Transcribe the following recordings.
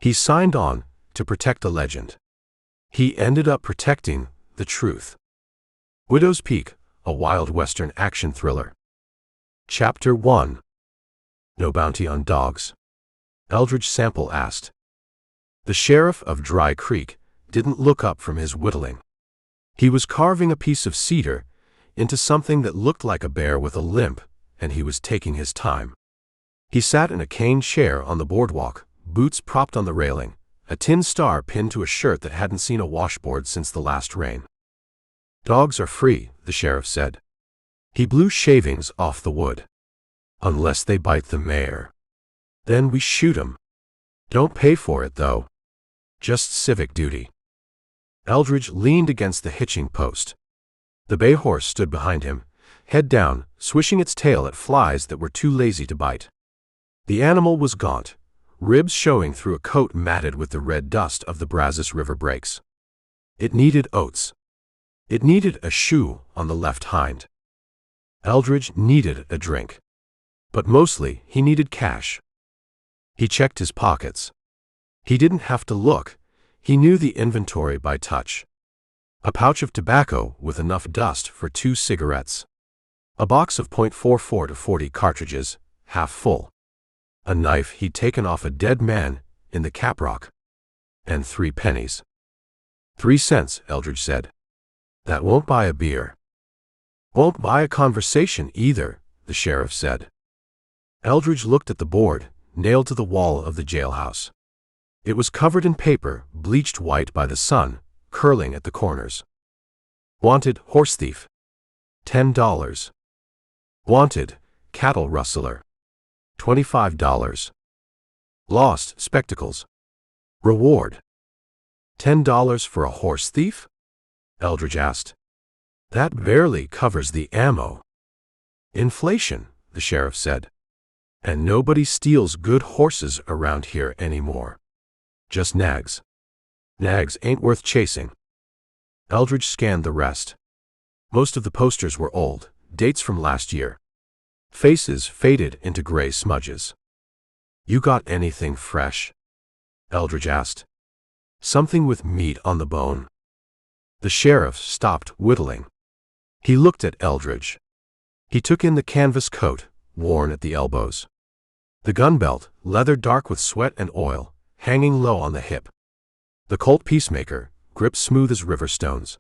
He signed on to protect a legend. He ended up protecting the truth. Widow's Peak, a wild Western action thriller. Chapter 1. No bounty on dogs. Eldridge Sample asked. The sheriff of Dry Creek didn't look up from his whittling. He was carving a piece of cedar into something that looked like a bear with a limp, and he was taking his time. He sat in a cane chair on the boardwalk, boots propped on the railing, a tin star pinned to a shirt that hadn't seen a washboard since the last rain. Dogs are free, the sheriff said. He blew shavings off the wood. Unless they bite the mayor. Then we shoot 'em. Don't pay for it, though. Just civic duty. Eldridge leaned against the hitching post. The bay horse stood behind him, head down, swishing its tail at flies that were too lazy to bite. The animal was gaunt, ribs showing through a coat matted with the red dust of the Brazos River breaks. It needed oats. It needed a shoe on the left hind. Eldridge needed a drink. But mostly, he needed cash. He checked his pockets. He didn't have to look. He knew the inventory by touch. A pouch of tobacco with enough dust for 2 cigarettes. A box of .44 to 40 cartridges, half full. A knife he'd taken off a dead man in the Caprock. And 3 pennies. 3 cents, Eldridge said. That won't buy a beer. Won't buy a conversation either, the sheriff said. Eldridge looked at the board, nailed to the wall of the jailhouse. It was covered in paper, bleached white by the sun, curling at the corners. Wanted, horse thief. $10. Wanted, cattle rustler. $25. Lost, spectacles. Reward. $10 for a horse thief? Eldridge asked. That barely covers the ammo. Inflation, the sheriff said. And nobody steals good horses around here anymore. Just nags. Nags ain't worth chasing. Eldridge scanned the rest. Most of the posters were old, dates from last year. Faces faded into gray smudges. You got anything fresh? Eldridge asked. Something with meat on the bone. The sheriff stopped whittling. He looked at Eldridge. He took in the canvas coat, worn at the elbows. The gun belt, leather dark with sweat and oil, hanging low on the hip. The Colt Peacemaker, grip smooth as river stones.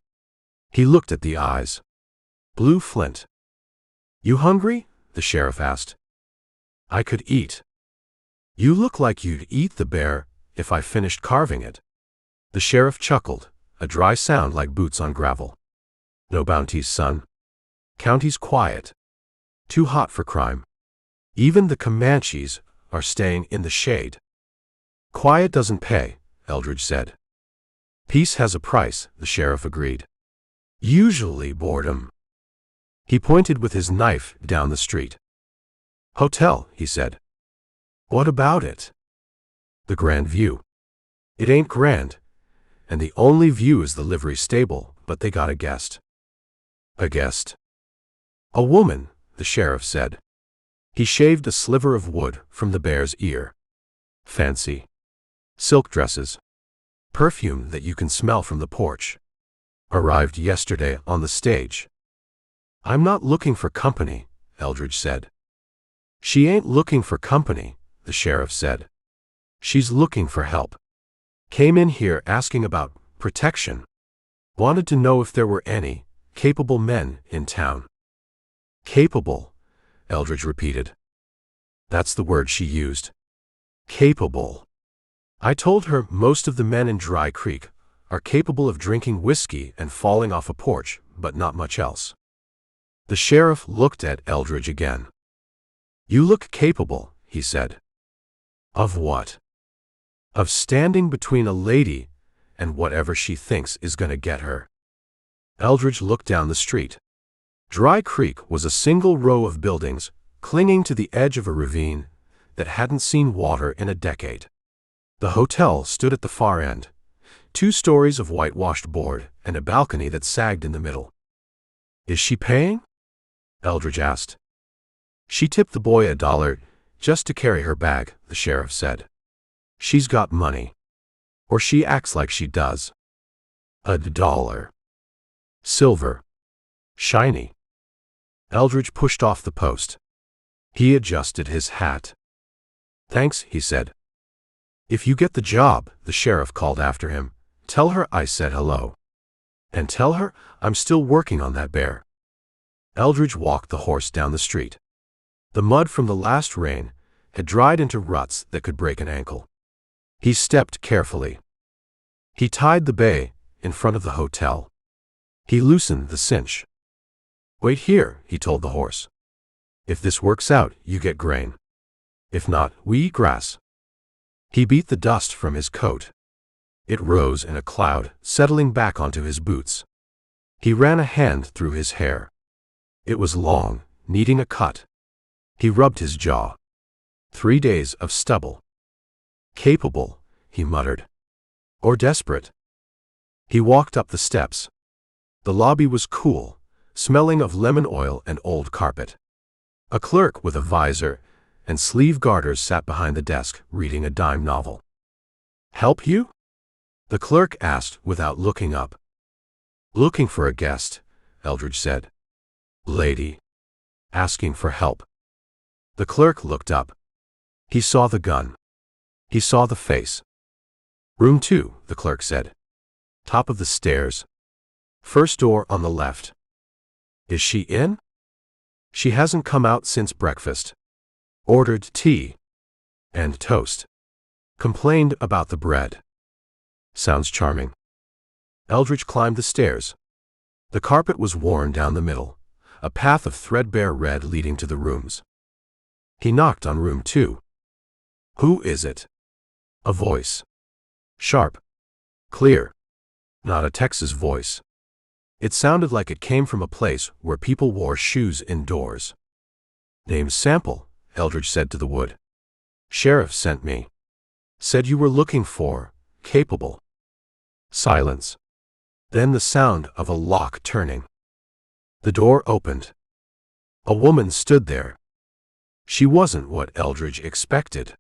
He looked at the eyes. Blue flint. You hungry? The sheriff asked. I could eat. You look like you'd eat the bear if I finished carving it. The sheriff chuckled, a dry sound like boots on gravel. No bounties, son. County's quiet. Too hot for crime. Even the Comanches are staying in the shade. Quiet doesn't pay, Eldridge said. Peace has a price, the sheriff agreed. Usually boredom. He pointed with his knife down the street. Hotel, he said. What about it? The grand view. It ain't grand, and the only view is the livery stable, but they got a guest. A guest? A woman, the sheriff said. He shaved a sliver of wood from the bear's ear. Fancy. Silk dresses. Perfume that you can smell from the porch. Arrived yesterday on the stage. I'm not looking for company, Eldridge said. She ain't looking for company, the sheriff said. She's looking for help. Came in here asking about protection. Wanted to know if there were any capable men in town. Capable, Eldridge repeated. That's the word she used. Capable. I told her most of the men in Dry Creek are capable of drinking whiskey and falling off a porch, but not much else. The sheriff looked at Eldridge again. You look capable, he said. Of what? Of standing between a lady and whatever she thinks is going to get her. Eldridge looked down the street. Dry Creek was a single row of buildings clinging to the edge of a ravine that hadn't seen water in a decade. The hotel stood at the far end, 2 stories of whitewashed board and a balcony that sagged in the middle. Is she paying? Eldridge asked. She tipped the boy $1 just to carry her bag, the sheriff said. She's got money. Or she acts like she does. $1. Silver. Shiny. Eldridge pushed off the post. He adjusted his hat. Thanks, he said. If you get the job, the sheriff called after him, tell her I said hello. And tell her I'm still working on that bear. Eldridge walked the horse down the street. The mud from the last rain had dried into ruts that could break an ankle. He stepped carefully. He tied the bay in front of the hotel. He loosened the cinch. Wait here, he told the horse. If this works out, you get grain. If not, we eat grass. He beat the dust from his coat. It rose in a cloud, settling back onto his boots. He ran a hand through his hair. It was long, needing a cut. He rubbed his jaw. 3 days of stubble. Capable, he muttered. Or desperate. He walked up the steps. The lobby was cool, smelling of lemon oil and old carpet. A clerk with a visor and sleeve garters sat behind the desk, reading a dime novel. Help you? The clerk asked without looking up. Looking for a guest, Eldridge said. Lady. Asking for help. The clerk looked up. He saw the gun. He saw the face. Room 2, the clerk said. Top of the stairs. First door on the left. Is she in? She hasn't come out since breakfast. Ordered tea. And toast. Complained about the bread. Sounds charming. Eldridge climbed the stairs. The carpet was worn down the middle, a path of threadbare red leading to the rooms. He knocked on room 2. Who is it? A voice. Sharp. Clear. Not a Texas voice. It sounded like it came from a place where people wore shoes indoors. Name's Sample, Eldridge said to the wood. Sheriff sent me. Said you were looking for, capable. Silence. Then the sound of a lock turning. The door opened. A woman stood there. She wasn't what Eldridge expected.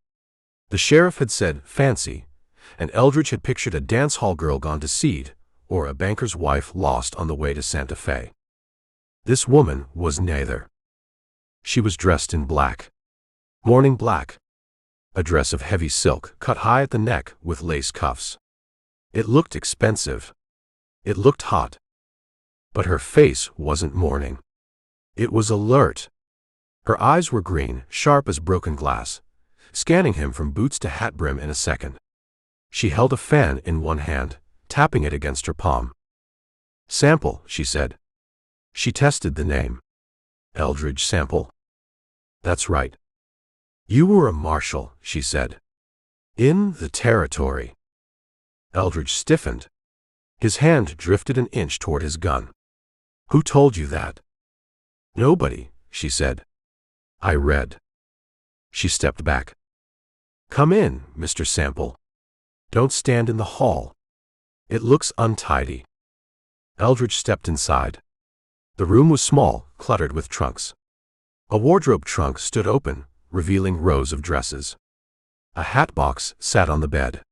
The sheriff had said fancy, and Eldridge had pictured a dance hall girl gone to seed, or a banker's wife lost on the way to Santa Fe. This woman was neither. She was dressed in black. Morning black. A dress of heavy silk cut high at the neck with lace cuffs. It looked expensive. It looked hot. But her face wasn't morning. It was alert. Her eyes were green, sharp as broken glass, scanning him from boots to hat brim in a second. She held a fan in one hand, tapping it against her palm. Sample, she said. She tested the name. Eldridge Sample. That's right. You were a marshal, she said. In the territory. Eldridge stiffened. His hand drifted an inch toward his gun. Who told you that? Nobody, she said. I read. She stepped back. Come in, Mr. Sample. Don't stand in the hall. It looks untidy. Eldridge stepped inside. The room was small, cluttered with trunks. A wardrobe trunk stood open, revealing rows of dresses. A hat box sat on the bed.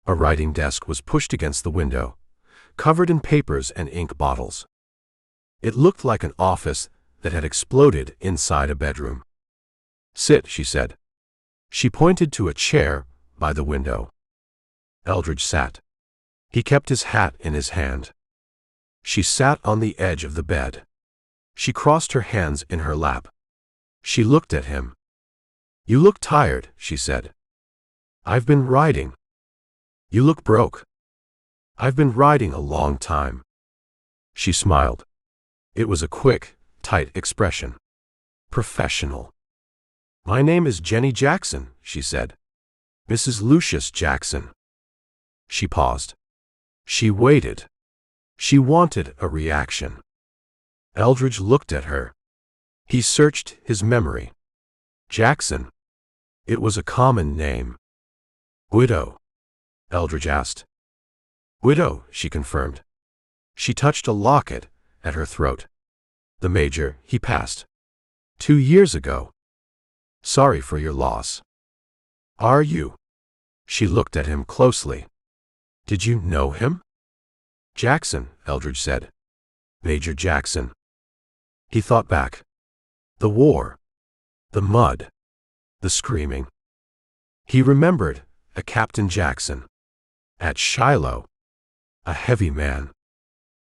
A writing desk was pushed against the window, covered in papers and ink bottles. It looked like an office that had exploded inside a bedroom. Sit, she said. She pointed to a chair by the window. Eldridge sat. He kept his hat in his hand. She sat on the edge of the bed. She crossed her hands in her lap. She looked at him. You look tired, she said. I've been riding. You look broke. I've been riding a long time. She smiled. It was a quick, tight expression. Professional. My name is Jenny Jackson, she said. Mrs. Lucius Jackson. She paused. She waited. She wanted a reaction. Eldridge looked at her. He searched his memory. Jackson. It was a common name. Widow? Eldridge asked. Widow, she confirmed. She touched a locket at her throat. The major, he passed. 2 years ago. Sorry for your loss. Are you? She looked at him closely. Did you know him? Jackson, Eldridge said. Major Jackson. He thought back. The war. The mud. The screaming. He remembered a Captain Jackson. At Shiloh. A heavy man.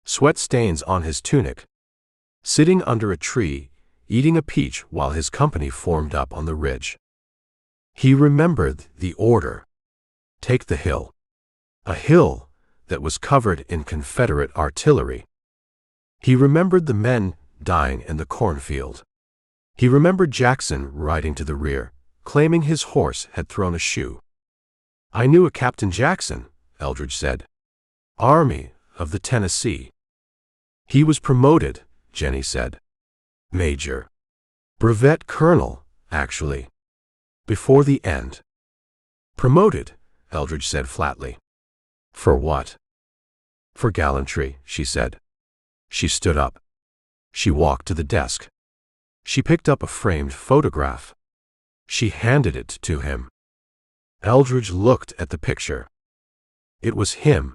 Sweat stains on his tunic. Sitting under a tree, eating a peach while his company formed up on the ridge. He remembered the order. Take the hill. A hill that was covered in Confederate artillery. He remembered the men dying in the cornfield. He remembered Jackson riding to the rear, claiming his horse had thrown a shoe. I knew a Captain Jackson, Eldridge said. Army of the Tennessee. He was promoted, Jenny said. Major. Brevet Colonel, actually. Before the end. Promoted, Eldridge said flatly. For what? For gallantry, she said. She stood up. She walked to the desk. She picked up a framed photograph. She handed it to him. Eldridge looked at the picture. It was him.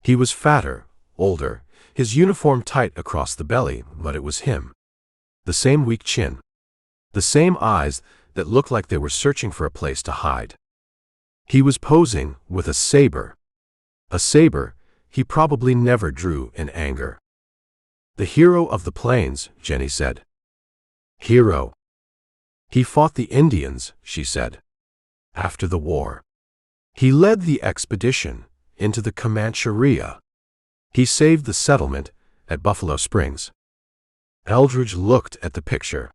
He was fatter, older, his uniform tight across the belly, but it was him. The same weak chin. The same eyes that looked like they were searching for a place to hide. He was posing with a saber. A saber he probably never drew in anger. The hero of the plains, Jenny said. Hero. He fought the Indians, she said. After the war. He led the expedition into the Comanche. He saved the settlement at Buffalo Springs. Eldridge looked at the picture.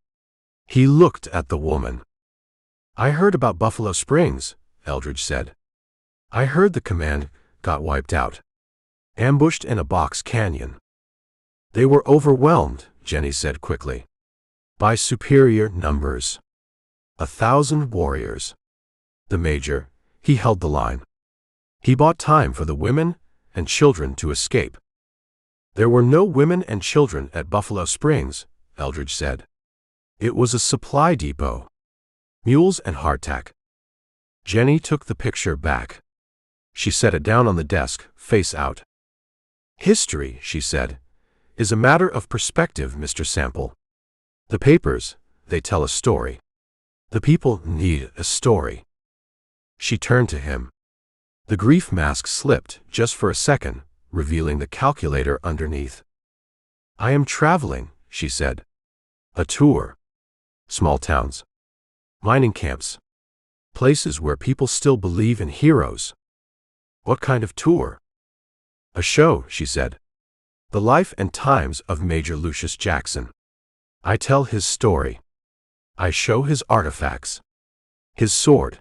He looked at the woman. I heard about Buffalo Springs, Eldridge said. I heard the command got wiped out. Ambushed in a box canyon. They were overwhelmed, Jenny said quickly. By superior numbers. 1,000 warriors. The major, he held the line. He bought time for the women and children to escape. There were no women and children at Buffalo Springs, Eldridge said. It was a supply depot. Mules and hardtack. Jenny took the picture back. She set it down on the desk, face out. History, she said, is a matter of perspective, Mr. Sample. The papers, they tell a story. The people need a story. She turned to him. The grief mask slipped just for a second, revealing the calculator underneath. I am traveling, she said. A tour. Small towns. Mining camps. Places where people still believe in heroes. What kind of tour? A show, she said. The life and times of Major Lucius Jackson. I tell his story. I show his artifacts. His sword.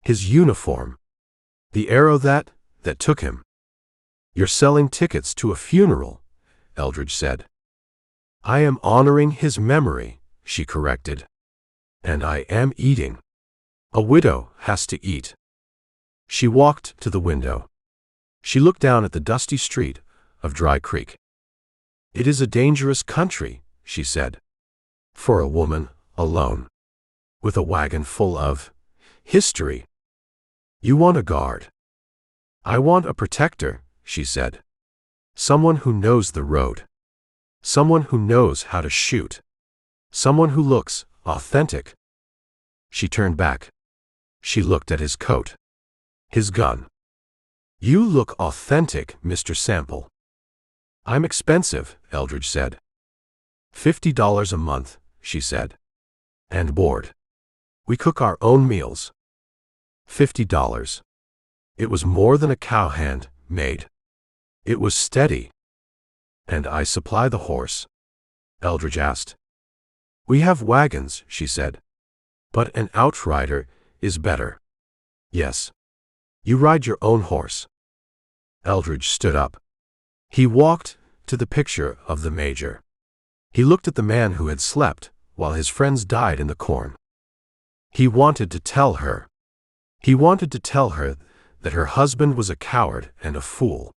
His uniform. The arrow that took him. You're selling tickets to a funeral, Eldridge said. I am honoring his memory, she corrected. And I am eating. A widow has to eat. She walked to the window. She looked down at the dusty street of Dry Creek. It is a dangerous country, she said. For a woman, alone. With a wagon full of history. You want a guard. I want a protector, she said. Someone who knows the road. Someone who knows how to shoot. Someone who looks authentic. She turned back. She looked at his coat. His gun. You look authentic, Mr. Sample. I'm expensive, Eldridge said. $50 a month, she said. And board. We cook our own meals. $50. It was more than a cowhand made. It was steady. And I supply the horse? Eldridge asked. We have wagons, she said. But an outrider is better. Yes. You ride your own horse. Eldridge stood up. He walked to the picture of the major. He looked at the man who had slept while his friends died in the corn. He wanted to tell her. He wanted to tell her that her husband was a coward and a fool.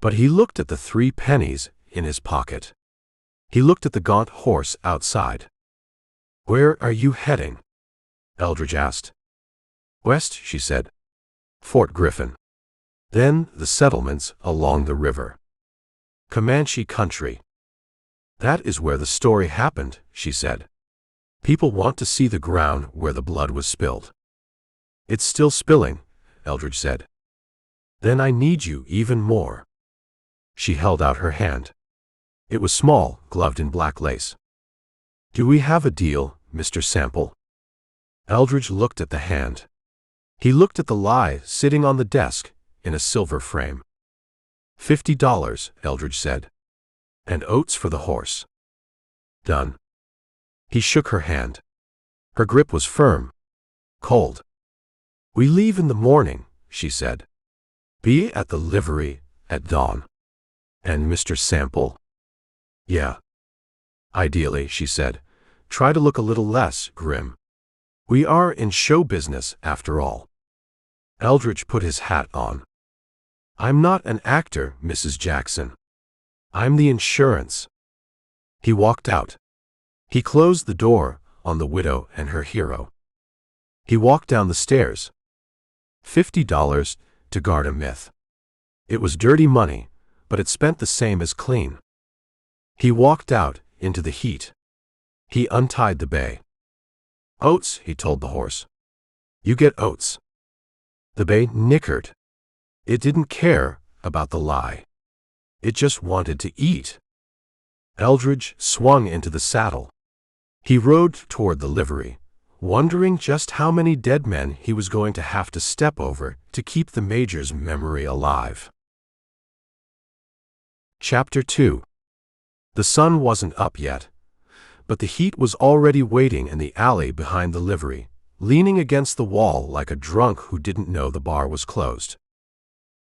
But he looked at the 3 pennies in his pocket. He looked at the gaunt horse outside. Where are you heading? Eldridge asked. West, she said. Fort Griffin. Then the settlements along the river. Comanche country. That is where the story happened, she said. People want to see the ground where the blood was spilled. It's still spilling, Eldridge said. Then I need you even more. She held out her hand. It was small, gloved in black lace. Do we have a deal, Mr. Sample? Eldridge looked at the hand. He looked at the lie sitting on the desk in a silver frame. $50, Eldridge said. And oats for the horse. Done. He shook her hand. Her grip was firm, cold. We leave in the morning, she said. Be at the livery at dawn. And Mr. Sample? Yeah. Ideally, she said. Try to look a little less grim. We are in show business, after all. Eldridge put his hat on. I'm not an actor, Mrs. Jackson. I'm the insurance. He walked out. He closed the door on the widow and her hero. He walked down the stairs. $50 to guard a myth. It was dirty money, but it spent the same as clean. He walked out into the heat. He untied the bay. Oats, he told the horse. You get oats. The bay nickered. It didn't care about the lie. It just wanted to eat. Eldridge swung into the saddle. He rode toward the livery, wondering just how many dead men he was going to have to step over to keep the Major's memory alive. Chapter 2. The sun wasn't up yet, but the heat was already waiting in the alley behind the livery, leaning against the wall like a drunk who didn't know the bar was closed.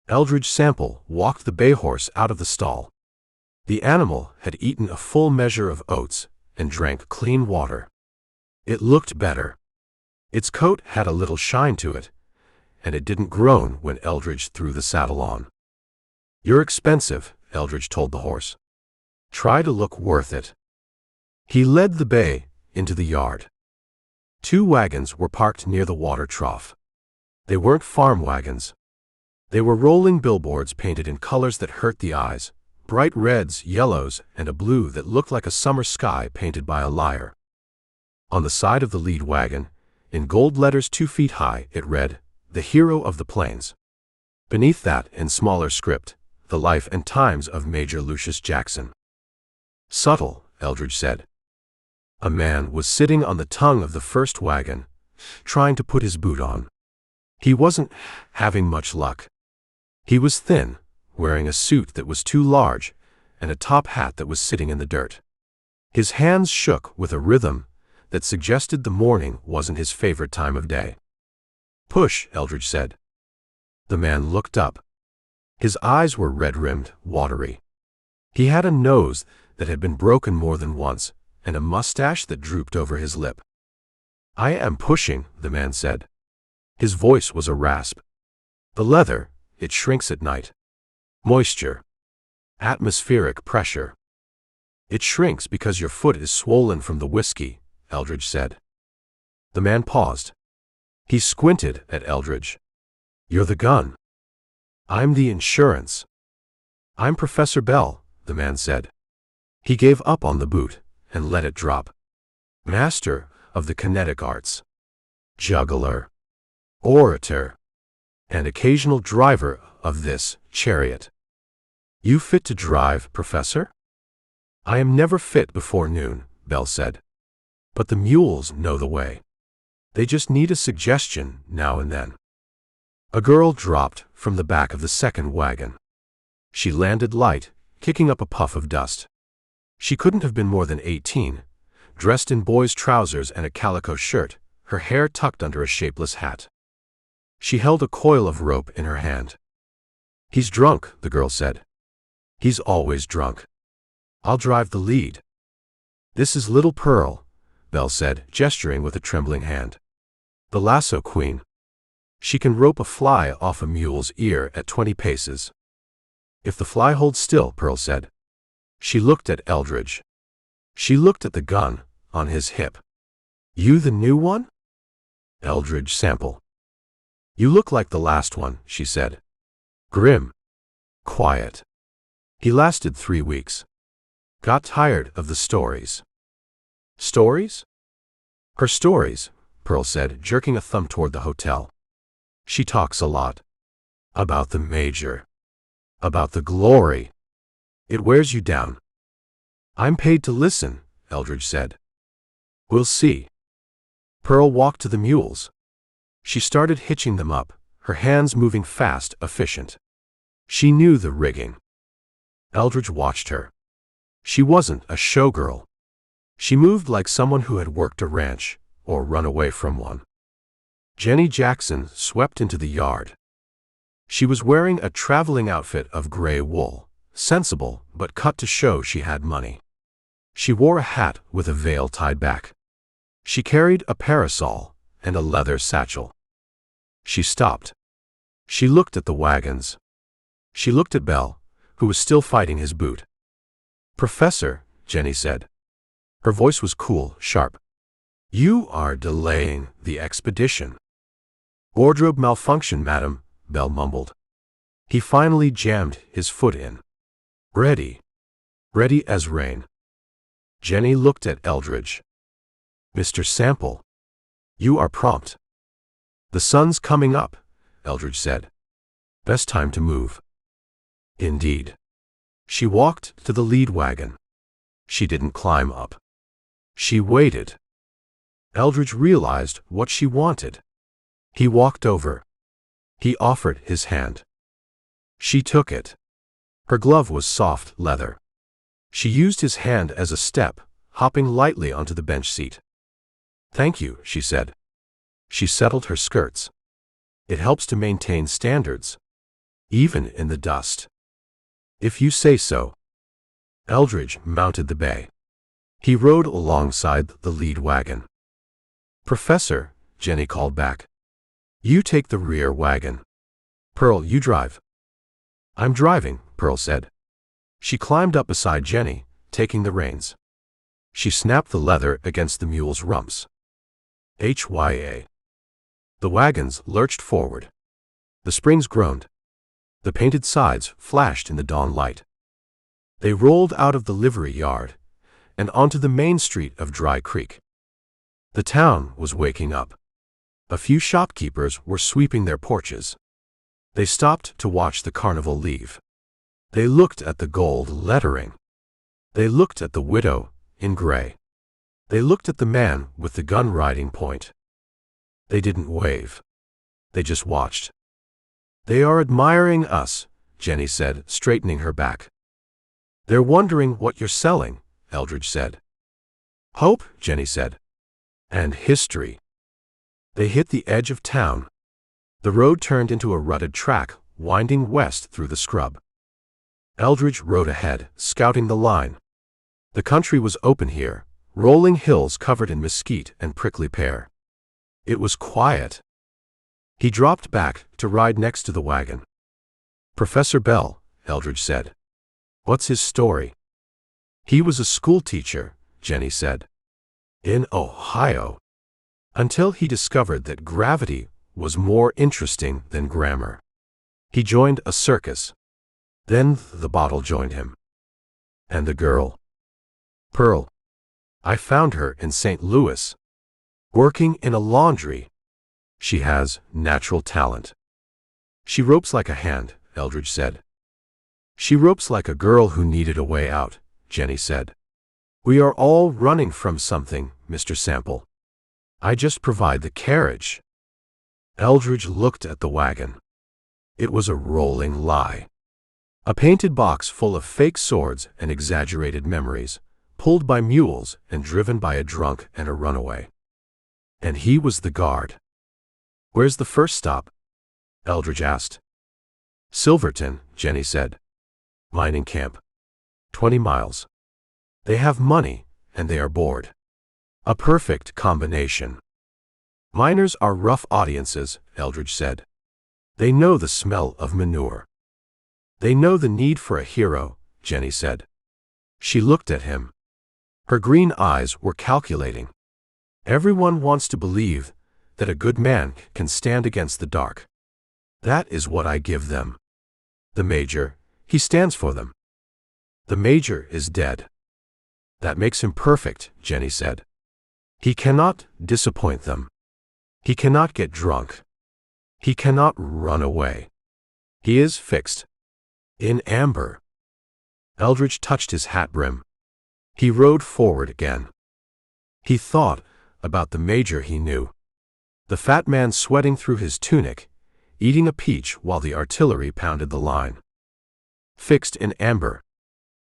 Eldridge Sample walked the bay horse out of the stall. The animal had eaten a full measure of oats and drank clean water. It looked better. Its coat had a little shine to it, and it didn't groan when Eldridge threw the saddle on. You're expensive, Eldridge told the horse. Try to look worth it. He led the bay into the yard. 2 wagons were parked near the water trough. They weren't farm wagons. They were rolling billboards painted in colors that hurt the eyes, bright reds, yellows, and a blue that looked like a summer sky painted by a liar. On the side of the lead wagon, in gold letters 2 feet high, it read, The Hero of the Plains. Beneath that, in smaller script, The Life and Times of Major Lucius Jackson. Subtle, Eldridge said. A man was sitting on the tongue of the first wagon, trying to put his boot on. He wasn't having much luck. He was thin, wearing a suit that was too large and a top hat that was sitting in the dirt. His hands shook with a rhythm that suggested the morning wasn't his favorite time of day. Push, Eldridge said. The man looked up. His eyes were red-rimmed, watery. He had a nose that had been broken more than once and a mustache that drooped over his lip. I am pushing, the man said. His voice was a rasp. The leather, it shrinks at night. Moisture. Atmospheric pressure. It shrinks because your foot is swollen from the whiskey, Eldridge said. The man paused. He squinted at Eldridge. You're the gun. I'm the insurance. I'm Professor Bell, the man said. He gave up on the boot and let it drop. Master of the kinetic arts. Juggler. Orator. And occasional driver of this chariot. You fit to drive, Professor? I am never fit before noon, Bell said. But the mules know the way. They just need a suggestion now and then. A girl dropped from the back of the second wagon. She landed light, kicking up a puff of dust. She couldn't have been more than 18, dressed in boy's trousers and a calico shirt, her hair tucked under a shapeless hat. She held a coil of rope in her hand. He's drunk, the girl said. He's always drunk. I'll drive the lead. This is Little Pearl, Bell said, gesturing with a trembling hand. The lasso queen. She can rope a fly off a mule's ear at 20 paces. If the fly holds still, Pearl said. She looked at Eldridge. She looked at the gun on his hip. You the new one? Eldridge Sample. You look like the last one, she said. Grim. Quiet. He lasted 3 weeks. Got tired of the stories. Stories? Her stories, Pearl said, jerking a thumb toward the hotel. She talks a lot. About the major. About the glory. It wears you down. I'm paid to listen, Eldridge said. We'll see. Pearl walked to the mules. She started hitching them up, her hands moving fast, efficient. She knew the rigging. Eldridge watched her. She wasn't a showgirl. She moved like someone who had worked a ranch, or run away from one. Jenny Jackson swept into the yard. She was wearing a traveling outfit of gray wool, sensible but cut to show she had money. She wore a hat with a veil tied back. She carried a parasol and a leather satchel. She stopped. She looked at the wagons. She looked at Bell, who was still fighting his boot. Professor, Jenny said. Her voice was cool, sharp. You are delaying the expedition. Wardrobe malfunction, madam, Bell mumbled. He finally jammed his foot in. Ready. Ready as rain. Jenny looked at Eldridge. Mr. Sample. You are prompt. The sun's coming up, Eldridge said. Best time to move. Indeed. She walked to the lead wagon. She didn't climb up. She waited. Eldridge realized what she wanted. He walked over. He offered his hand. She took it. Her glove was soft leather. She used his hand as a step, hopping lightly onto the bench seat. Thank you, she said. She settled her skirts. It helps to maintain standards, even in the dust. If you say so. Eldridge mounted the bay. He rode alongside the lead wagon. Professor, Jenny called back. You take the rear wagon. Pearl, you drive. I'm driving, Pearl said. She climbed up beside Jenny, taking the reins. She snapped the leather against the mule's rumps. HYA. The wagons lurched forward. The springs groaned. The painted sides flashed in the dawn light. They rolled out of the livery yard and onto the main street of Dry Creek. The town was waking up. A few shopkeepers were sweeping their porches. They stopped to watch the carnival leave. They looked at the gold lettering. They looked at the widow in gray. They looked at the man with the gun riding point. They didn't wave. They just watched. They are admiring us, Jenny said, straightening her back. They're wondering what you're selling, Eldridge said. Hope, Jenny said. And history. They hit the edge of town. The road turned into a rutted track, winding west through the scrub. Eldridge rode ahead, scouting the line. The country was open here, rolling hills covered in mesquite and prickly pear. It was quiet. He dropped back to ride next to the wagon. Professor Bell, Eldridge said. What's his story? He was a school teacher, Jenny said. In Ohio. Until he discovered that gravity was more interesting than grammar. He joined a circus. Then the bottle joined him. And the girl. Pearl. I found her in St. Louis. Working in a laundry. She has natural talent. She ropes like a hand, Eldridge said. She ropes like a girl who needed a way out, Jenny said. We are all running from something, Mr. Sample. I just provide the carriage. Eldridge looked at the wagon. It was a rolling lie. A painted box full of fake swords and exaggerated memories, pulled by mules and driven by a drunk and a runaway. And he was the guard. Where's the first stop? Eldridge asked. Silverton, Jenny said. Mining camp. 20 miles. They have money, and they are bored. A perfect combination. Miners are rough audiences, Eldridge said. They know the smell of manure. They know the need for a hero, Jenny said. She looked at him. Her green eyes were calculating. Everyone wants to believe that a good man can stand against the dark. That is what I give them. The Major, he stands for them. The Major is dead. That makes him perfect, Jenny said. He cannot disappoint them. He cannot get drunk. He cannot run away. He is fixed. In amber. Eldridge touched his hat brim. He rode forward again. He thought about the Major he knew. The fat man sweating through his tunic, eating a peach while the artillery pounded the line. Fixed in amber.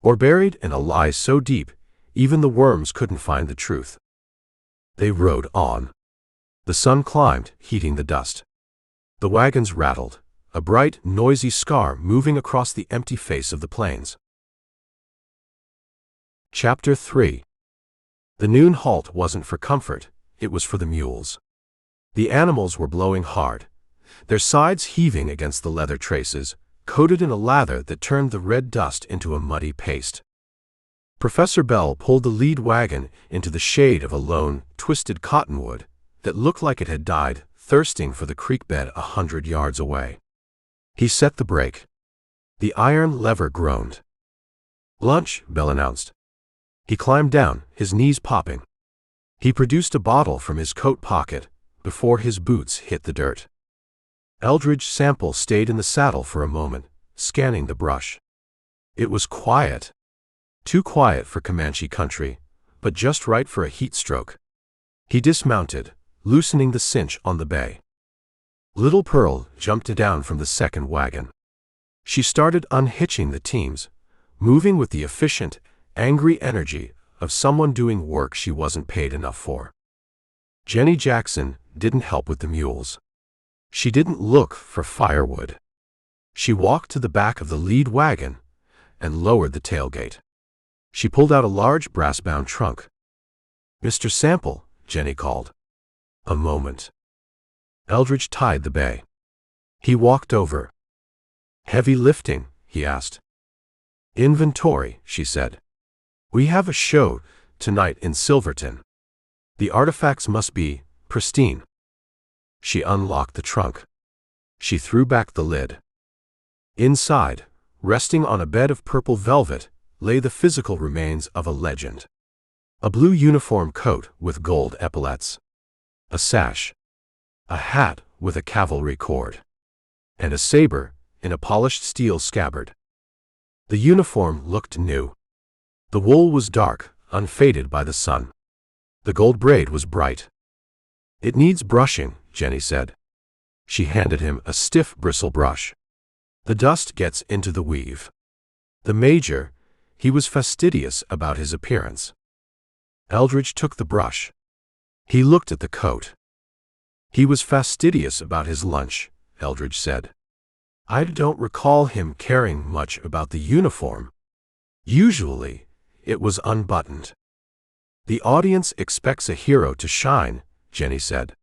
Or buried in a lie so deep, even the worms couldn't find the truth. They rode on. The sun climbed, heating the dust. The wagons rattled, a bright, noisy scar moving across the empty face of the plains. Chapter 3. The noon halt wasn't for comfort, it was for the mules. The animals were blowing hard, their sides heaving against the leather traces, coated in a lather that turned the red dust into a muddy paste. Professor Bell pulled the lead wagon into the shade of a lone, twisted cottonwood that looked like it had died, thirsting for the creek bed 100 yards away. He set the brake. The iron lever groaned. "Lunch," Bell announced. He climbed down, his knees popping. He produced a bottle from his coat pocket before his boots hit the dirt. Eldridge Sample stayed in the saddle for a moment, scanning the brush. It was quiet. Too quiet for Comanche country, but just right for a heat stroke. He dismounted, loosening the cinch on the bay. Little Pearl jumped down from the second wagon. She started unhitching the teams, moving with the efficient, angry energy of someone doing work she wasn't paid enough for. Jenny Jackson didn't help with the mules. She didn't look for firewood. She walked to the back of the lead wagon and lowered the tailgate. She pulled out a large brass-bound trunk. "Mr. Sample," Jenny called. A moment. Eldridge tied the bay. He walked over. "Heavy lifting?" he asked. "Inventory," she said. "We have a show tonight in Silverton. The artifacts must be pristine." She unlocked the trunk. She threw back the lid. Inside, resting on a bed of purple velvet, lay the physical remains of a legend. A blue uniform coat with gold epaulets. A sash. A hat with a cavalry cord. And a saber in a polished steel scabbard. The uniform looked new. The wool was dark, unfaded by the sun. The gold braid was bright. "It needs brushing," Jenny said. She handed him a stiff bristle brush. "The dust gets into the weave." The Major, he was fastidious about his appearance. Eldridge took the brush. He looked at the coat. "He was fastidious about his lunch," Eldridge said. "I don't recall him caring much about the uniform. Usually, it was unbuttoned." "The audience expects a hero to shine," Jenny said.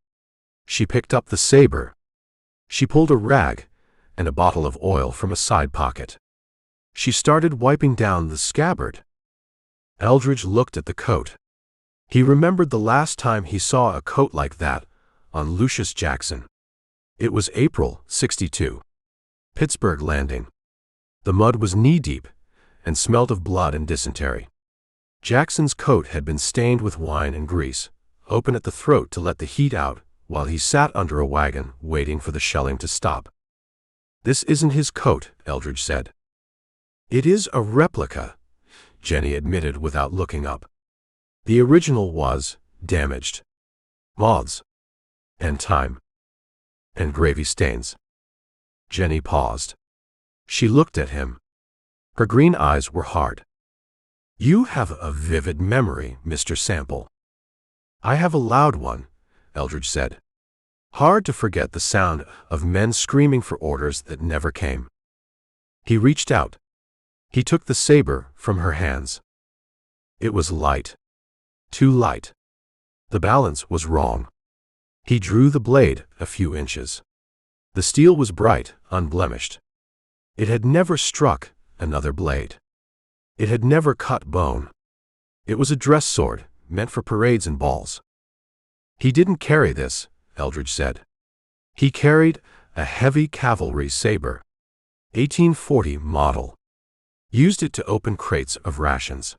She picked up the saber. She pulled a rag and a bottle of oil from a side pocket. She started wiping down the scabbard. Eldridge looked at the coat. He remembered the last time he saw a coat like that on Lucius Jackson. It was April '62. Pittsburgh Landing. The mud was knee-deep and smelled of blood and dysentery. Jackson's coat had been stained with wine and grease, open at the throat to let the heat out while he sat under a wagon waiting for the shelling to stop. "This isn't his coat," Eldridge said. "It is a replica," Jenny admitted without looking up. "The original was damaged. Moths. And time. And gravy stains." Jenny paused. She looked at him. Her green eyes were hard. "You have a vivid memory, Mr. Sample." "I have a loud one," Eldridge said. "Hard to forget the sound of men screaming for orders that never came." He reached out. He took the saber from her hands. It was light. Too light. The balance was wrong. He drew the blade a few inches. The steel was bright, unblemished. It had never struck another blade. It had never cut bone. It was a dress sword, meant for parades and balls. He didn't carry this, Eldridge said. He carried a heavy cavalry saber, 1840 model. Used it to open crates of rations.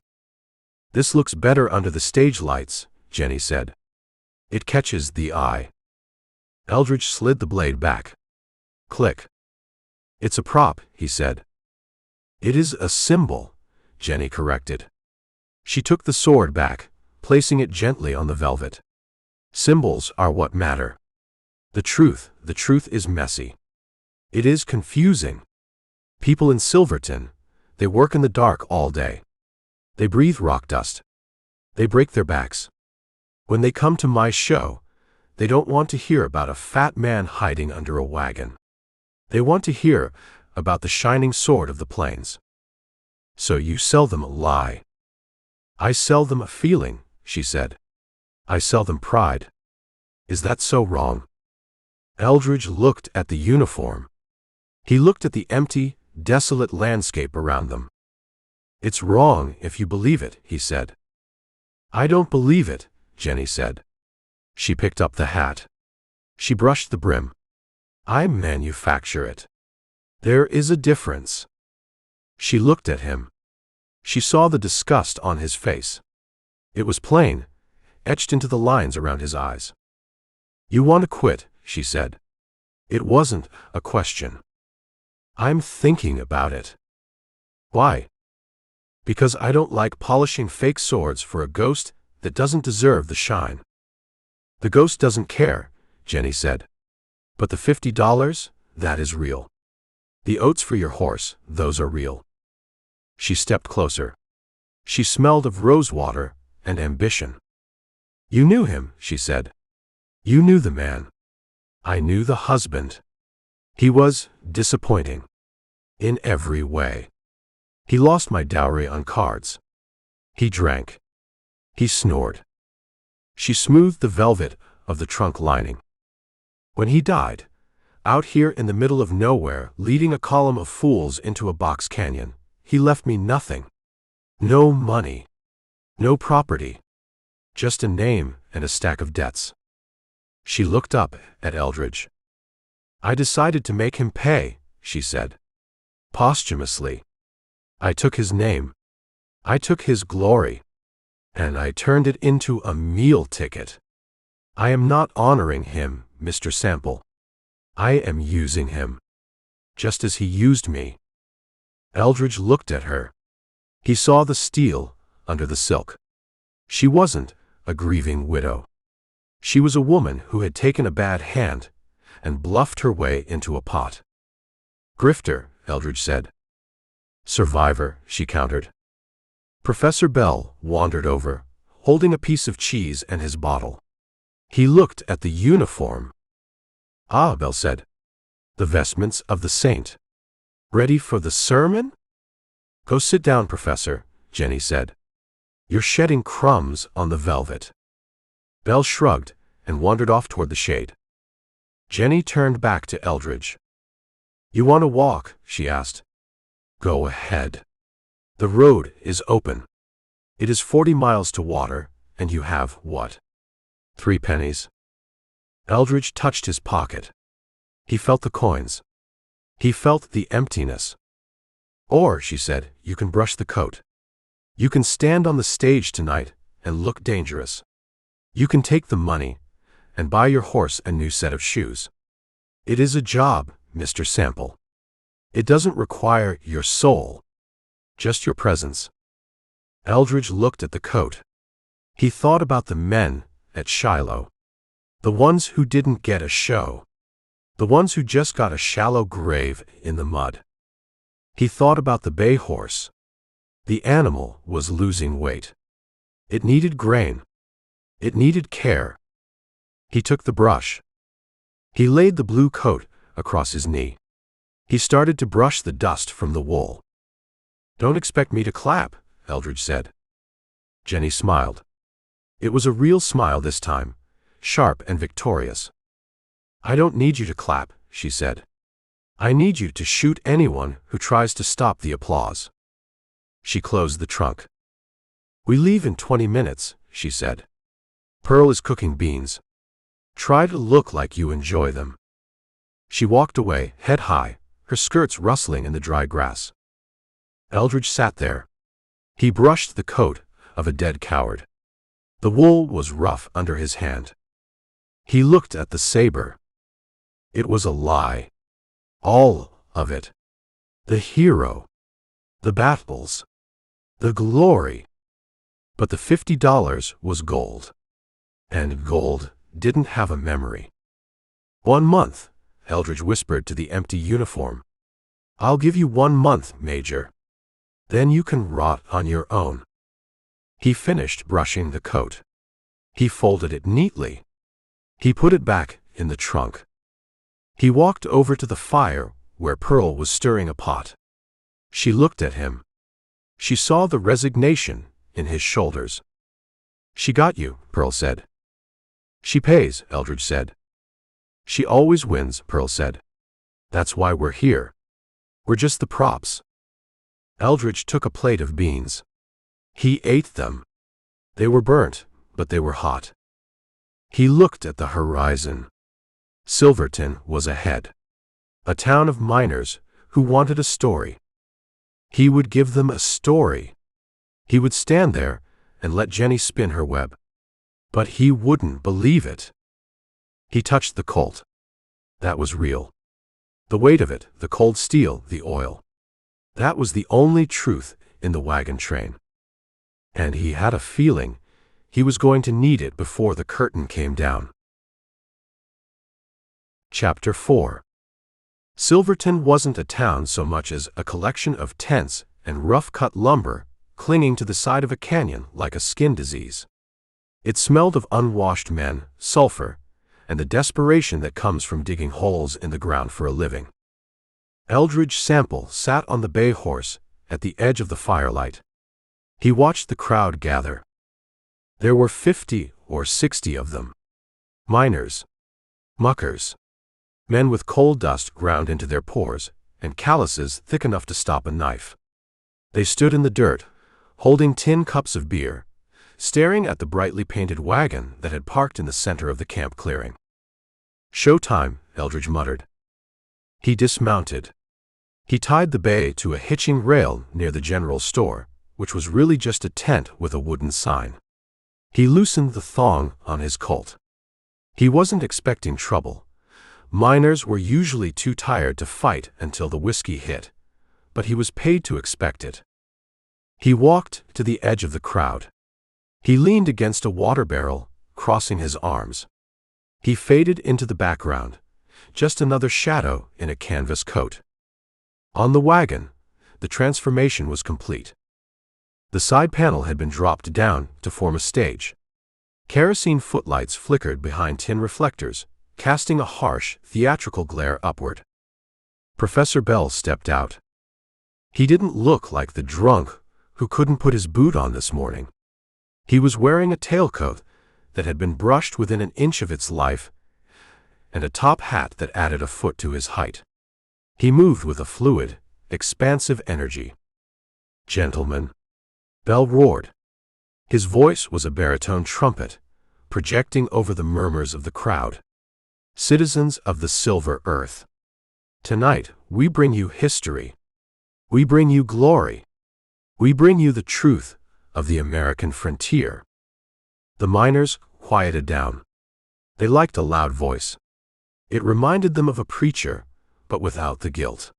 This looks better under the stage lights, Jenny said. It catches the eye. Eldridge slid the blade back. Click. It's a prop, he said. It is a symbol, Jenny corrected. She took the sword back, placing it gently on the velvet. Symbols are what matter. The truth is messy. It is confusing. People in Silverton, they work in the dark all day. They breathe rock dust. They break their backs. When they come to my show, they don't want to hear about a fat man hiding under a wagon. They want to hear about the shining sword of the plains. So you sell them a lie. I sell them a feeling, she said. I sell them pride. Is that so wrong? Eldridge looked at the uniform. He looked at the empty, desolate landscape around them. It's wrong if you believe it, he said. I don't believe it, Jenny said. She picked up the hat. She brushed the brim. I manufacture it. There is a difference. She looked at him. She saw the disgust on his face. It was plain, etched into the lines around his eyes. You want to quit, she said. It wasn't a question. I'm thinking about it. Why? Because I don't like polishing fake swords for a ghost that doesn't deserve the shine. The ghost doesn't care, Jenny said. But the $50, that is real. The oats for your horse, those are real. She stepped closer. She smelled of rosewater and ambition. You knew him, she said. You knew the man. I knew the husband. He was disappointing. In every way. He lost my dowry on cards. He drank. He snored. She smoothed the velvet of the trunk lining. When he died, out here in the middle of nowhere, leading a column of fools into a box canyon, he left me nothing. No money. No property. Just a name and a stack of debts. She looked up at Eldridge. I decided to make him pay, she said. Posthumously. I took his name. I took his glory. And I turned it into a meal ticket. I am not honoring him, Mr. Sample. I am using him. Just as he used me. Eldridge looked at her. He saw the steel under the silk. She wasn't a grieving widow. She was a woman who had taken a bad hand and bluffed her way into a pot. Grifter, Eldridge said. Survivor, she countered. Professor Bell wandered over, holding a piece of cheese and his bottle. He looked at the uniform. Ah, Bell said. The vestments of the saint. Ready for the sermon? Go sit down, Professor, Jenny said. You're shedding crumbs on the velvet. Bell shrugged and wandered off toward the shade. Jenny turned back to Eldridge. You want to walk? She asked. Go ahead. The road is open. It is 40 miles to water, and you have what? 3 pennies. Eldridge touched his pocket. He felt the coins. He felt the emptiness. Or, she said, you can brush the coat. You can stand on the stage tonight and look dangerous. You can take the money and buy your horse a new set of shoes. It is a job, Mr. Sample. It doesn't require your soul, just your presence. Eldridge looked at the coat. He thought about the men at Shiloh. The ones who didn't get a show. The ones who just got a shallow grave in the mud. He thought about the bay horse. The animal was losing weight. It needed grain. It needed care. He took the brush. He laid the blue coat across his knee. He started to brush the dust from the wool. Don't expect me to clap, Eldridge said. Jenny smiled. It was a real smile this time, sharp and victorious. I don't need you to clap, she said. I need you to shoot anyone who tries to stop the applause. She closed the trunk. We leave in 20 minutes, she said. Pearl is cooking beans. Try to look like you enjoy them." She walked away, head high, her skirts rustling in the dry grass. Eldridge sat there. He brushed the coat of a dead coward. The wool was rough under his hand. He looked at the saber. It was a lie. All of it. The hero. The battles. The glory. But the $50 was gold. And gold didn't have a memory. 1 month, Eldridge whispered to the empty uniform. "I'll give you 1 month, Major. Then you can rot on your own." He finished brushing the coat. He folded it neatly. He put it back in the trunk. He walked over to the fire where Pearl was stirring a pot. She looked at him. She saw the resignation in his shoulders. "She got you," Pearl said. "She pays," Eldridge said. "She always wins," Pearl said. "That's why we're here. We're just the props." Eldridge took a plate of beans. He ate them. They were burnt, but they were hot. He looked at the horizon. Silverton was ahead. A town of miners who wanted a story. He would give them a story. He would stand there and let Jenny spin her web. But he wouldn't believe it. He touched the colt. That was real. The weight of it, the cold steel, the oil. That was the only truth in the wagon train. And he had a feeling he was going to need it before the curtain came down. Chapter 4. Silverton wasn't a town so much as a collection of tents and rough-cut lumber clinging to the side of a canyon like a skin disease. It smelled of unwashed men, sulfur, and the desperation that comes from digging holes in the ground for a living. Eldridge Sample sat on the bay horse at the edge of the firelight. He watched the crowd gather. There were 50 or 60 of them. Miners. Muckers. Men with coal dust ground into their pores, and calluses thick enough to stop a knife. They stood in the dirt, holding tin cups of beer, staring at the brightly painted wagon that had parked in the center of the camp clearing. "Showtime," Eldridge muttered. He dismounted. He tied the bay to a hitching rail near the general store, which was really just a tent with a wooden sign. He loosened the thong on his colt. He wasn't expecting trouble. Miners were usually too tired to fight until the whiskey hit, but he was paid to expect it. He walked to the edge of the crowd. He leaned against a water barrel, crossing his arms. He faded into the background, just another shadow in a canvas coat. On the wagon, the transformation was complete. The side panel had been dropped down to form a stage. Kerosene footlights flickered behind tin reflectors, casting a harsh, theatrical glare upward. Professor Bell stepped out. He didn't look like the drunk who couldn't put his boot on this morning. He was wearing a tailcoat that had been brushed within an inch of its life and a top hat that added a foot to his height. He moved with a fluid, expansive energy. "Gentlemen," Bell roared. His voice was a baritone trumpet, projecting over the murmurs of the crowd. "Citizens of the Silver Earth, tonight we bring you history. We bring you glory. We bring you the truth of the American frontier." The miners quieted down. They liked a loud voice. It reminded them of a preacher, but without the guilt.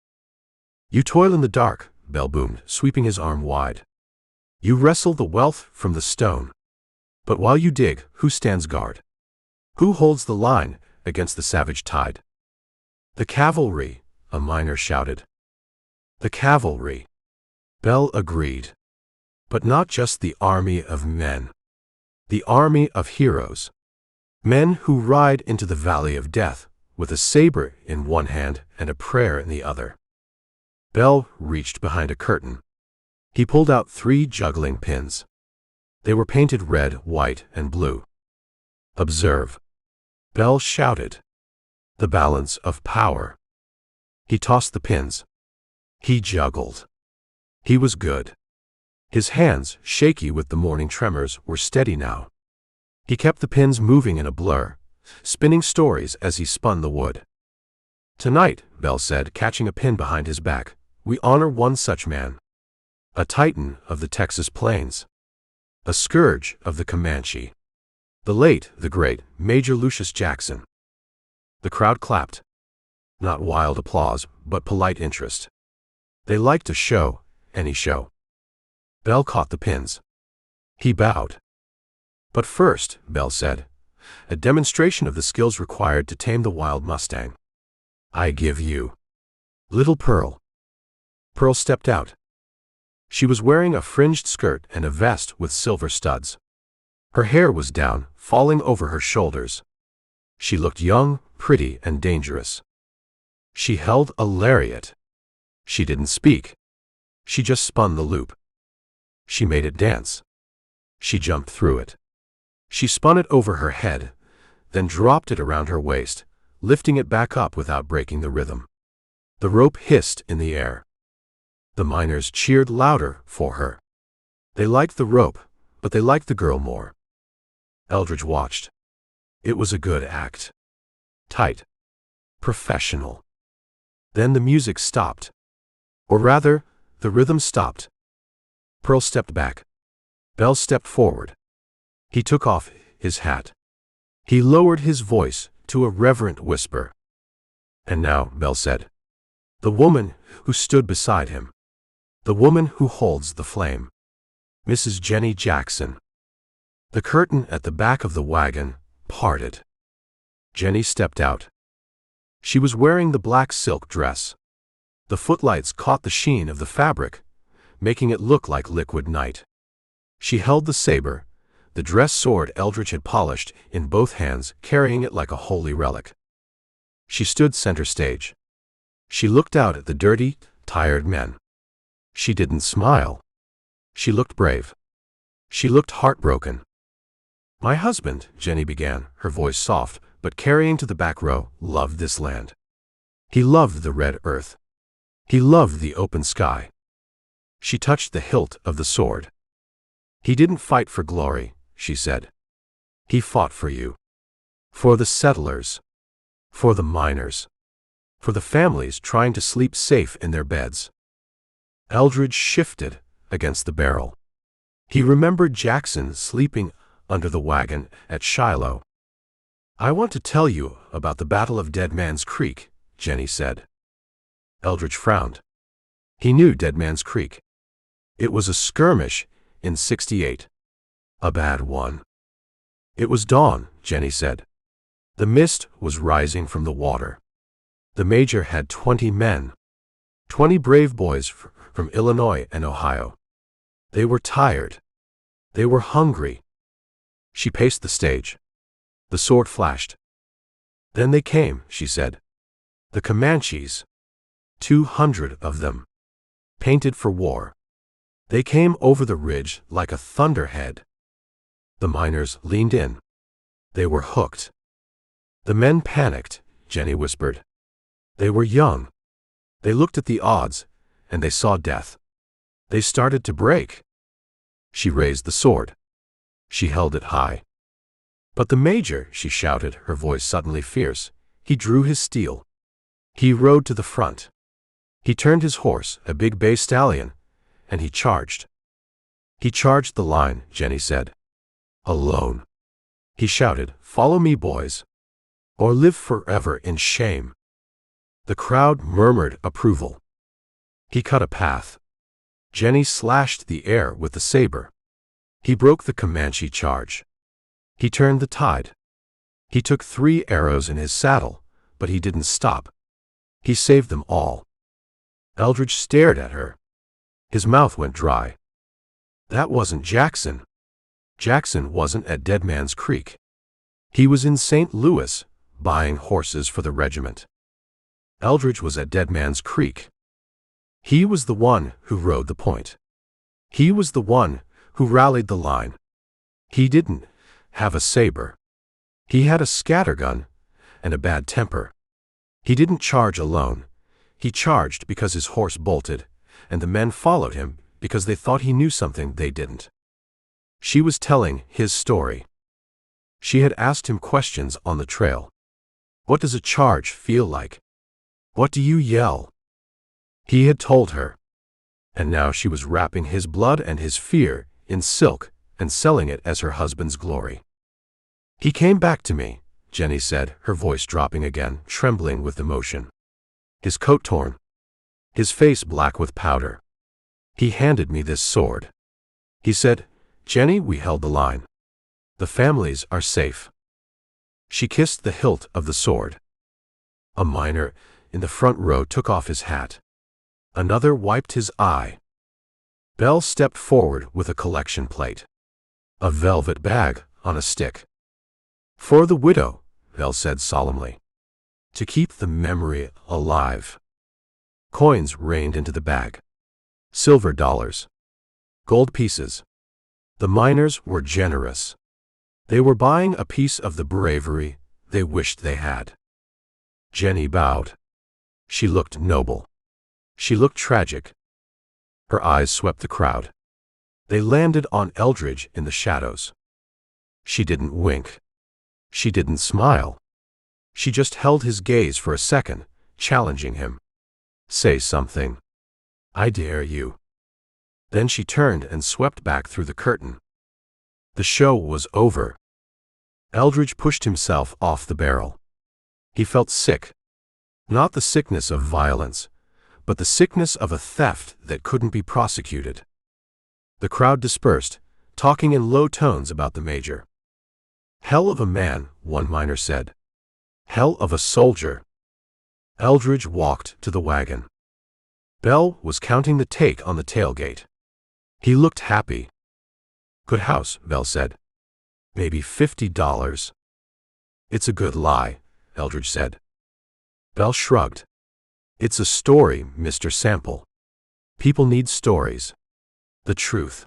"You toil in the dark," Bell boomed, sweeping his arm wide. "You wrestle the wealth from the stone. But while you dig, who stands guard? Who holds the line against the savage tide?" "The cavalry," a miner shouted. "The cavalry," Bell agreed. "But not just the army of men. The army of heroes. Men who ride into the valley of death with a saber in one hand and a prayer in the other." Bell reached behind a curtain. He pulled out 3 juggling pins. They were painted red, white, and blue. "Observe," Bell shouted. "The balance of power." He tossed the pins. He juggled. He was good. His hands, shaky with the morning tremors, were steady now. He kept the pins moving in a blur, spinning stories as he spun the wood. "Tonight," Bell said, catching a pin behind his back, "we honor one such man. A titan of the Texas plains. A scourge of the Comanche. The late, the great, Major Lucius Jackson." The crowd clapped. Not wild applause, but polite interest. They liked a show, any show. Bell caught the pins. He bowed. "But first," Bell said, "a demonstration of the skills required to tame the wild Mustang. I give you Little Pearl." Pearl stepped out. She was wearing a fringed skirt and a vest with silver studs. Her hair was down, falling over her shoulders. She looked young, pretty, and dangerous. She held a lariat. She didn't speak. She just spun the loop. She made it dance. She jumped through it. She spun it over her head, then dropped it around her waist, lifting it back up without breaking the rhythm. The rope hissed in the air. The miners cheered louder for her. They liked the rope, but they liked the girl more. Eldridge watched. It was a good act. Tight. Professional. Then the music stopped. Or rather, the rhythm stopped. Pearl stepped back. Bell stepped forward. He took off his hat. He lowered his voice to a reverent whisper. "And now," Bell said, "the woman who stood beside him. The woman who holds the flame. Mrs. Jenny Jackson." The curtain at the back of the wagon parted. Jenny stepped out. She was wearing the black silk dress. The footlights caught the sheen of the fabric, making it look like liquid night. She held the saber, the dress sword Eldridge had polished, in both hands, carrying it like a holy relic. She stood center stage. She looked out at the dirty, tired men. She didn't smile. She looked brave. She looked heartbroken. "My husband," Jenny began, her voice soft, but carrying to the back row, "loved this land. He loved the red earth. He loved the open sky." She touched the hilt of the sword. "He didn't fight for glory," she said. "He fought for you. For the settlers. For the miners. For the families trying to sleep safe in their beds." Eldridge shifted against the barrel. He remembered Jackson sleeping under the wagon at Shiloh. "I want to tell you about the Battle of Dead Man's Creek," Jenny said. Eldridge frowned. He knew Dead Man's Creek. It was a skirmish in '68. A bad one. "It was dawn," Jenny said. The mist was rising from the water. The major had 20 men. 20 brave boys from Illinois and Ohio. They were tired. They were hungry. She paced the stage. The sword flashed. "Then they came," she said. "The Comanches. 200 of them. Painted for war. They came over the ridge like a thunderhead." The miners leaned in. They were hooked. "The men panicked," Jenny whispered. "They were young. They looked at the odds, and they saw death. They started to break." She raised the sword. She held it high. "But the major," she shouted, her voice suddenly fierce, he drew his steel. He rode to the front. He turned his horse, a big bay stallion, and he charged. "He charged the line," Jenny said. "Alone." He shouted, "Follow me, boys, or live forever in shame." The crowd murmured approval. He cut a path. Jenny slashed the air with the saber. He broke the Comanche charge. He turned the tide. He took 3 arrows in his saddle, but he didn't stop. He saved them all. Eldridge stared at her. His mouth went dry. That wasn't Jackson. Jackson wasn't at Dead Man's Creek. He was in St. Louis, buying horses for the regiment. Eldridge was at Dead Man's Creek. He was the one who rode the point. He was the one who rallied the line. He didn't have a saber. He had a scattergun and a bad temper. He didn't charge alone. He charged because his horse bolted, and the men followed him because they thought he knew something they didn't. She was telling his story. She had asked him questions on the trail. What does a charge feel like? What do you yell? He had told her. And now she was wrapping his blood and his fear in silk and selling it as her husband's glory. He came back to me, Jenny said, her voice dropping again, trembling with emotion. His coat torn. His face black with powder. He handed me this sword. He said, Jenny, we held the line. The families are safe. She kissed the hilt of the sword. A miner in the front row took off his hat. Another wiped his eye. Belle stepped forward with a collection plate. A velvet bag on a stick. For the widow, Belle said solemnly. To keep the memory alive. Coins rained into the bag. Silver dollars. Gold pieces. The miners were generous. They were buying a piece of the bravery they wished they had. Jenny bowed. She looked noble. She looked tragic. Her eyes swept the crowd. They landed on Eldridge in the shadows. She didn't wink. She didn't smile. She just held his gaze for a second, challenging him. Say something. I dare you. Then she turned and swept back through the curtain. The show was over. Eldridge pushed himself off the barrel. He felt sick. Not the sickness of violence, but the sickness of a theft that couldn't be prosecuted. The crowd dispersed, talking in low tones about the major. Hell of a man, one miner said. Hell of a soldier. Eldridge walked to the wagon. Belle was counting the take on the tailgate. He looked happy. Good house, Belle said. Maybe $50. It's a good lie, Eldridge said. Belle shrugged. It's a story, Mr. Sample. People need stories. The truth.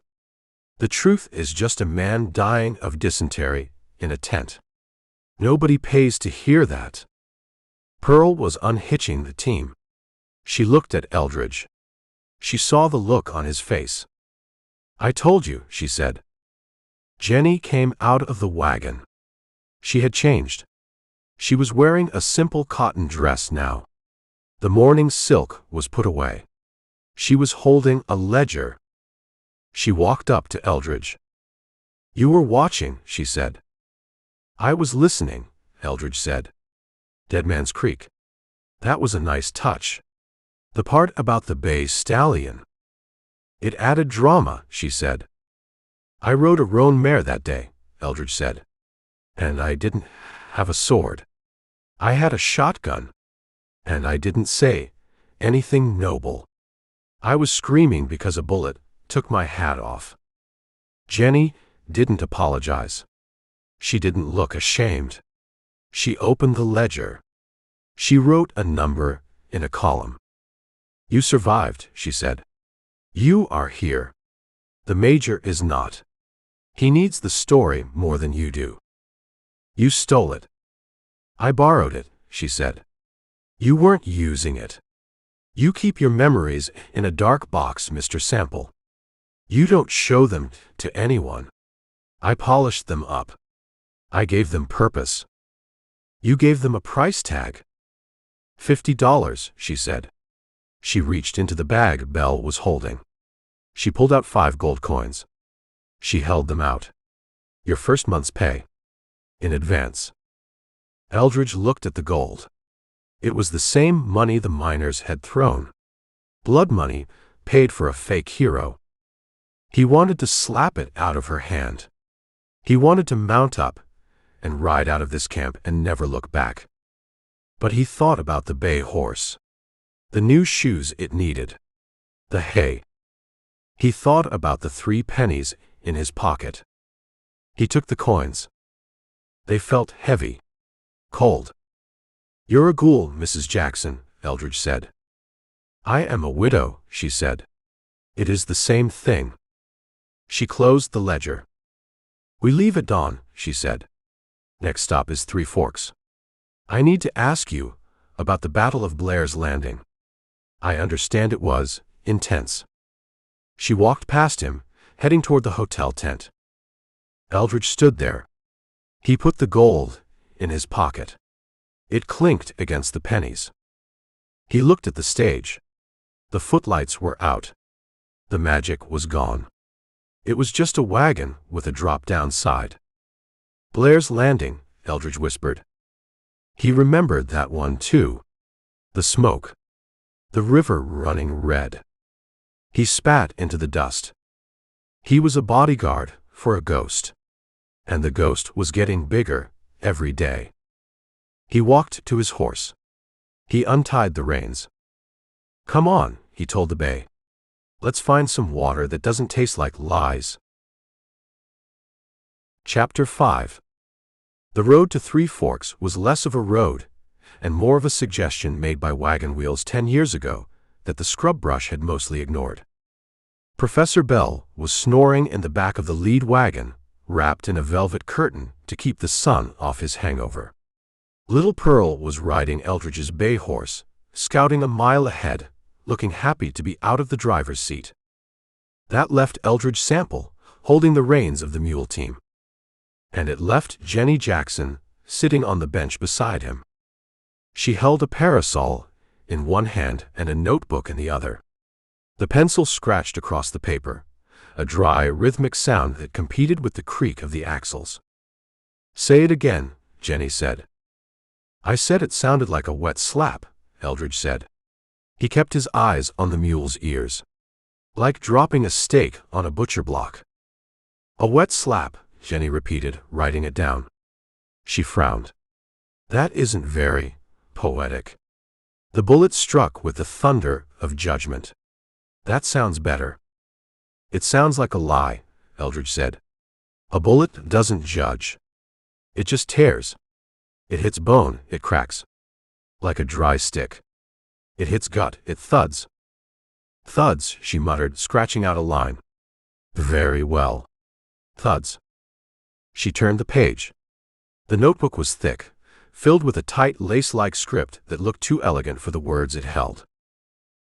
The truth is just a man dying of dysentery in a tent. Nobody pays to hear that. Pearl was unhitching the team. She looked at Eldridge. She saw the look on his face. I told you, she said. Jenny came out of the wagon. She had changed. She was wearing a simple cotton dress now. The morning silk was put away. She was holding a ledger. She walked up to Eldridge. You were watching, she said. I was listening, Eldridge said. Dead Man's Creek. That was a nice touch. The part about the bay stallion. It added drama, she said. I rode a roan mare that day, Eldridge said. And I didn't have a sword. I had a shotgun. And I didn't say anything noble. I was screaming because a bullet took my hat off. Jenny didn't apologize. She didn't look ashamed. She opened the ledger. She wrote a number in a column. You survived, she said. You are here. The major is not. He needs the story more than you do. You stole it. I borrowed it, she said. You weren't using it. You keep your memories in a dark box, Mr. Sample. You don't show them to anyone. I polished them up. I gave them purpose. You gave them a price tag. $50, she said. She reached into the bag Belle was holding. She pulled out 5 gold coins. She held them out. Your first month's pay. In advance. Eldridge looked at the gold. It was the same money the miners had thrown. Blood money paid for a fake hero. He wanted to slap it out of her hand. He wanted to mount up and ride out of this camp and never look back. But he thought about the bay horse. The new shoes it needed. The hay. He thought about the 3 pennies in his pocket. He took the coins. They felt heavy. Cold. You're a ghoul, Mrs. Jackson, Eldridge said. I am a widow, she said. It is the same thing. She closed the ledger. We leave at dawn, she said. Next stop is Three Forks. I need to ask you about the Battle of Blair's Landing. I understand it was intense. She walked past him, heading toward the hotel tent. Eldridge stood there. He put the gold in his pocket. It clinked against the pennies. He looked at the stage. The footlights were out. The magic was gone. It was just a wagon with a drop-down side. Blair's Landing, Eldridge whispered. He remembered that one too. The smoke. The river running red. He spat into the dust. He was a bodyguard for a ghost. And the ghost was getting bigger every day. He walked to his horse. He untied the reins. "Come on," he told the bay. "Let's find some water that doesn't taste like lies." Chapter 5. The road to Three Forks was less of a road and more of a suggestion made by wagon wheels 10 years ago that the scrub brush had mostly ignored. Professor Bell was snoring in the back of the lead wagon, wrapped in a velvet curtain to keep the sun off his hangover. Little Pearl was riding Eldridge's bay horse, scouting a mile ahead, looking happy to be out of the driver's seat. That left Eldridge Sample holding the reins of the mule team. And it left Jenny Jackson sitting on the bench beside him. She held a parasol in one hand and a notebook in the other. The pencil scratched across the paper, a dry, rhythmic sound that competed with the creak of the axles. "Say it again," Jenny said. "I said it sounded like a wet slap," Eldridge said. He kept his eyes on the mule's ears. "Like dropping a steak on a butcher block." "A wet slap," Jenny repeated, writing it down. She frowned. "That isn't very poetic." The bullet struck with the thunder of judgment. "That sounds better." "It sounds like a lie," Eldridge said. "A bullet doesn't judge. It just tears. It hits bone, it cracks. Like a dry stick. It hits gut, it thuds." "Thuds," she muttered, scratching out a line. "Very well. Thuds." She turned the page. The notebook was thick, filled with a tight lace-like script that looked too elegant for the words it held.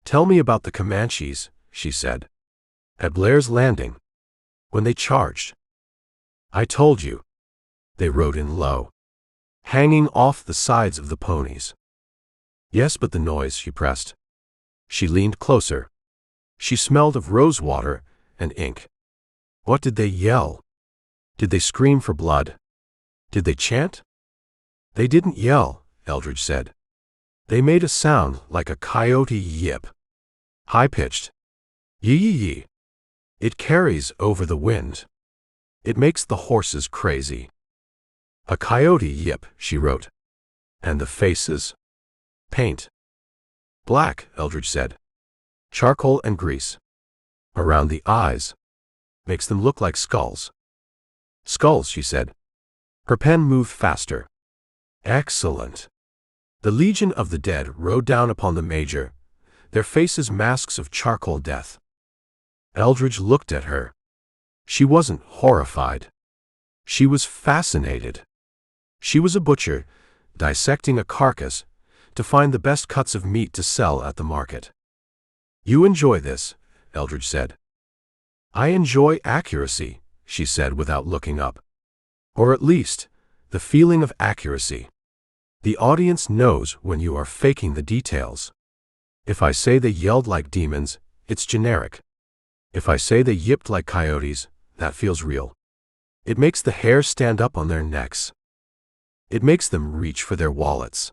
"Tell me about the Comanches," she said. "At Blair's Landing. When they charged." "I told you." They rode in low, hanging off the sides of the ponies. "Yes, but the noise," she pressed. She leaned closer. She smelled of rosewater and ink. "What did they yell? Did they scream for blood? Did they chant?" "They didn't yell," Eldridge said. "They made a sound like a coyote yip. High-pitched. Yee-yee-yee. It carries over the wind. It makes the horses crazy." "A coyote yip," she wrote. "And the faces?" "Paint." "Black," Eldridge said. "Charcoal and grease. Around the eyes. Makes them look like skulls." "Skulls," she said. Her pen moved faster. "Excellent." The Legion of the Dead rode down upon the Major, their faces masks of charcoal death. Eldridge looked at her. She wasn't horrified. She was fascinated. She was a butcher, dissecting a carcass to find the best cuts of meat to sell at the market. "You enjoy this," Eldridge said. "I enjoy accuracy," she said without looking up. "Or at least, the feeling of accuracy. The audience knows when you are faking the details. If I say they yelled like demons, it's generic. If I say they yipped like coyotes, that feels real. It makes the hair stand up on their necks. It makes them reach for their wallets."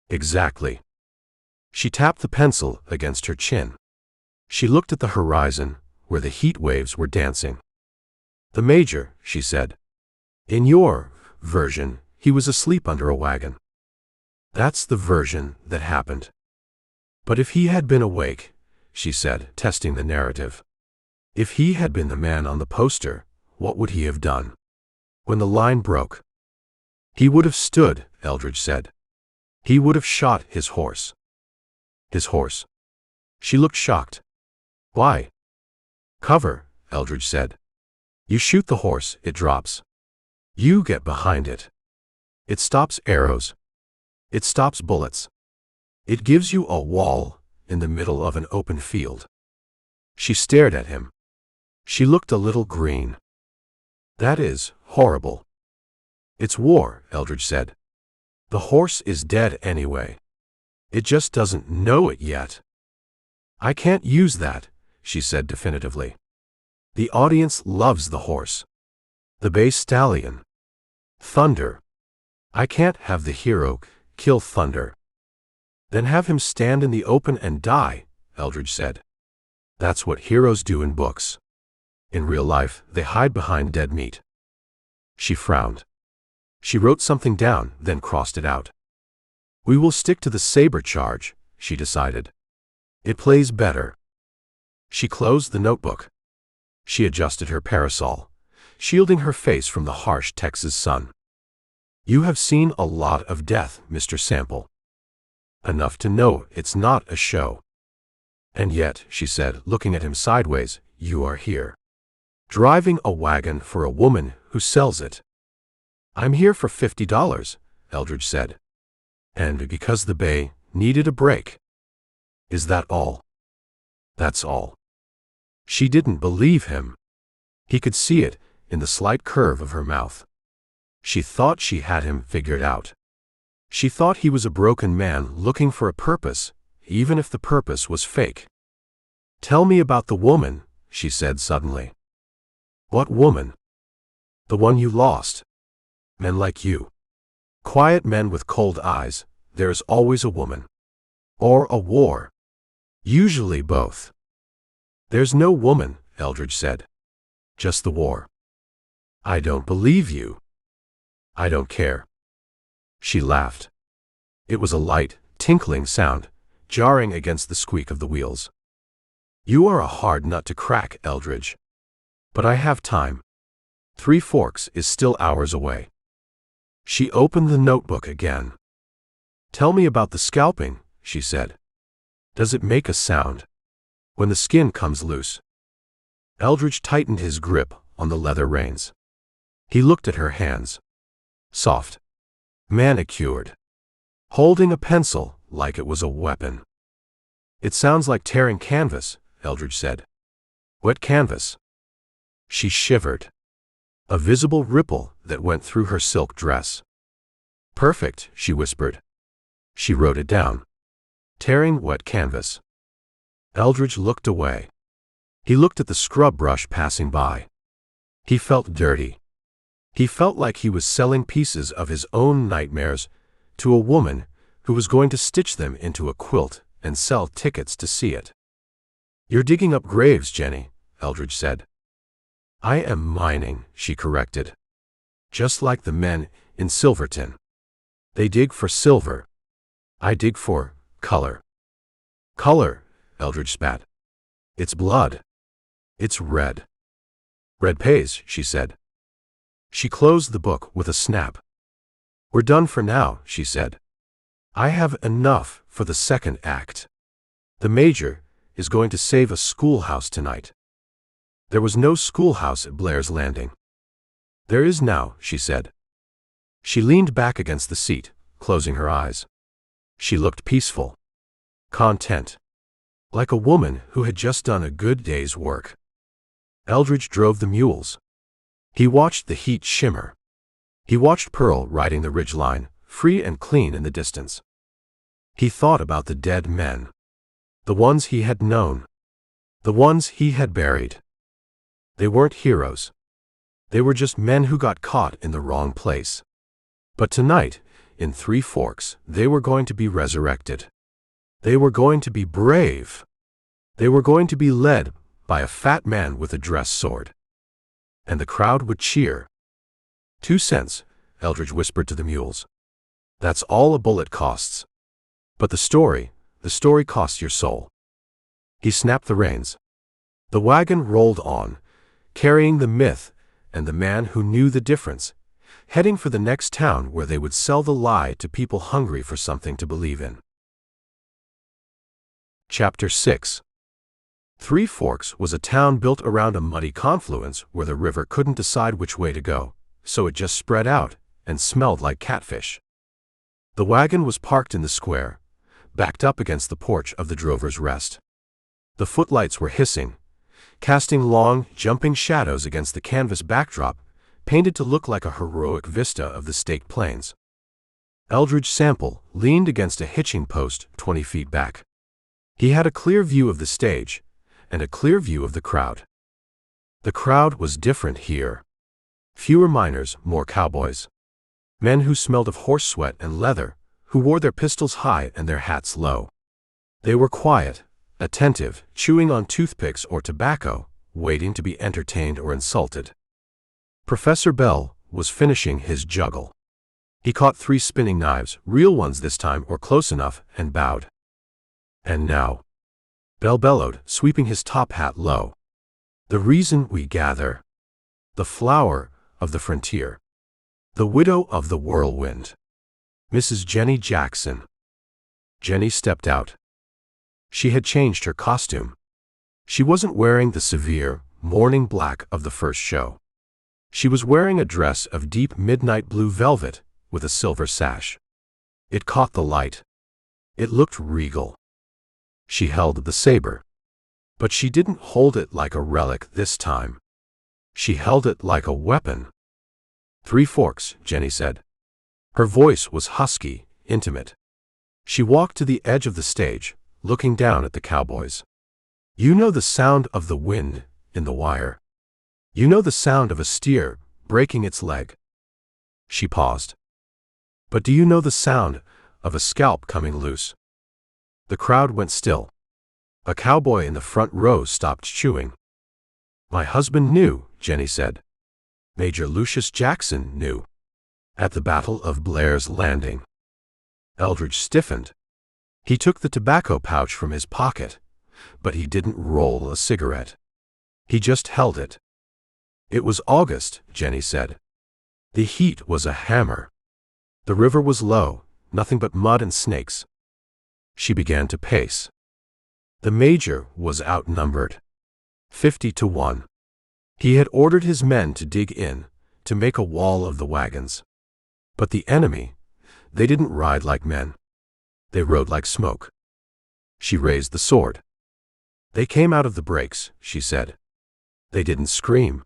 "Exactly." She tapped the pencil against her chin. She looked at the horizon, where the heat waves were dancing. "The Major," she said. "In your version, he was asleep under a wagon. That's the version that happened. But if he had been awake," she said, testing the narrative. "If he had been the man on the poster, what would he have done? When the line broke?" "He would have stood," Eldridge said. "He would have shot his horse." "His horse?" She looked shocked. "Why?" "Cover," Eldridge said. "You shoot the horse, it drops. You get behind it. It stops arrows. It stops bullets. It gives you a wall in the middle of an open field." She stared at him. She looked a little green. "That is horrible." It's war, Eldridge said. The horse is dead anyway. It just doesn't know it yet. I can't use that, she said definitively. The audience loves the horse. The bay stallion. Thunder. I can't have the hero kill Thunder. Then have him stand in the open and die, Eldridge said. That's what heroes do in books. In real life, they hide behind dead meat. She frowned. She wrote something down, then crossed it out. We will stick to the saber charge, she decided. It plays better. She closed the notebook. She adjusted her parasol, shielding her face from the harsh Texas sun. You have seen a lot of death, Mr. Sample. Enough to know it's not a show. And yet, she said, looking at him sideways, you are here. Driving a wagon for a woman who sells it. I'm here for $50, Eldridge said. And because the bay needed a break. Is that all? That's all. She didn't believe him. He could see it in the slight curve of her mouth. She thought she had him figured out. She thought he was a broken man looking for a purpose, even if the purpose was fake. Tell me about the woman, she said suddenly. What woman? The one you lost. Men like you. Quiet men with cold eyes, there is always a woman. Or a war. Usually both. There's no woman, Eldridge said. Just the war. I don't believe you. I don't care. She laughed. It was a light, tinkling sound, jarring against the squeak of the wheels. You are a hard nut to crack, Eldridge. But I have time. Three Forks is still hours away. She opened the notebook again. Tell me about the scalping, she said. Does it make a sound? When the skin comes loose. Eldridge tightened his grip on the leather reins. He looked at her hands. Soft. Manicured. Holding a pencil like it was a weapon. It sounds like tearing canvas, Eldridge said. Wet canvas. She shivered. A visible ripple that went through her silk dress. Perfect, she whispered. She wrote it down. Tearing wet canvas. Eldridge looked away. He looked at the scrub brush passing by. He felt dirty. He felt like he was selling pieces of his own nightmares to a woman who was going to stitch them into a quilt and sell tickets to see it. You're digging up graves, Jenny, Eldridge said. I am mining, she corrected. Just like the men in Silverton. They dig for silver. I dig for color. Color, Eldridge spat. It's blood. It's red. Red pays, she said. She closed the book with a snap. We're done for now, she said. I have enough for the second act. The major is going to save a schoolhouse tonight. There was no schoolhouse at Blair's Landing. There is now, she said. She leaned back against the seat, closing her eyes. She looked peaceful. Content. Like a woman who had just done a good day's work. Eldridge drove the mules. He watched the heat shimmer. He watched Pearl riding the ridgeline, free and clean in the distance. He thought about the dead men. The ones he had known. The ones he had buried. They weren't heroes. They were just men who got caught in the wrong place. But tonight, in Three Forks, they were going to be resurrected. They were going to be brave. They were going to be led by a fat man with a dress sword. And the crowd would cheer. 2 cents, Eldridge whispered to the mules. That's all a bullet costs. But the story costs your soul. He snapped the reins. The wagon rolled on, carrying the myth and the man who knew the difference, heading for the next town where they would sell the lie to people hungry for something to believe in. Chapter 6. Three Forks was a town built around a muddy confluence where the river couldn't decide which way to go, so it just spread out and smelled like catfish. The wagon was parked in the square, backed up against the porch of the Drover's Rest. The footlights were hissing, casting long, jumping shadows against the canvas backdrop, painted to look like a heroic vista of the staked plains. Eldridge Sample leaned against a hitching post 20 feet back. He had a clear view of the stage and a clear view of the crowd. The crowd was different here. Fewer miners, more cowboys. Men who smelled of horse sweat and leather, who wore their pistols high and their hats low. They were quiet, attentive, chewing on toothpicks or tobacco, waiting to be entertained or insulted. Professor Bell was finishing his juggle. He caught 3 spinning knives, real ones this time or close enough, and bowed. And now, Bell bellowed, sweeping his top hat low. The reason we gather. The flower of the frontier. The widow of the whirlwind. Mrs. Jenny Jackson. Jenny stepped out. She had changed her costume. She wasn't wearing the severe, mourning black of the first show. She was wearing a dress of deep midnight blue velvet with a silver sash. It caught the light. It looked regal. She held the saber. But she didn't hold it like a relic this time. She held it like a weapon. 3 forks, Jenny said. Her voice was husky, intimate. She walked to the edge of the stage, looking down at the cowboys. You know the sound of the wind in the wire. You know the sound of a steer breaking its leg. She paused. But do you know the sound of a scalp coming loose? The crowd went still. A cowboy in the front row stopped chewing. My husband knew, Jenny said. Major Lucius Jackson knew. At the Battle of Blair's Landing. Eldridge stiffened. He took the tobacco pouch from his pocket, but he didn't roll a cigarette. He just held it. It was August, Jenny said. The heat was a hammer. The river was low, nothing but mud and snakes. She began to pace. The major was outnumbered. 50 to 1. He had ordered his men to dig in, to make a wall of the wagons. But the enemy, they didn't ride like men. They rode like smoke. She raised the sword. They came out of the breaks, she said. They didn't scream.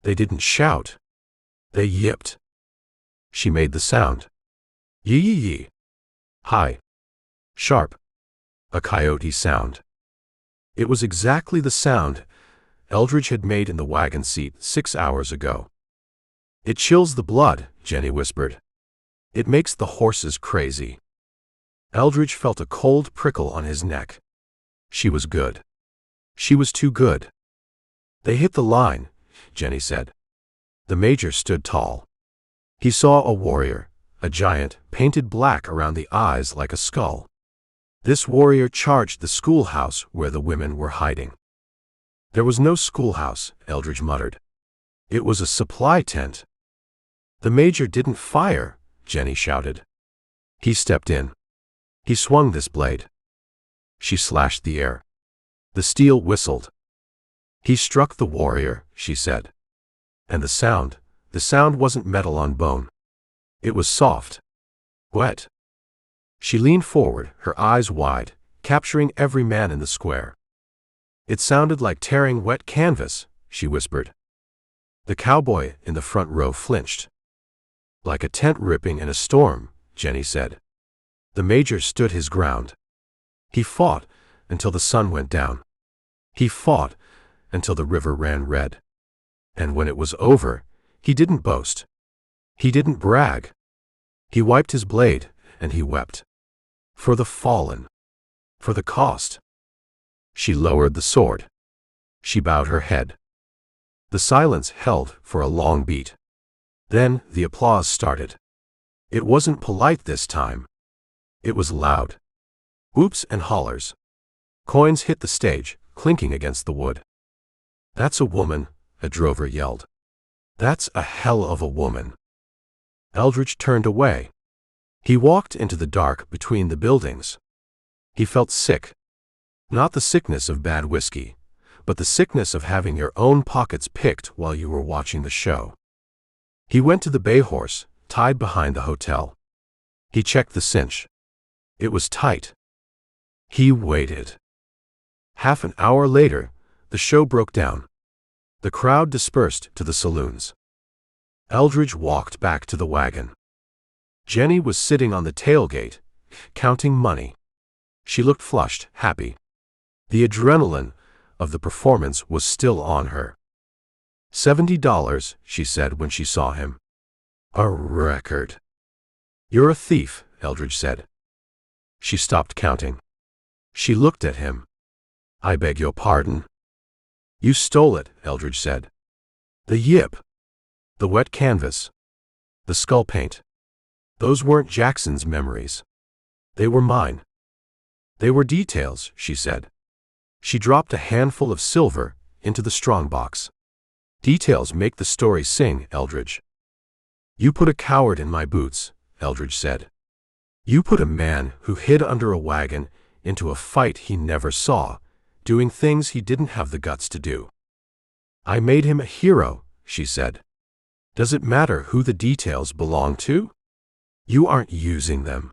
They didn't shout. They yipped. She made the sound. Yee yee yee. High. Sharp. A coyote sound. It was exactly the sound Eldridge had made in the wagon seat 6 hours ago. It chills the blood, Jenny whispered. It makes the horses crazy. Eldridge felt a cold prickle on his neck. She was good. She was too good. They hit the line, Jenny said. The major stood tall. He saw a warrior, a giant, painted black around the eyes like a skull. This warrior charged the schoolhouse where the women were hiding. There was no schoolhouse, Eldridge muttered. It was a supply tent. The major didn't fire, Jenny shouted. He stepped in. He swung this blade. She slashed the air. The steel whistled. He struck the warrior, she said. And the sound wasn't metal on bone. It was soft. Wet. She leaned forward, her eyes wide, capturing every man in the square. It sounded like tearing wet canvas, she whispered. The cowboy in the front row flinched. Like a tent ripping in a storm, Jenny said. The major stood his ground. He fought until the sun went down. He fought until the river ran red. And when it was over, he didn't boast. He didn't brag. He wiped his blade, and he wept. For the fallen. For the cost. She lowered the sword. She bowed her head. The silence held for a long beat. Then the applause started. It wasn't polite this time. It was loud. Whoops and hollers. Coins hit the stage, clinking against the wood. That's a woman, a drover yelled. That's a hell of a woman. Eldridge turned away. He walked into the dark between the buildings. He felt sick. Not the sickness of bad whiskey, but the sickness of having your own pockets picked while you were watching the show. He went to the bay horse, tied behind the hotel. He checked the cinch. It was tight. He waited. Half an hour later, the show broke down. The crowd dispersed to the saloons. Eldridge walked back to the wagon. Jenny was sitting on the tailgate, counting money. She looked flushed, happy. The adrenaline of the performance was still on her. $70, she said when she saw him. A record. You're a thief, Eldridge said. She stopped counting. She looked at him. I beg your pardon. You stole it, Eldridge said. The yip. The wet canvas. The skull paint. Those weren't Jackson's memories. They were mine. They were details, she said. She dropped a handful of silver into the strongbox. Details make the story sing, Eldridge. You put a coward in my boots, Eldridge said. You put a man who hid under a wagon into a fight he never saw, doing things he didn't have the guts to do. I made him a hero, she said. Does it matter who the details belong to? You aren't using them.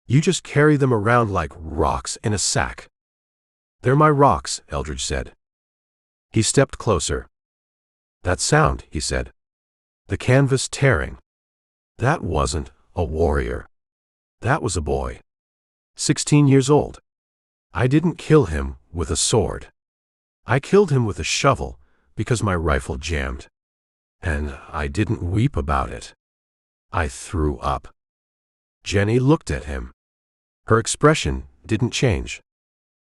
You just carry them around like rocks in a sack. They're my rocks, Eldridge said. He stepped closer. That sound, he said. The canvas tearing. That wasn't a warrior. That was a boy. 16 years old. I didn't kill him with a sword. I killed him with a shovel because my rifle jammed. And I didn't weep about it. I threw up. Jenny looked at him. Her expression didn't change.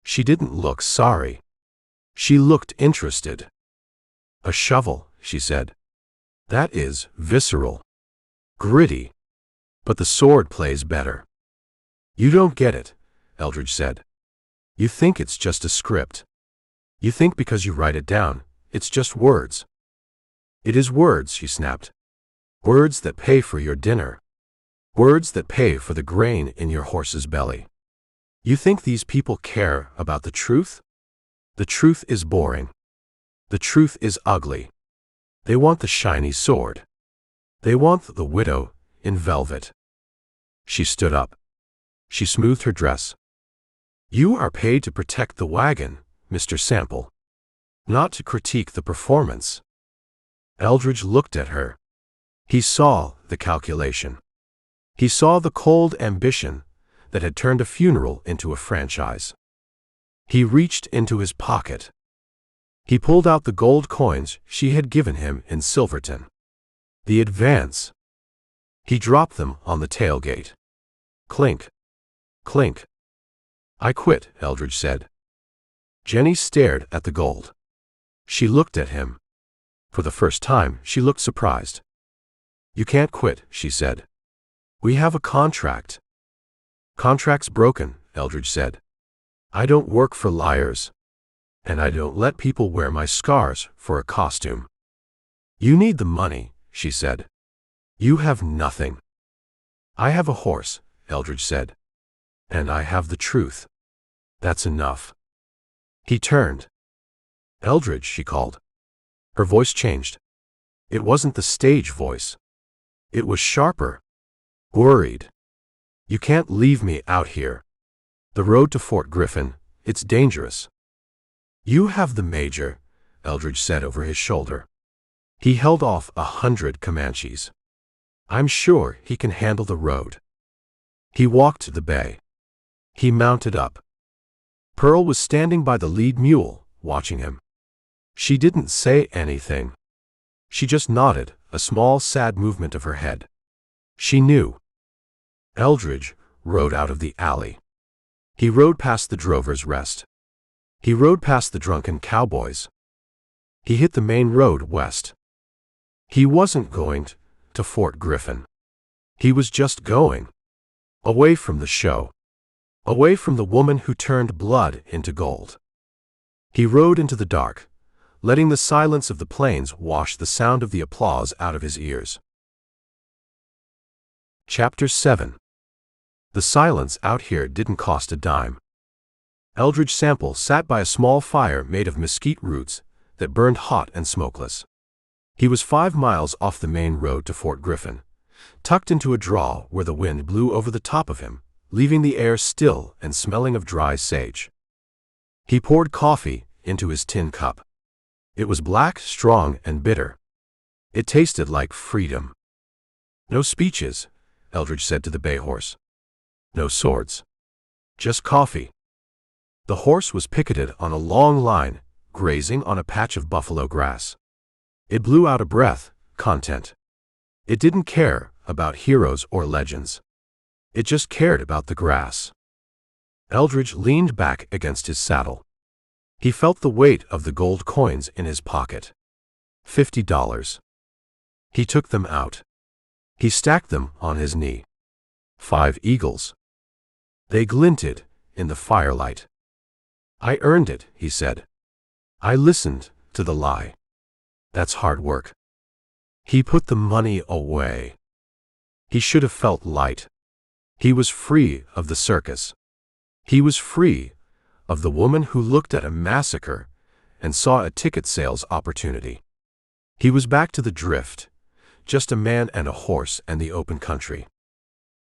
She didn't look sorry. She looked interested. A shovel, she said. That is visceral. Gritty. But the sword plays better. You don't get it, Eldridge said. You think it's just a script. You think because you write it down, it's just words. It is words, she snapped. Words that pay for your dinner. Words that pay for the grain in your horse's belly. You think these people care about the truth? The truth is boring. The truth is ugly. They want the shiny sword. They want the widow in velvet. She stood up. She smoothed her dress. You are paid to protect the wagon, Mr. Sample, not to critique the performance. Eldridge looked at her. He saw the calculation. He saw the cold ambition that had turned a funeral into a franchise. He reached into his pocket. He pulled out the gold coins she had given him in Silverton. The advance. He dropped them on the tailgate. Clink. Clink. I quit, Eldridge said. Jenny stared at the gold. She looked at him. For the first time, she looked surprised. You can't quit, she said. We have a contract. Contract's broken, Eldridge said. I don't work for liars. And I don't let people wear my scars for a costume. You need the money, she said. You have nothing. I have a horse, Eldridge said. And I have the truth. That's enough. He turned. Eldridge, she called. Her voice changed. It wasn't the stage voice. It was sharper. Worried. You can't leave me out here. The road to Fort Griffin, it's dangerous. You have the major, Eldridge said over his shoulder. He held off 100 Comanches. I'm sure he can handle the road. He walked to the bay. He mounted up. Pearl was standing by the lead mule, watching him. She didn't say anything. She just nodded, a small, sad movement of her head. She knew. Eldridge rode out of the alley. He rode past the Drover's Rest. He rode past the drunken cowboys. He hit the main road west. He wasn't going to Fort Griffin. He was just going. Away from the show. Away from the woman who turned blood into gold. He rode into the dark, letting the silence of the plains wash the sound of the applause out of his ears. Chapter 7. The silence out here didn't cost a dime. Eldridge Sample sat by a small fire made of mesquite roots that burned hot and smokeless. He was 5 miles off the main road to Fort Griffin, tucked into a draw where the wind blew over the top of him, leaving the air still and smelling of dry sage. He poured coffee into his tin cup. It was black, strong, and bitter. It tasted like freedom. No speeches, Eldridge said to the bay horse. No swords. Just coffee. The horse was picketed on a long line, grazing on a patch of buffalo grass. It blew out a breath, content. It didn't care about heroes or legends. It just cared about the grass. Eldridge leaned back against his saddle. He felt the weight of the gold coins in his pocket. $50. He took them out. He stacked them on his knee. 5 eagles. They glinted in the firelight. I earned it, he said. I listened to the lie. That's hard work. He put the money away. He should have felt light. He was free of the circus. He was free of the woman who looked at a massacre and saw a ticket sales opportunity. He was back to the drift, just a man and a horse and the open country.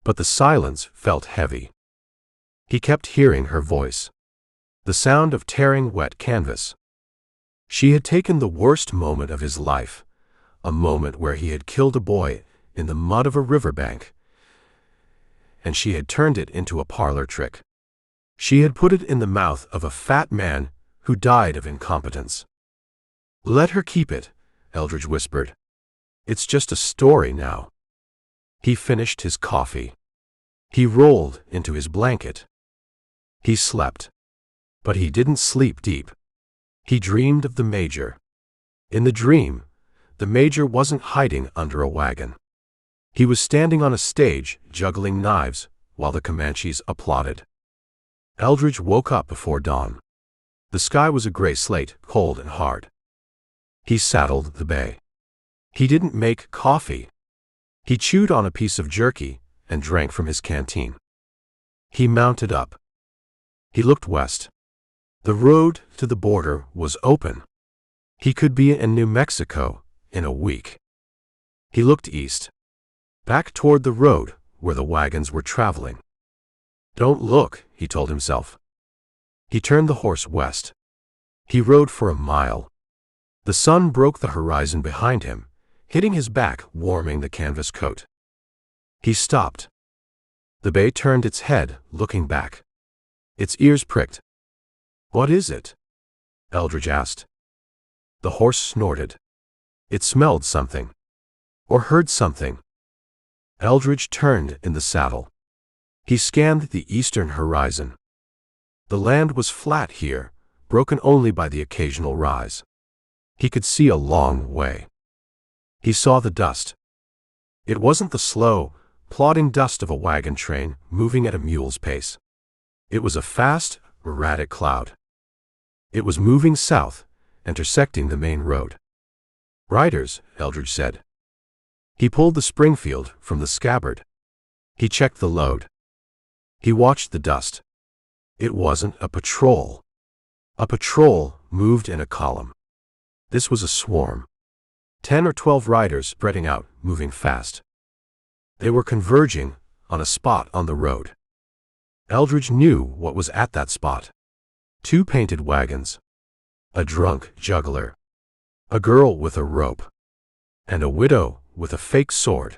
But the silence felt heavy. He kept hearing her voice, the sound of tearing wet canvas. She had taken the worst moment of his life, a moment where he had killed a boy in the mud of a riverbank, and she had turned it into a parlor trick. She had put it in the mouth of a fat man who died of incompetence. Let her keep it, Eldridge whispered. It's just a story now. He finished his coffee. He rolled into his blanket. He slept. But he didn't sleep deep. He dreamed of the Major. In the dream, the Major wasn't hiding under a wagon. He was standing on a stage, juggling knives, while the Comanches applauded. Eldridge woke up before dawn. The sky was a gray slate, cold and hard. He saddled the bay. He didn't make coffee. He chewed on a piece of jerky and drank from his canteen. He mounted up. He looked west. The road to the border was open. He could be in New Mexico in a week. He looked east, back toward the road where the wagons were traveling. Don't look, he told himself. He turned the horse west. He rode for a mile. The sun broke the horizon behind him, hitting his back, warming the canvas coat. He stopped. The bay turned its head, looking back. Its ears pricked. What is it? Eldridge asked. The horse snorted. It smelled something. Or heard something. Eldridge turned in the saddle. He scanned the eastern horizon. The land was flat here, broken only by the occasional rise. He could see a long way. He saw the dust. It wasn't the slow, plodding dust of a wagon train moving at a mule's pace. It was a fast, erratic cloud. It was moving south, intersecting the main road. Riders, Eldridge said. He pulled the Springfield from the scabbard. He checked the load. He watched the dust. It wasn't a patrol. A patrol moved in a column. This was a swarm. 10 or 12 riders spreading out, moving fast. They were converging on a spot on the road. Eldridge knew what was at that spot. 2 painted wagons. A drunk juggler. A girl with a rope. And a widow with a fake sword.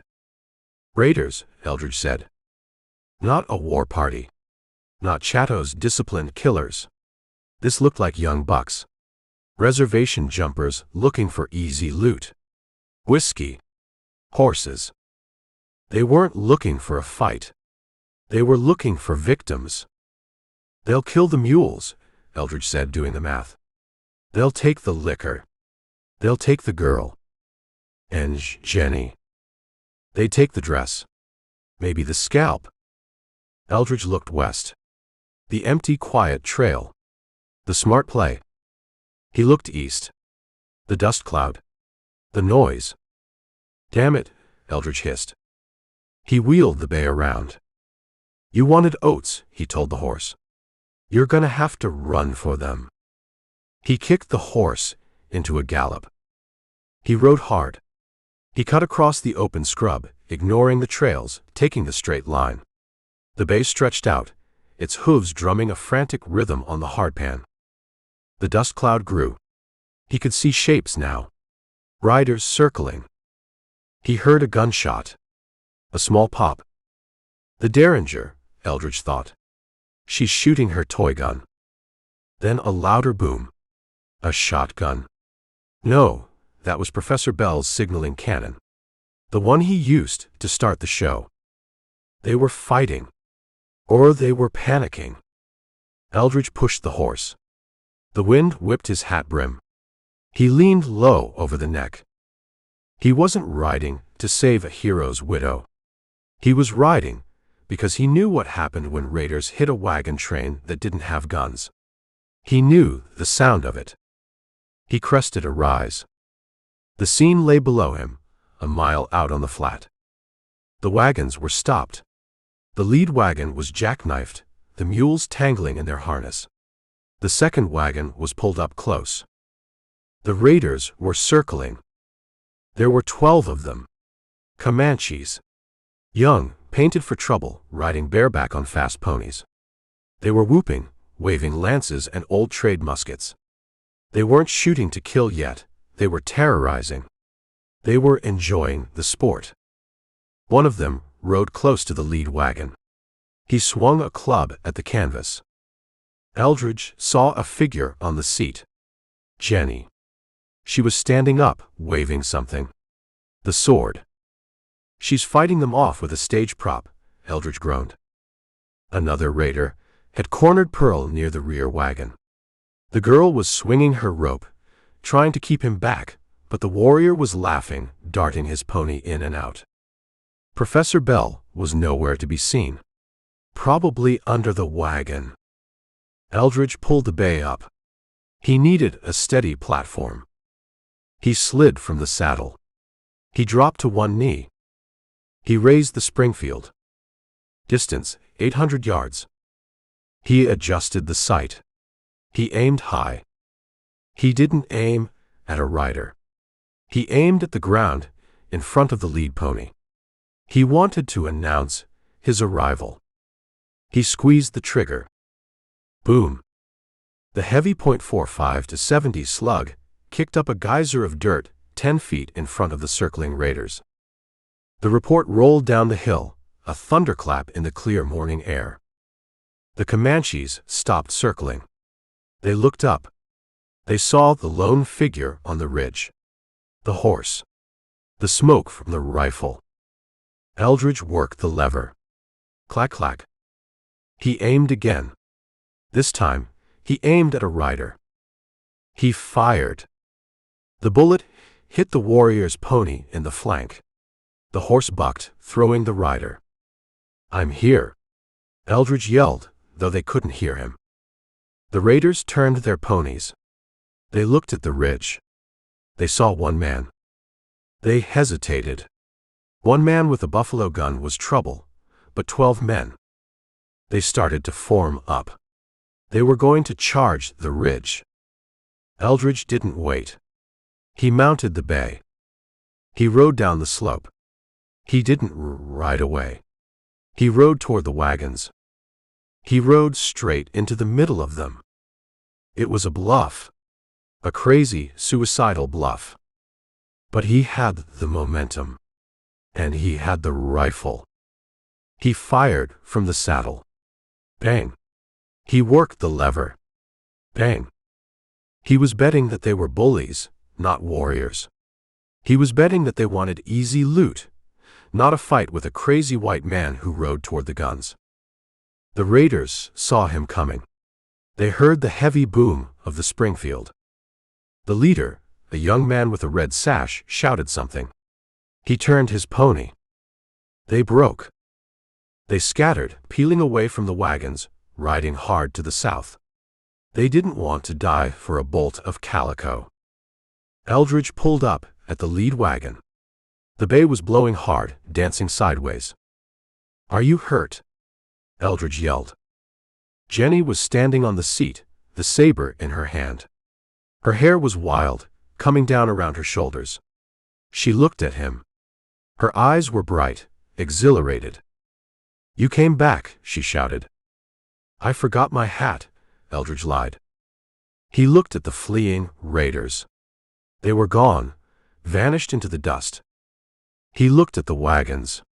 Raiders, Eldridge said. Not a war party. Not Chatto's disciplined killers. This looked like young bucks. Reservation jumpers looking for easy loot. Whiskey. Horses. They weren't looking for a fight. They were looking for victims. They'll kill the mules, Eldridge said, doing the math. They'll take the liquor. They'll take the girl. And Jenny. They'd take the dress. Maybe the scalp. Eldridge looked west. The empty, quiet trail. The smart play. He looked east. The dust cloud. The noise. Damn it, Eldridge hissed. He wheeled the bay around. You wanted oats, he told the horse. You're gonna have to run for them. He kicked the horse into a gallop. He rode hard. He cut across the open scrub, ignoring the trails, taking the straight line. The bay stretched out, its hooves drumming a frantic rhythm on the hardpan. The dust cloud grew. He could see shapes now. Riders circling. He heard a gunshot. A small pop. The Derringer, Eldridge thought. She's shooting her toy gun. Then a louder boom. A shotgun. No, that was Professor Bell's signaling cannon. The one he used to start the show. They were fighting. Or they were panicking. Eldridge pushed the horse. The wind whipped his hat brim. He leaned low over the neck. He wasn't riding to save a hero's widow. He was riding because he knew what happened when raiders hit a wagon train that didn't have guns. He knew the sound of it. He crested a rise. The scene lay below him, a mile out on the flat. The wagons were stopped. The lead wagon was jackknifed, the mules tangling in their harness. The second wagon was pulled up close. The raiders were circling. There were 12 of them. Comanches. Young, painted for trouble, riding bareback on fast ponies. They were whooping, waving lances and old trade muskets. They weren't shooting to kill yet, they were terrorizing. They were enjoying the sport. One of them rode close to the lead wagon. He swung a club at the canvas. Eldridge saw a figure on the seat. Jenny. She was standing up, waving something. The sword. She's fighting them off with a stage prop, Eldridge groaned. Another raider had cornered Pearl near the rear wagon. The girl was swinging her rope, trying to keep him back, but the warrior was laughing, darting his pony in and out. Professor Bell was nowhere to be seen. Probably under the wagon. Eldridge pulled the bay up. He needed a steady platform. He slid from the saddle. He dropped to one knee. He raised the Springfield. Distance, 800 yards. He adjusted the sight. He aimed high. He didn't aim at a rider. He aimed at the ground, in front of the lead pony. He wanted to announce his arrival. He squeezed the trigger. Boom. The heavy .45 to 70 slug kicked up a geyser of dirt 10 feet in front of the circling raiders. The report rolled down the hill, a thunderclap in the clear morning air. The Comanches stopped circling. They looked up. They saw the lone figure on the ridge. The horse. The smoke from the rifle. Eldridge worked the lever. Clack, clack. He aimed again. This time, he aimed at a rider. He fired. The bullet hit the warrior's pony in the flank. The horse bucked, throwing the rider. "I'm here," Eldridge yelled, though they couldn't hear him. The raiders turned their ponies. They looked at the ridge. They saw one man. They hesitated. One man with a buffalo gun was trouble, but 12 men. They started to form up. They were going to charge the ridge. Eldridge didn't wait. He mounted the bay. He rode down the slope. He didn't ride away. He rode toward the wagons. He rode straight into the middle of them. It was a bluff. A crazy, suicidal bluff. But he had the momentum. And he had the rifle. He fired from the saddle. Bang. He worked the lever. Bang. He was betting that they were bullies, not warriors. He was betting that they wanted easy loot, not a fight with a crazy white man who rode toward the guns. The raiders saw him coming. They heard the heavy boom of the Springfield. The leader, a young man with a red sash, shouted something. He turned his pony. They broke. They scattered, peeling away from the wagons, riding hard to the south. They didn't want to die for a bolt of calico. Eldridge pulled up at the lead wagon. The bay was blowing hard, dancing sideways. "Are you hurt?" Eldridge yelled. Jenny was standing on the seat, the saber in her hand. Her hair was wild, coming down around her shoulders. She looked at him. Her eyes were bright, exhilarated. "You came back," she shouted. "I forgot my hat," Eldridge lied. He looked at the fleeing raiders. They were gone, vanished into the dust. He looked at the wagons.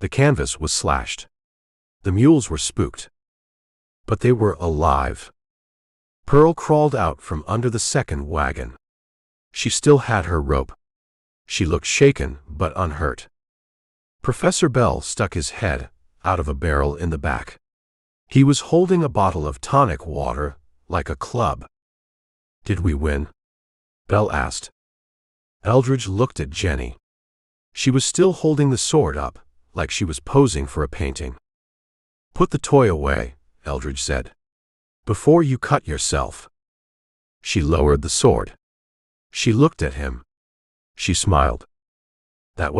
The canvas was slashed. The mules were spooked. But they were alive. Pearl crawled out from under the second wagon. She still had her rope. She looked shaken but unhurt. Professor Bell stuck his head out of a barrel in the back. He was holding a bottle of tonic water like a club. "Did we win?" Bell asked. Eldridge looked at Jenny. She was still holding the sword up, like she was posing for a painting. "Put the toy away," Eldridge said, "before you cut yourself." She lowered the sword. She looked at him. She smiled.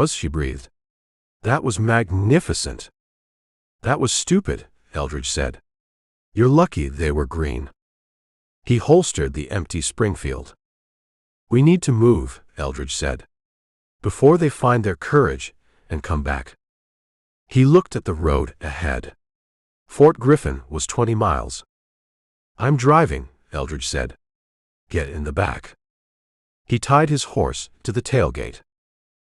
She breathed. "That was magnificent." "That was stupid," Eldridge said. "You're lucky they were green." He holstered the empty Springfield. "We need to move," Eldridge said, "before they find their courage and come back." He looked at the road ahead. Fort Griffin was 20 miles. "I'm driving," Eldridge said. "Get in the back." He tied his horse to the tailgate.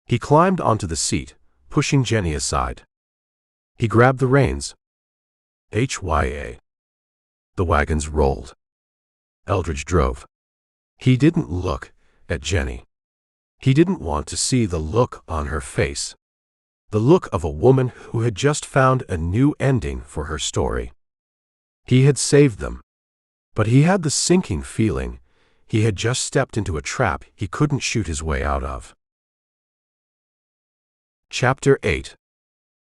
He climbed onto the seat, pushing Jenny aside. He grabbed the reins. HYA. The wagons rolled. Eldridge drove. He didn't look at Jenny. He didn't want to see the look on her face. The look of a woman who had just found a new ending for her story. He had saved them. But he had the sinking feeling he had just stepped into a trap he couldn't shoot his way out of. Chapter 8.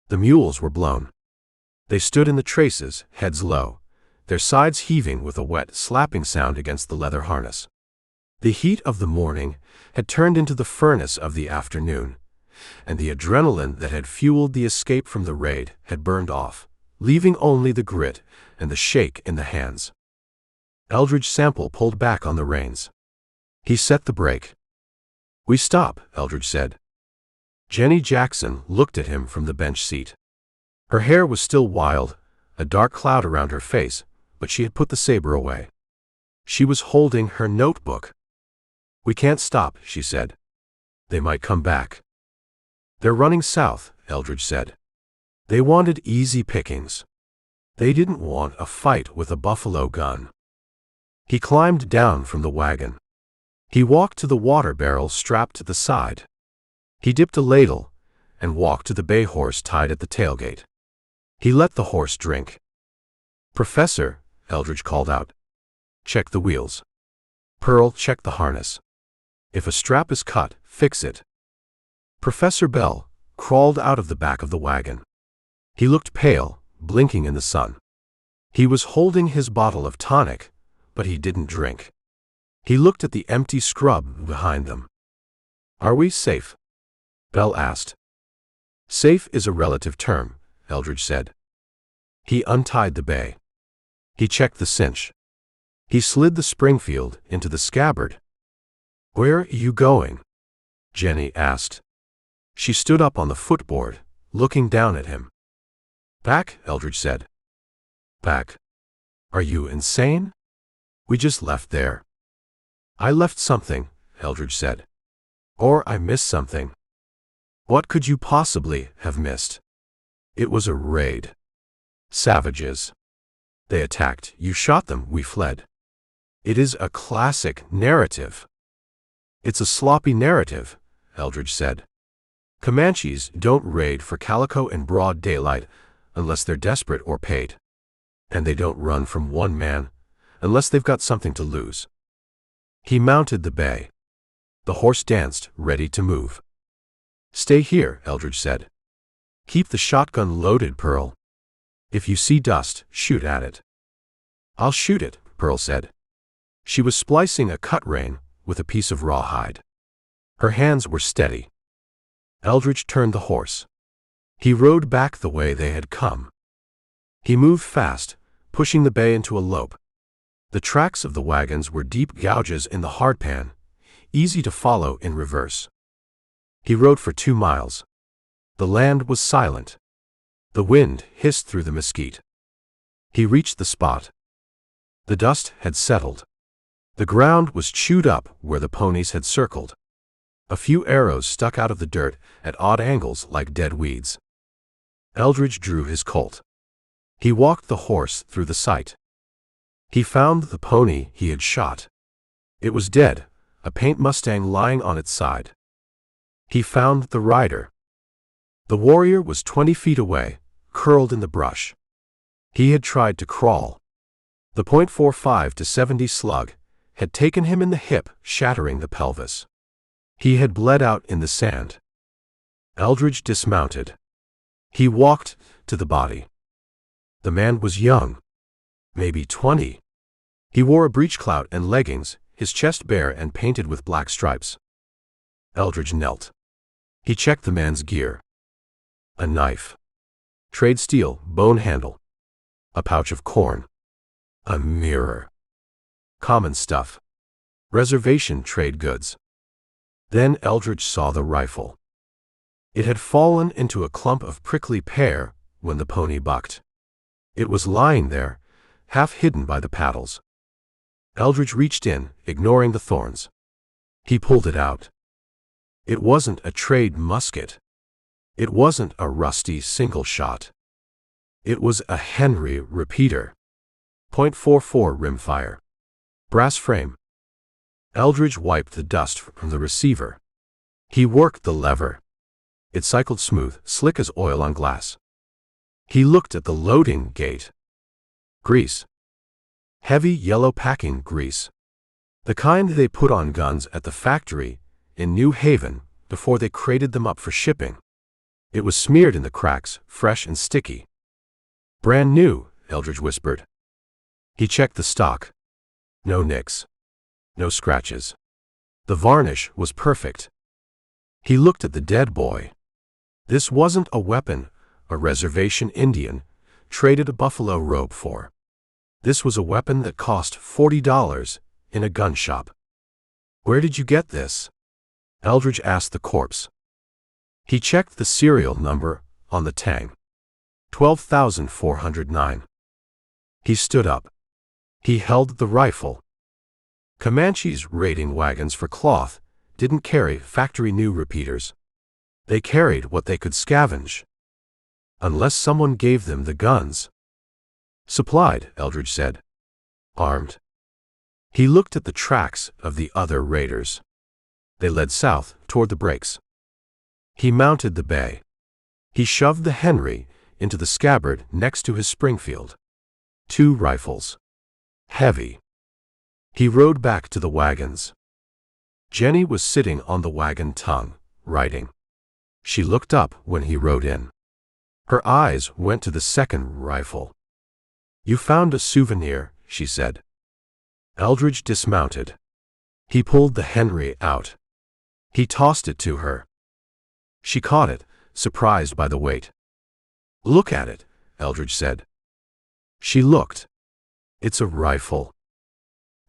The mules were blown. They stood in the traces, heads low, their sides heaving with a wet, slapping sound against the leather harness. The heat of the morning had turned into the furnace of the afternoon, and the adrenaline that had fueled the escape from the raid had burned off, leaving only the grit and the shake in the hands. Eldridge Sample pulled back on the reins. He set the brake. "We stop," Eldridge said. Jenny Jackson looked at him from the bench seat. Her hair was still wild, a dark cloud around her face, but she had put the saber away. She was holding her notebook. "We can't stop," she said. "They might come back." "They're running south," Eldridge said. "They wanted easy pickings. They didn't want a fight with a buffalo gun." He climbed down from the wagon. He walked to the water barrel strapped to the side. He dipped a ladle and walked to the bay horse tied at the tailgate. He let the horse drink. "Professor," Eldridge called out, "check the wheels. Pearl, check the harness. If a strap is cut, fix it." Professor Bell crawled out of the back of the wagon. He looked pale, blinking in the sun. He was holding his bottle of tonic, but he didn't drink. He looked at the empty scrub behind them. "Are we safe?" Bell asked. "Safe is a relative term," Eldridge said. He untied the bay. He checked the cinch. He slid the Springfield into the scabbard. "Where are you going?" Jenny asked. She stood up on the footboard, looking down at him. "Back," Eldridge said. "Back? Are you insane? We just left there." "I left something," Eldridge said. "Or I missed something." "What could you possibly have missed?" "It was a raid. Savages. They attacked, you shot them, we fled. It is a classic narrative." "It's a sloppy narrative," Eldridge said. "Comanches don't raid for calico in broad daylight unless they're desperate or paid. And they don't run from one man unless they've got something to lose." He mounted the bay. The horse danced, ready to move. "Stay here," Eldridge said. "Keep the shotgun loaded, Pearl. If you see dust, shoot at it." "I'll shoot it," Pearl said. She was splicing a cut rein with a piece of rawhide. Her hands were steady. Eldridge turned the horse. He rode back the way they had come. He moved fast, pushing the bay into a lope. The tracks of the wagons were deep gouges in the hardpan, easy to follow in reverse. He rode for 2 miles. The land was silent. The wind hissed through the mesquite. He reached the spot. The dust had settled. The ground was chewed up where the ponies had circled. A few arrows stuck out of the dirt at odd angles like dead weeds. Eldridge drew his Colt. He walked the horse through the sight. He found the pony he had shot. It was dead, a paint mustang lying on its side. He found the rider. The warrior was 20 feet away, curled in the brush. He had tried to crawl. The .45 to 70 slug had taken him in the hip, shattering the pelvis. He had bled out in the sand. Eldridge dismounted. He walked to the body. The man was young, maybe 20. He wore a breechclout and leggings, his chest bare and painted with black stripes. Eldridge knelt. He checked the man's gear. A knife. Trade steel, bone handle. A pouch of corn. A mirror. Common stuff. Reservation trade goods. Then Eldridge saw the rifle. It had fallen into a clump of prickly pear when the pony bucked. It was lying there, half hidden by the paddles. Eldridge reached in, ignoring the thorns. He pulled it out. It wasn't a trade musket. It wasn't a rusty single shot. It was a Henry repeater. .44 rimfire. Brass frame. Eldridge wiped the dust from the receiver. He worked the lever. It cycled smooth, slick as oil on glass. He looked at the loading gate. Grease. Heavy yellow packing grease. The kind they put on guns at the factory in New Haven before they crated them up for shipping. It was smeared in the cracks, fresh and sticky. Brand new, Eldridge whispered. He checked the stock. No nicks. No scratches. The varnish was perfect. He looked at the dead boy. This wasn't a weapon a reservation Indian traded a buffalo robe for. This was a weapon that cost $40 in a gun shop. Where did you get this? Eldridge asked the corpse. He checked the serial number on the tang. 12,409. He stood up. He held the rifle. Comanches raiding wagons for cloth didn't carry factory-new repeaters. They carried what they could scavenge. Unless someone gave them the guns. Supplied, Eldridge said. Armed. He looked at the tracks of the other raiders. They led south, toward the breaks. He mounted the bay. He shoved the Henry into the scabbard next to his Springfield. 2 rifles. Heavy. He rode back to the wagons. Jenny was sitting on the wagon tongue, writing. She looked up when he rode in. Her eyes went to the second rifle. You found a souvenir, she said. Eldridge dismounted. He pulled the Henry out. He tossed it to her. She caught it, surprised by the weight. Look at it, Eldridge said. She looked. It's a rifle.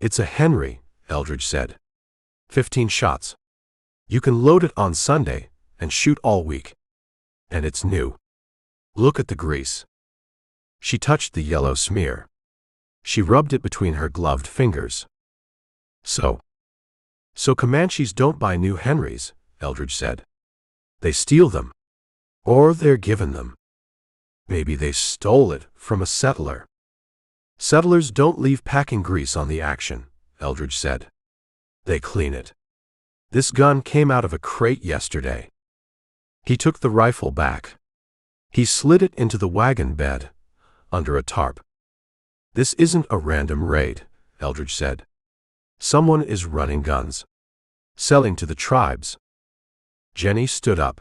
It's a Henry, Eldridge said. 15 shots. You can load it on Sunday and shoot all week. And it's new. Look at the grease. She touched the yellow smear. She rubbed it between her gloved fingers. So Comanches don't buy new Henrys, Eldridge said. They steal them. Or they're given them. Maybe they stole it from a settler. Settlers don't leave packing grease on the action, Eldridge said. They clean it. This gun came out of a crate yesterday. He took the rifle back. He slid it into the wagon bed, under a tarp. This isn't a random raid, Eldridge said. Someone is running guns. Selling to the tribes. Jenny stood up.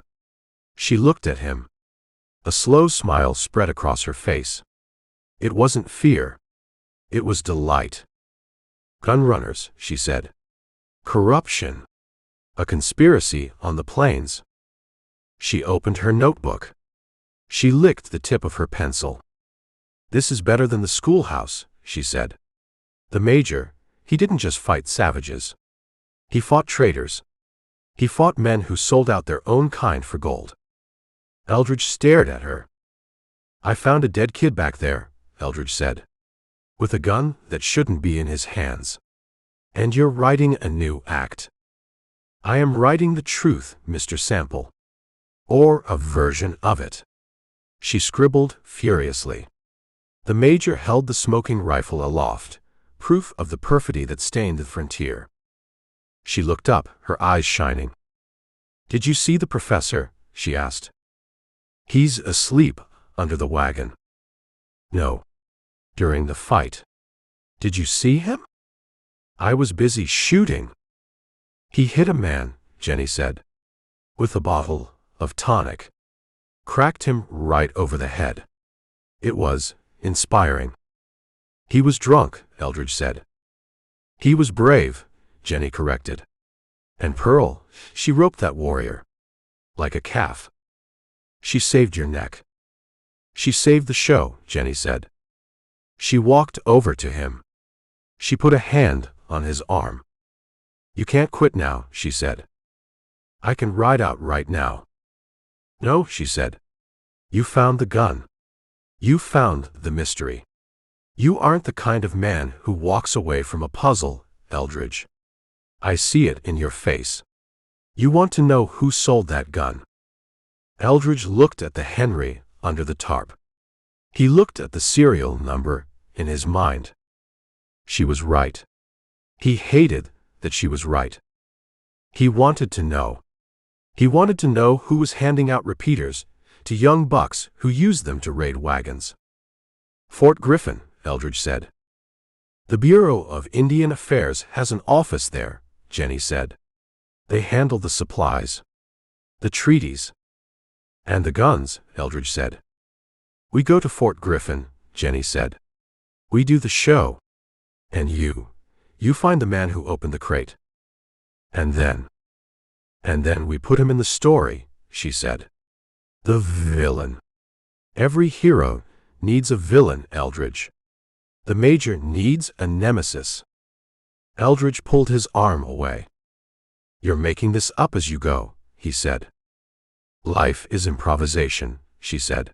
She looked at him. A slow smile spread across her face. It wasn't fear. It was delight. Gun runners, she said. Corruption. A conspiracy on the plains. She opened her notebook. She licked the tip of her pencil. This is better than the schoolhouse, she said. The major, he didn't just fight savages. He fought traitors. He fought men who sold out their own kind for gold. Eldridge stared at her. I found a dead kid back there, Eldridge said. With a gun that shouldn't be in his hands. And you're writing a new act. I am writing the truth, Mr. Sample. Or a version of it. She scribbled furiously. The major held the smoking rifle aloft, proof of the perfidy that stained the frontier. She looked up, her eyes shining. "Did you see the professor?" she asked. "He's asleep under the wagon." "No. During the fight." "Did you see him?" "I was busy shooting." "He hit a man," Jenny said, "with a bottle of tonic. Cracked him right over the head. It was inspiring." "He was drunk," Eldridge said. "He was brave," Jenny corrected. "And Pearl, she roped that warrior. Like a calf. She saved your neck." "She saved the show," Jenny said. She walked over to him. She put a hand on his arm. "You can't quit now," she said. "I can ride out right now." "No," she said. "You found the gun. You found the mystery. You aren't the kind of man who walks away from a puzzle, Eldridge. I see it in your face. You want to know who sold that gun." Eldridge looked at the Henry under the tarp. He looked at the serial number in his mind. She was right. He hated that she was right. He wanted to know. He wanted to know who was handing out repeaters to young bucks who used them to raid wagons. "Fort Griffin," Eldridge said. "The Bureau of Indian Affairs has an office there," Jenny said. "They handle the supplies, the treaties, and the guns," Eldridge said. "We go to Fort Griffin," Jenny said. "We do the show. And you find the man who opened the crate. And then we put him in the story," she said. "The villain. Every hero needs a villain, Eldridge. The major needs a nemesis." Eldridge pulled his arm away. "You're making this up as you go," he said. "Life is improvisation," she said.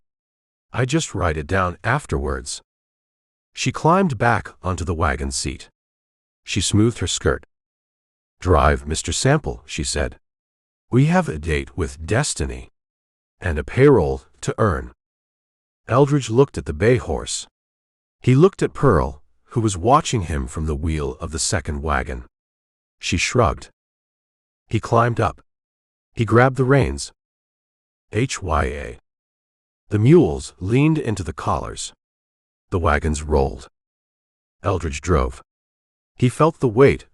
"I just write it down afterwards." She climbed back onto the wagon seat. She smoothed her skirt. "Drive, Mr. Sample," she said. "We have a date with destiny. And a payroll to earn." Eldridge looked at the bay horse. He looked at Pearl, who was watching him from the wheel of the second wagon. She shrugged. He climbed up. He grabbed the reins. HYA. The mules leaned into the collars. The wagons rolled. Eldridge drove. He felt the weight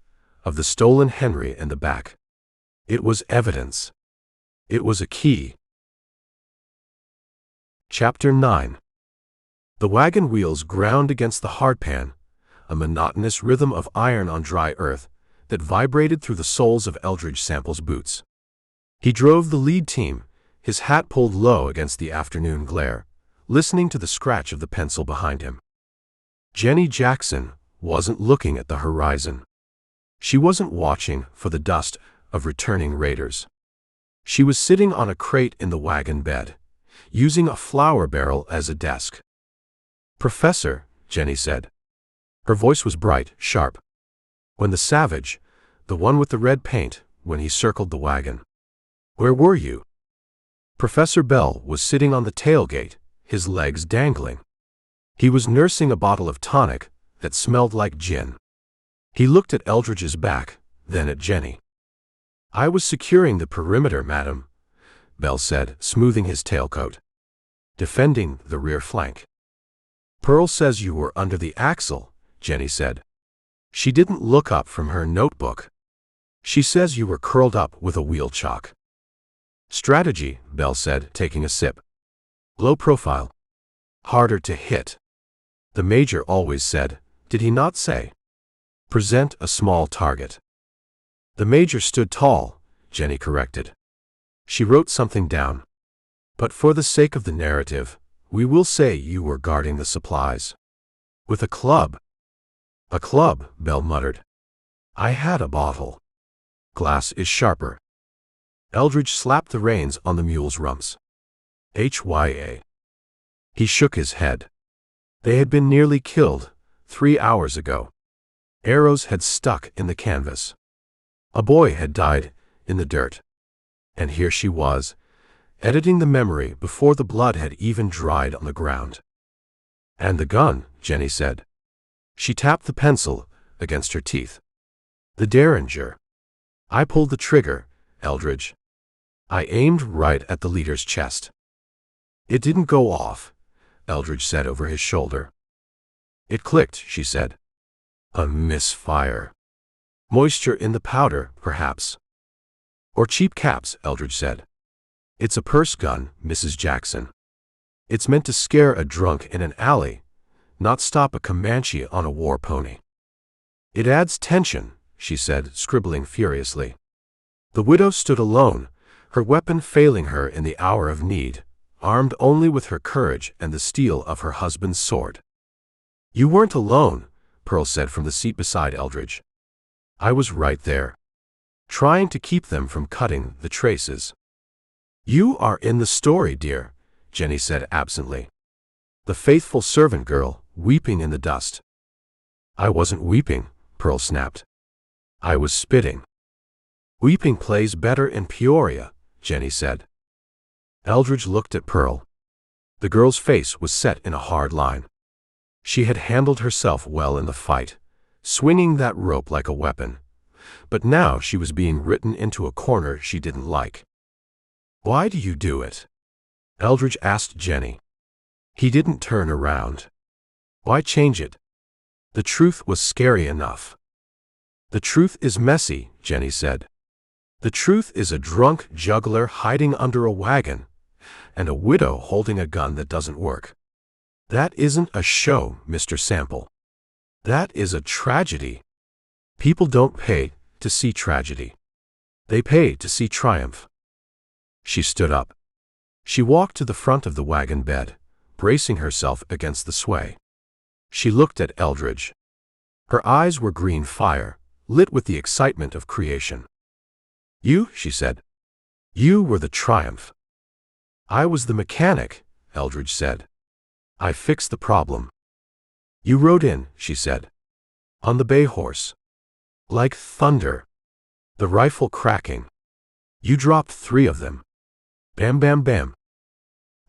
of the stolen Henry in the back. It was evidence. It was a key. Chapter 9. The wagon wheels ground against the hardpan, a monotonous rhythm of iron on dry earth that vibrated through the soles of Eldridge Sample's boots. He drove the lead team, his hat pulled low against the afternoon glare, listening to the scratch of the pencil behind him. Jenny Jackson wasn't looking at the horizon. She wasn't watching for the dust of returning raiders. She was sitting on a crate in the wagon bed, using a flour barrel as a desk. "Professor," Jenny said. Her voice was bright, sharp. "When the savage, the one with the red paint, when he circled the wagon. Where were you?" Professor Bell was sitting on the tailgate, his legs dangling. He was nursing a bottle of tonic that smelled like gin. He looked at Eldridge's back, then at Jenny. "I was securing the perimeter, madam," Bell said, smoothing his tailcoat. "Defending the rear flank." "Pearl says you were under the axle," Jenny said. She didn't look up from her notebook. "She says you were curled up with a wheel chock." "Strategy," Bell said, taking a sip. "Low profile. Harder to hit. The major always said, did he not say? Present a small target." "The major stood tall," Jenny corrected. She wrote something down. "But for the sake of the narrative, we will say you were guarding the supplies. With a club." "A club," Bell muttered. "I had a bottle. Glass is sharper." Eldridge slapped the reins on the mule's rumps. HYA. He shook his head. They had been nearly killed 3 hours ago. Arrows had stuck in the canvas. A boy had died in the dirt. And here she was, editing the memory before the blood had even dried on the ground. "And the gun," Jenny said. She tapped the pencil against her teeth. "The Derringer. I pulled the trigger, Eldridge. I aimed right at the leader's chest." "It didn't go off," Eldridge said over his shoulder. "It clicked," she said. "A misfire. Moisture in the powder, perhaps." "Or cheap caps," Eldridge said. "It's a purse gun, Mrs. Jackson. It's meant to scare a drunk in an alley, not stop a Comanche on a war pony." "It adds tension," she said, scribbling furiously. The widow stood alone, her weapon failing her in the hour of need, armed only with her courage and the steel of her husband's sword. "You weren't alone," Pearl said from the seat beside Eldridge. "I was right there, trying to keep them from cutting the traces." "You are in the story, dear," Jenny said absently. "The faithful servant girl, weeping in the dust." "I wasn't weeping," Pearl snapped. "I was spitting." "Weeping plays better in Peoria," Jenny said. Eldridge looked at Pearl. The girl's face was set in a hard line. She had handled herself well in the fight, swinging that rope like a weapon, but now she was being written into a corner she didn't like. "Why do you do it?" Eldridge asked Jenny. He didn't turn around. "Why change it? The truth was scary enough." "The truth is messy," Jenny said. "The truth is a drunk juggler hiding under a wagon, and a widow holding a gun that doesn't work. That isn't a show, Mr. Sample. That is a tragedy. People don't pay to see tragedy. They pay to see triumph." She stood up. She walked to the front of the wagon bed, bracing herself against the sway. She looked at Eldridge. Her eyes were green fire, lit with the excitement of creation. "You," she said. "You were the triumph." "I was the mechanic," Eldridge said. "I fixed the problem." "You rode in," she said. "On the bay horse. Like thunder. The rifle cracking. You dropped 3 of them. Bam, bam, bam."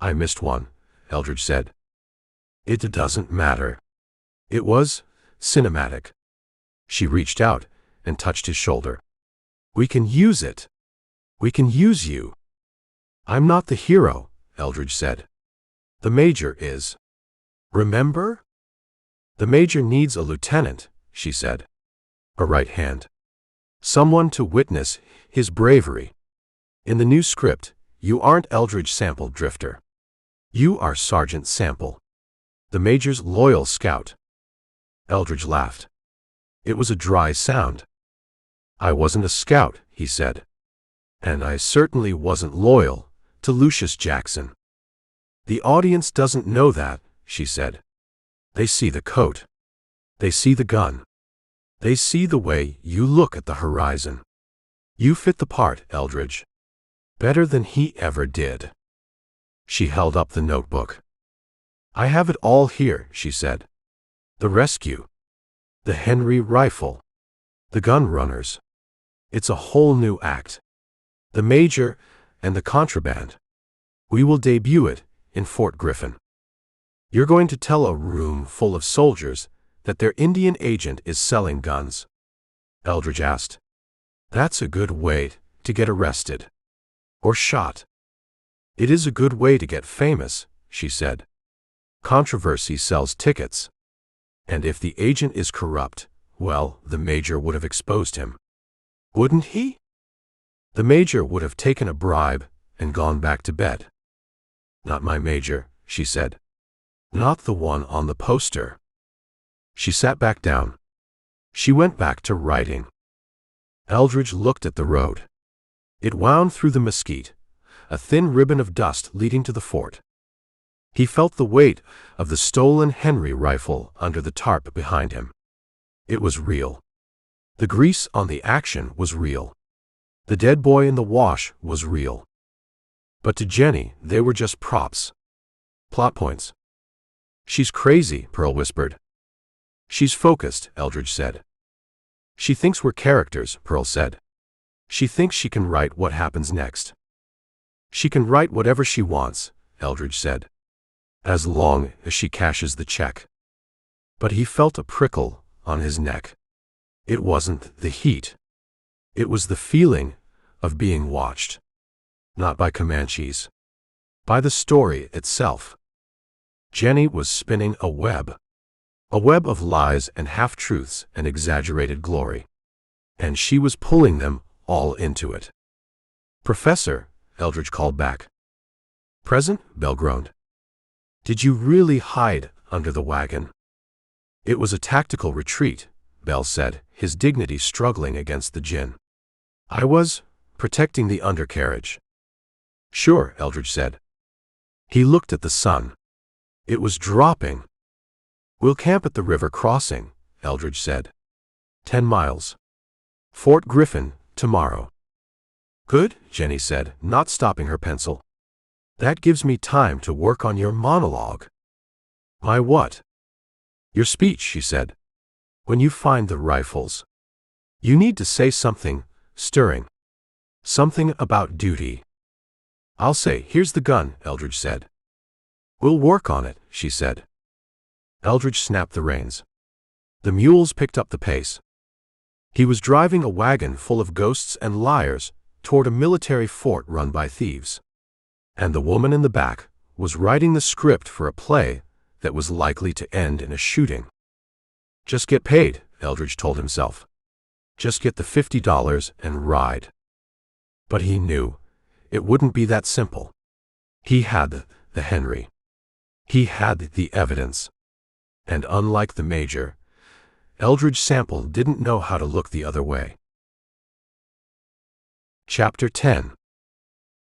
"I missed one," Eldridge said. "It doesn't matter. It was cinematic." She reached out and touched his shoulder. "We can use it. We can use you." "I'm not the hero," Eldridge said. "The major is. Remember? The major needs a lieutenant," she said. A right hand. Someone to witness his bravery. "In the new script, you aren't Eldridge Sample, Drifter. You are Sergeant Sample, the major's loyal scout." Eldridge laughed. It was a dry sound. "I wasn't a scout," he said. "And I certainly wasn't loyal to Lucius Jackson." "The audience doesn't know that," she said. "They see the coat. They see the gun. They see the way you look at the horizon. You fit the part, Eldridge. Better than he ever did." She held up the notebook. "I have it all here," she said. "The rescue. The Henry rifle. The gun runners. It's a whole new act. The major and the contraband. We will debut it in Fort Griffin. You're going to tell a room full of soldiers that their Indian agent is selling guns." Eldridge asked. "That's a good way to get arrested. Or shot." "It is a good way to get famous," she said. "Controversy sells tickets. And if the agent is corrupt, well, the major would have exposed him. Wouldn't he? The major would have taken a bribe and gone back to bed." "Not my major," she said. "Not the one on the poster." She sat back down. She went back to writing. Eldridge looked at the road. It wound through the mesquite, a thin ribbon of dust leading to the fort. He felt the weight of the stolen Henry rifle under the tarp behind him. It was real. The grease on the action was real. The dead boy in the wash was real. But to Jenny, they were just props. Plot points. "She's crazy," Pearl whispered. "She's focused," Eldridge said. "She thinks we're characters," Pearl said. She thinks she can write what happens next. She can write whatever she wants, Eldridge said, as long as she cashes the check. But he felt a prickle on his neck. It wasn't the heat. It was the feeling of being watched. Not by Comanches. By the story itself. Jenny was spinning a web of lies and half-truths and exaggerated glory. And she was pulling them all into it. "Professor," Eldridge called back. "Present?" Bell groaned. "Did you really hide under the wagon?" "It was a tactical retreat," Bell said, his dignity struggling against the gin. "I was protecting the undercarriage." "Sure," Eldridge said. He looked at the sun. It was dropping. "We'll camp at the river crossing," Eldridge said. 10 miles. Fort Griffin, tomorrow." "Good," Jenny said, not stopping her pencil. "That gives me time to work on your monologue." "My what?" "Your speech," she said. "When you find the rifles. You need to say something stirring. Something about duty." "I'll say, 'Here's the gun,'" Eldridge said. "We'll work on it," she said. Eldridge snapped the reins. The mules picked up the pace. He was driving a wagon full of ghosts and liars toward a military fort run by thieves. And the woman in the back was writing the script for a play that was likely to end in a shooting. "Just get paid," Eldridge told himself. "Just get the $50 and ride." But he knew it wouldn't be that simple. He had the Henry. He had the evidence. And unlike the Major, Eldridge Sample didn't know how to look the other way. Chapter 10.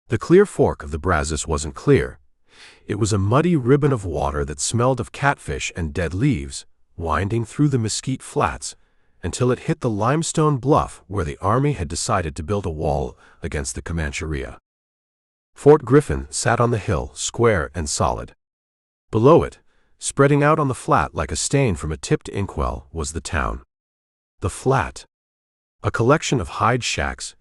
The clear fork of the Brazos wasn't clear. It was a muddy ribbon of water that smelled of catfish and dead leaves, winding through the mesquite flats until it hit the limestone bluff where the army had decided to build a wall against the Comancheria. Fort Griffin sat on the hill, square and solid. Below it, spreading out on the flat like a stain from a tipped inkwell, was the town. The flat. A collection of hide shacks,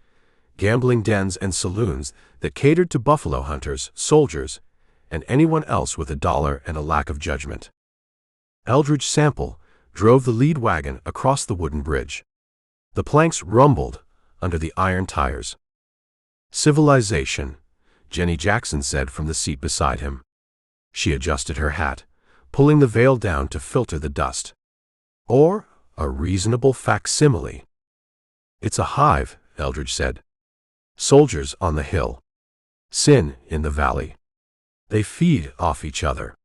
gambling dens and saloons that catered to buffalo hunters, soldiers, and anyone else with $1 and a lack of judgment. Eldridge Sample drove the lead wagon across the wooden bridge. The planks rumbled under the iron tires. "Civilization," Jenny Jackson said from the seat beside him. She adjusted her hat, pulling the veil down to filter the dust. "Or a reasonable facsimile." "It's a hive," Eldridge said. "Soldiers on the hill. Sin in the valley. They feed off each other."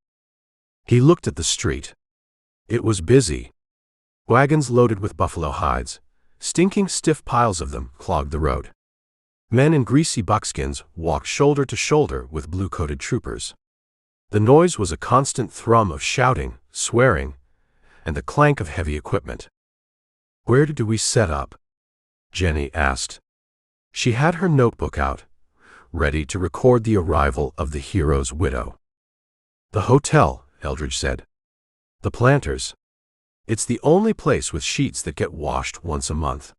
He looked at the street. It was busy. Wagons loaded with buffalo hides, stinking stiff piles of them, clogged the road. Men in greasy buckskins walked shoulder to shoulder with blue-coated troopers. The noise was a constant thrum of shouting, swearing, and the clank of heavy equipment. "Where do we set up?" Jenny asked. She had her notebook out, ready to record the arrival of the hero's widow. "The hotel," Eldridge said. "The Planters. It's the only place with sheets that get washed once a month."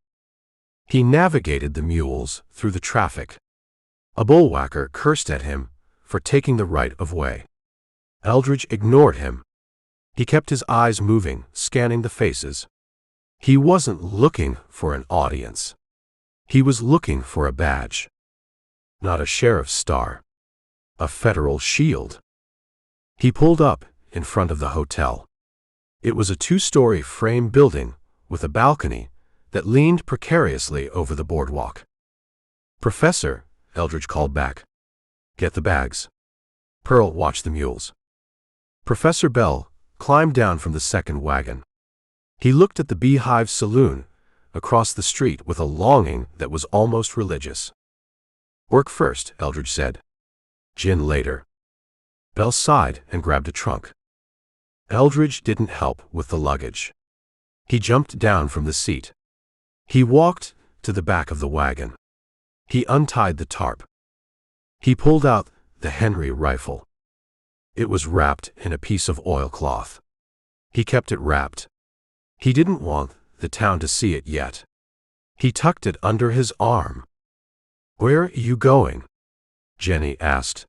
He navigated the mules through the traffic. A bullwhacker cursed at him for taking the right of way. Eldridge ignored him. He kept his eyes moving, scanning the faces. He wasn't looking for an audience. He was looking for a badge. Not a sheriff's star. A federal shield. He pulled up in front of the hotel. It was a 2-story frame building with a balcony that leaned precariously over the boardwalk. "Professor," Eldridge called back. "Get the bags." Pearl watched the mules. Professor Bell climbed down from the second wagon. He looked at the Beehive Saloon across the street with a longing that was almost religious. "Work first," Eldridge said. "Gin later." Bell sighed and grabbed a trunk. Eldridge didn't help with the luggage. He jumped down from the seat. He walked to the back of the wagon. He untied the tarp. He pulled out the Henry rifle. It was wrapped in a piece of oilcloth. He kept it wrapped. He didn't want the town to see it yet. He tucked it under his arm. "Where are you going?" Jenny asked.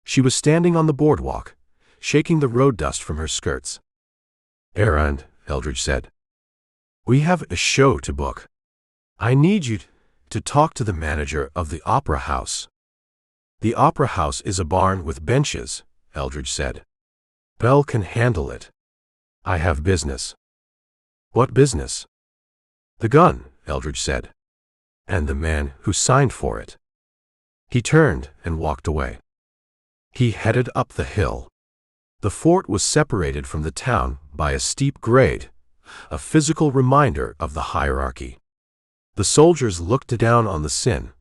She was standing on the boardwalk, shaking the road dust from her skirts. "Errand," Eldridge said. "We have a show to book. I need you to talk to the manager of the opera house." "The opera house is a barn with benches," Eldridge said. "Belle can handle it. I have business." "What business?" "The gun," Eldridge said. "And the man who signed for it." He turned and walked away. He headed up the hill. The fort was separated from the town by a steep grade, a physical reminder of the hierarchy. The soldiers looked down on the sin,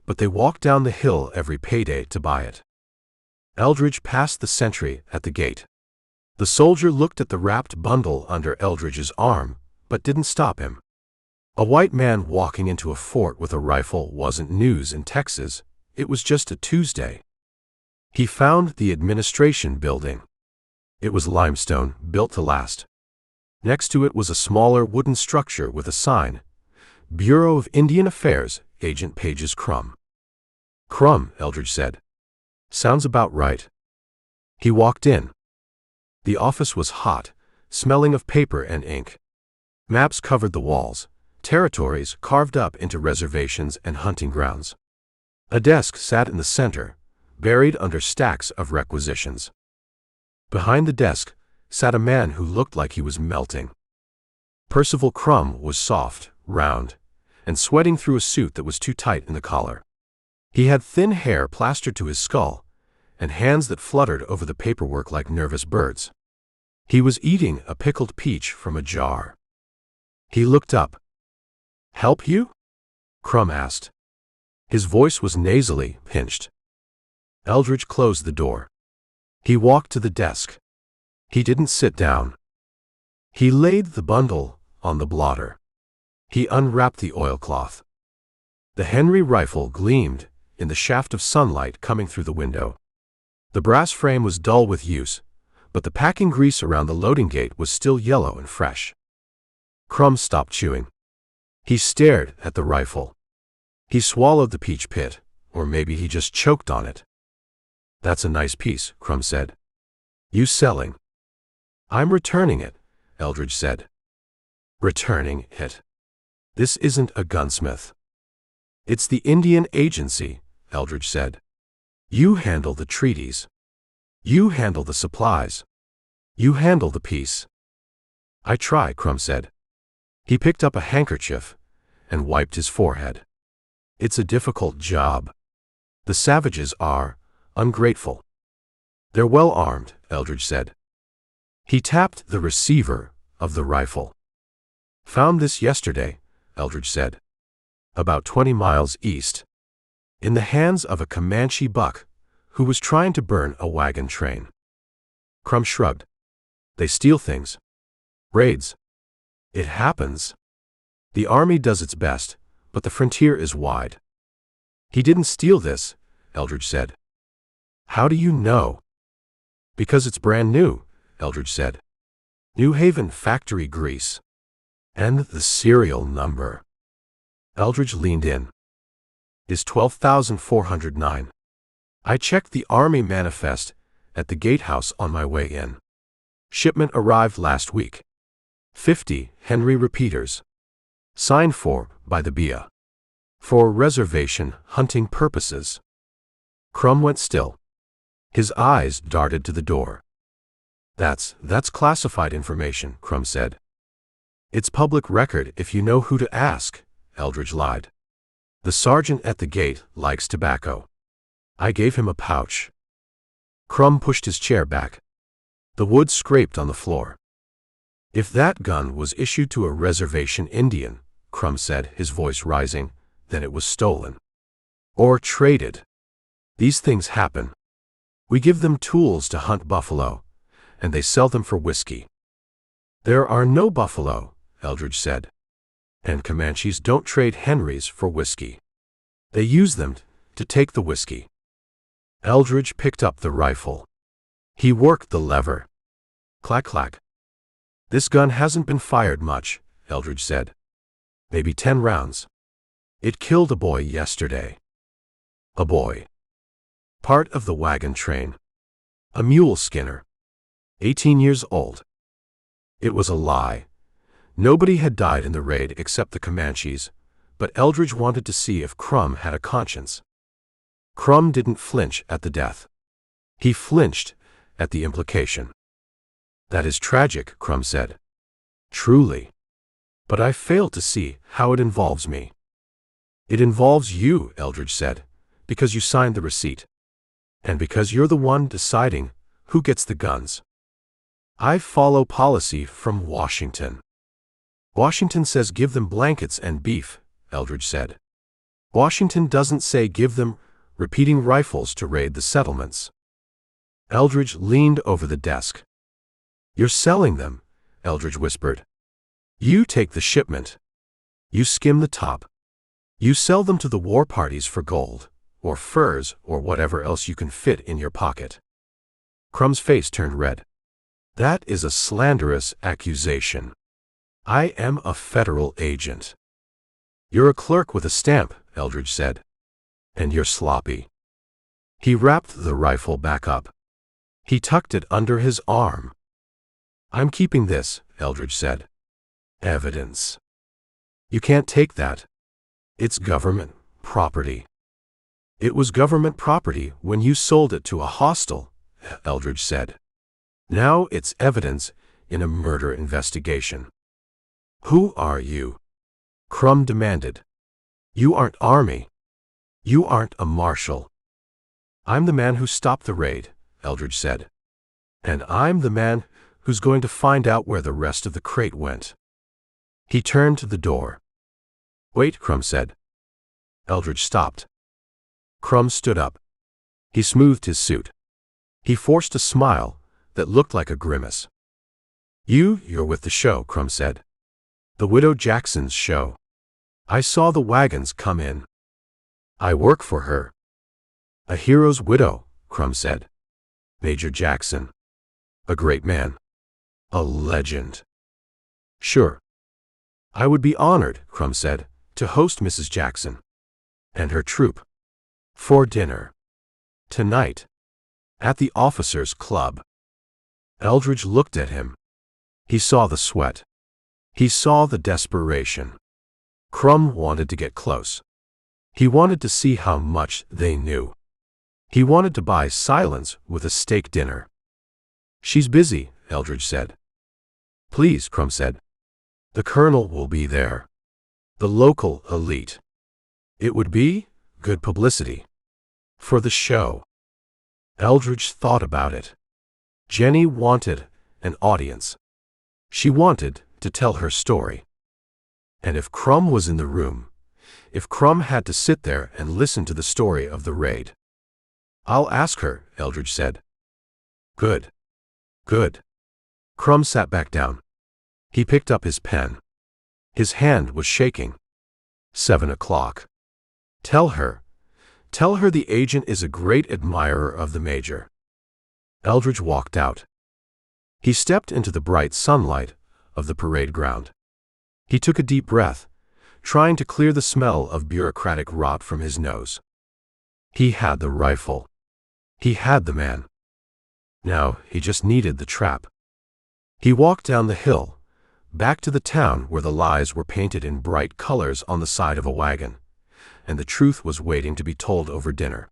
but they walked down the hill every payday to buy it. Eldridge passed the sentry at the gate. The soldier looked at the wrapped bundle under Eldridge's arm, but didn't stop him. A white man walking into a fort with a rifle wasn't news in Texas, it was just a Tuesday. He found the administration building. It was limestone, built to last. Next to it was a smaller wooden structure with a sign, Bureau of Indian Affairs, Agent Page's Crum. "Crum," Eldridge said. "Sounds about right." He walked in. The office was hot, smelling of paper and ink. Maps covered the walls, territories carved up into reservations and hunting grounds. A desk sat in the center, buried under stacks of requisitions. Behind the desk sat a man who looked like he was melting. Percival Crum was soft, round, and sweating through a suit that was too tight in the collar. He had thin hair plastered to his skull, and hands that fluttered over the paperwork like nervous birds. He was eating a pickled peach from a jar. He looked up. "Help you?" Crum asked. His voice was nasally pinched. Eldridge closed the door. He walked to the desk. He didn't sit down. He laid the bundle on the blotter. He unwrapped the oilcloth. The Henry rifle gleamed in the shaft of sunlight coming through the window. The brass frame was dull with use, but the packing grease around the loading gate was still yellow and fresh. Crum stopped chewing. He stared at the rifle. He swallowed the peach pit, or maybe he just choked on it. "That's a nice piece," Crum said. "You selling?" "I'm returning it," Eldridge said. "Returning it? This isn't a gunsmith." "It's the Indian Agency," Eldridge said. "You handle the treaties. You handle the supplies. You handle the peace." "I try," Crum said. He picked up a handkerchief and wiped his forehead. "It's a difficult job. The savages are ungrateful." "They're well armed," Eldridge said. He tapped the receiver of the rifle. "Found this yesterday," Eldridge said. "About 20 miles east. In the hands of a Comanche buck who was trying to burn a wagon train." Crum shrugged. "They steal things. Raids. It happens. The army does its best, but the frontier is wide." "He didn't steal this," Eldridge said. "How do you know?" "Because it's brand new," Eldridge said. "New Haven factory grease. And the serial number." Eldridge leaned in. "Is 12,409. I checked the Army manifest at the gatehouse on my way in. Shipment arrived last week. 50 Henry repeaters. Signed for by the BIA. For reservation hunting purposes." Crum went still. His eyes darted to the door. That's classified information," Crum said. "It's public record if you know who to ask," Eldridge lied. "The sergeant at the gate likes tobacco. I gave him a pouch." Crum pushed his chair back. The wood scraped on the floor. "If that gun was issued to a reservation Indian," Crum said, his voice rising, "then it was stolen. Or traded. These things happen. We give them tools to hunt buffalo, and they sell them for whiskey." "There are no buffalo," Eldridge said. "And Comanches don't trade Henrys for whiskey. They use them to take the whiskey." Eldridge picked up the rifle. He worked the lever. Clack, clack. "This gun hasn't been fired much," Eldridge said. "Maybe 10 rounds. It killed a boy yesterday." A boy. Part of the wagon train. A mule skinner. 18 years old. It was a lie. Nobody had died in the raid except the Comanches, but Eldridge wanted to see if Crum had a conscience. Crum didn't flinch at the death. He flinched at the implication. "That is tragic," Crum said. "Truly. But I fail to see how it involves me." "It involves you," Eldridge said, "because you signed the receipt. And because you're the one deciding who gets the guns. I follow policy from Washington." "Washington says give them blankets and beef," Eldridge said. "Washington doesn't say give them repeating rifles to raid the settlements." Eldridge leaned over the desk. "You're selling them," Eldridge whispered. "You take the shipment. You skim the top. You sell them to the war parties for gold, or furs, or whatever else you can fit in your pocket." Crum's face turned red. "That is a slanderous accusation. I am a federal agent." "You're a clerk with a stamp," Eldridge said. "And you're sloppy." He wrapped the rifle back up. He tucked it under his arm. "I'm keeping this," Eldridge said. "Evidence. You can't take that. It's government property." "It was government property when you sold it to a hostile," Eldridge said. "Now it's evidence in a murder investigation." "Who are you?" Crum demanded. "You aren't Army. You aren't a marshal." "I'm the man who stopped the raid," Eldridge said. "And I'm the man who's going to find out where the rest of the crate went." He turned to the door. "Wait," Crum said. Eldridge stopped. Crum stood up. He smoothed his suit. He forced a smile that looked like a grimace. You're with the show," Crum said. "The widow Jackson's show. I saw the wagons come in. I work for her." "A hero's widow," Crum said. "Major Jackson. A great man. A legend." "Sure. I would be honored," Crum said, "to host Mrs. Jackson and her troupe for dinner tonight at the Officers' Club." Eldridge looked at him. He saw the sweat. He saw the desperation. Crum wanted to get close. He wanted to see how much they knew. He wanted to buy silence with a steak dinner. "She's busy," Eldridge said. "Please," Crum said. "The colonel will be there. The local elite. It would be good publicity for the show." Eldridge thought about it. Jenny wanted an audience. She wanted to tell her story. And if Crum was in the room, if Crum had to sit there and listen to the story of the raid. "I'll ask her," Eldridge said. "Good. Good." Crum sat back down. He picked up his pen. His hand was shaking. 7 o'clock. Tell her the agent is a great admirer of the major." Eldridge walked out. He stepped into the bright sunlight of the parade ground. He took a deep breath, trying to clear the smell of bureaucratic rot from his nose. He had the rifle. He had the man. Now he just needed the trap. He walked down the hill, back to the town where the lies were painted in bright colors on the side of a wagon, and the truth was waiting to be told over dinner.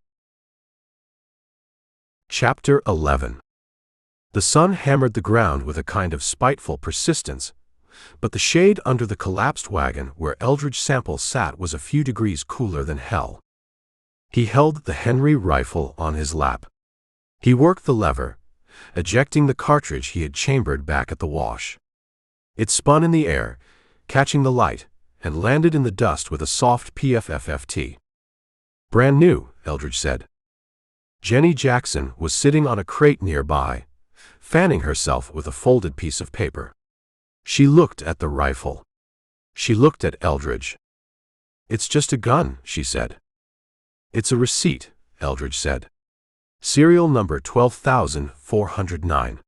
Chapter 11. The sun hammered the ground with a kind of spiteful persistence, but the shade under the collapsed wagon where Eldridge Sample sat was a few degrees cooler than hell. He held the Henry rifle on his lap. He worked the lever, ejecting the cartridge he had chambered back at the wash. It spun in the air, catching the light, and landed in the dust with a soft PFFFT. "Brand new," Eldridge said. Jenny Jackson was sitting on a crate nearby, fanning herself with a folded piece of paper. She looked at the rifle. She looked at Eldridge. "It's just a gun," she said. "It's a receipt," Eldridge said. "Serial number 12,409.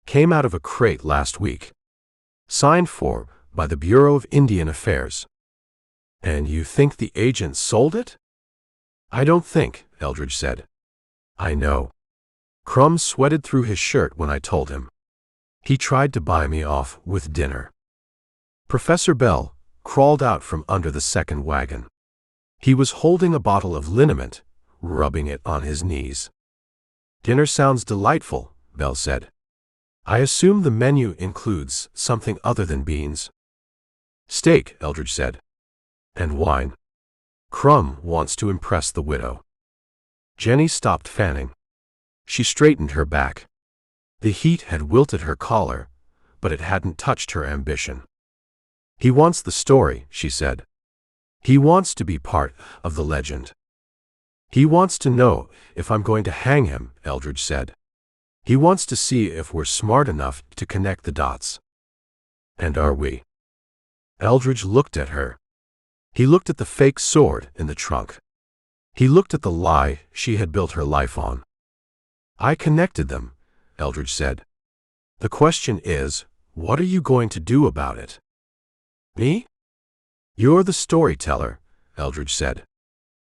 Came out of a crate last week. Signed for by the Bureau of Indian Affairs." "And you think the agent sold it?" I don't think, Eldridge said. I know. Crumb sweated through his shirt when I told him. He tried to buy me off with dinner. Professor Bell crawled out from under the second wagon. He was holding a bottle of liniment, rubbing it on his knees. Dinner sounds delightful, Bell said. I assume the menu includes something other than beans. Steak, Eldridge said. And wine. Crumb wants to impress the widow. Jenny stopped fanning. She straightened her back. The heat had wilted her collar, but it hadn't touched her ambition. He wants the story, she said. He wants to be part of the legend. He wants to know if I'm going to hang him, Eldridge said. He wants to see if we're smart enough to connect the dots. And are we? Eldridge looked at her. He looked at the fake sword in the trunk. He looked at the lie she had built her life on. I connected them, Eldridge said. The question is, what are you going to do about it? Me? You're the storyteller, Eldridge said.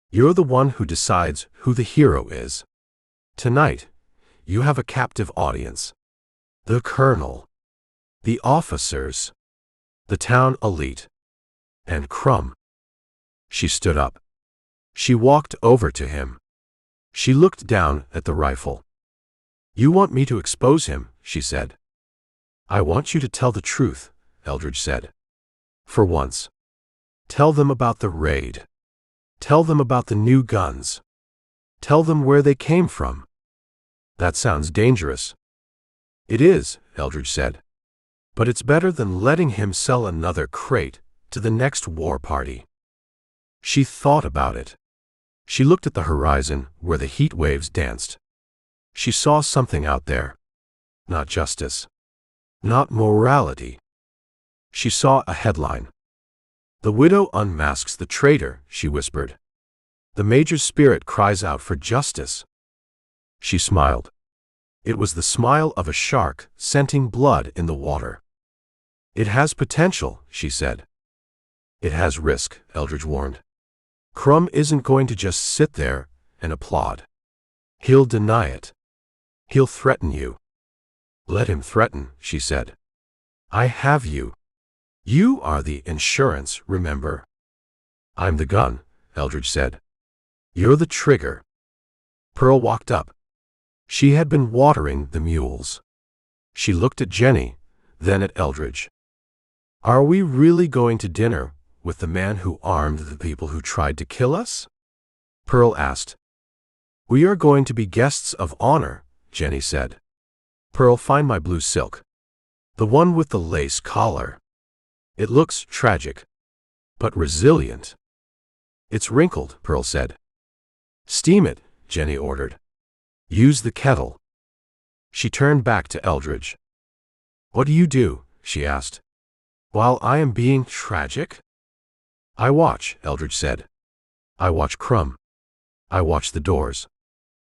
You're the one who decides who the hero is. Tonight, you have a captive audience. The colonel. The officers. The town elite. And Crumb. She stood up. She walked over to him. She looked down at the rifle. You want me to expose him, she said. I want you to tell the truth, Eldridge said. For once. Tell them about the raid. Tell them about the new guns. Tell them where they came from. That sounds dangerous. It is, Eldridge said. But it's better than letting him sell another crate to the next war party. She thought about it. She looked at the horizon where the heat waves danced. She saw something out there. Not justice. Not morality. She saw a headline. The widow unmasks the traitor, she whispered. The major's spirit cries out for justice. She smiled. It was the smile of a shark scenting blood in the water. It has potential, she said. It has risk, Eldridge warned. Crumb isn't going to just sit there and applaud. He'll deny it. He'll threaten you. Let him threaten, she said. I have you. You are the insurance, remember? I'm the gun, Eldridge said. You're the trigger. Pearl walked up. She had been watering the mules. She looked at Jenny, then at Eldridge. Are we really going to dinner with the man who armed the people who tried to kill us? Pearl asked. We are going to be guests of honor, Jenny said. Pearl, find my blue silk. The one with the lace collar. It looks tragic, but resilient. It's wrinkled, Pearl said. Steam it, Jenny ordered. Use the kettle. She turned back to Eldridge. What do you do? She asked. While I am being tragic? I watch, Eldridge said. I watch Crumb. I watch the doors.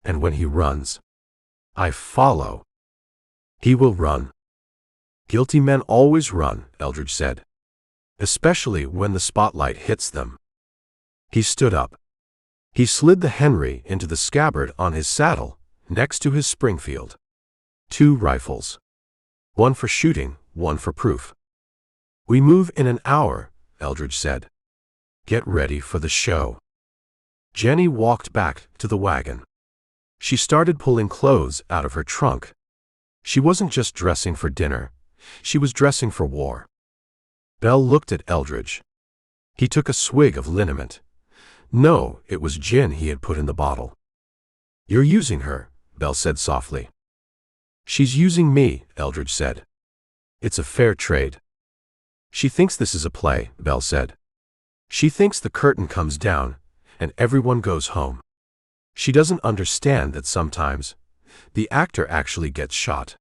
And when he runs, I follow. He will run. Guilty men always run, Eldridge said. Especially when the spotlight hits them. He stood up. He slid the Henry into the scabbard on his saddle, next to his Springfield. 2 rifles. One for shooting, one for proof. We move in an hour, Eldridge said. Get ready for the show. Jenny walked back to the wagon. She started pulling clothes out of her trunk. She wasn't just dressing for dinner. She was dressing for war. Bell looked at Eldridge. He took a swig of liniment. No, it was gin he had put in the bottle. You're using her, Bell said softly. She's using me, Eldridge said. It's a fair trade. She thinks this is a play, Bell said. She thinks the curtain comes down, and everyone goes home. She doesn't understand that sometimes the actor actually gets shot.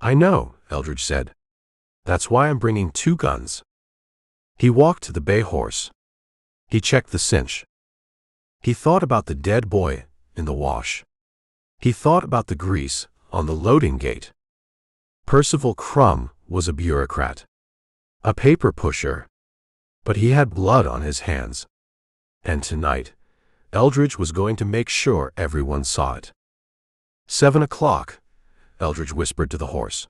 I know, Eldridge said. That's why I'm bringing 2 guns. He walked to the bay horse. He checked the cinch. He thought about the dead boy in the wash. He thought about the grease on the loading gate. Percival Crumb was a bureaucrat. A paper pusher. But he had blood on his hands. And tonight, Eldridge was going to make sure everyone saw it. 7 o'clock, Eldridge whispered to the horse.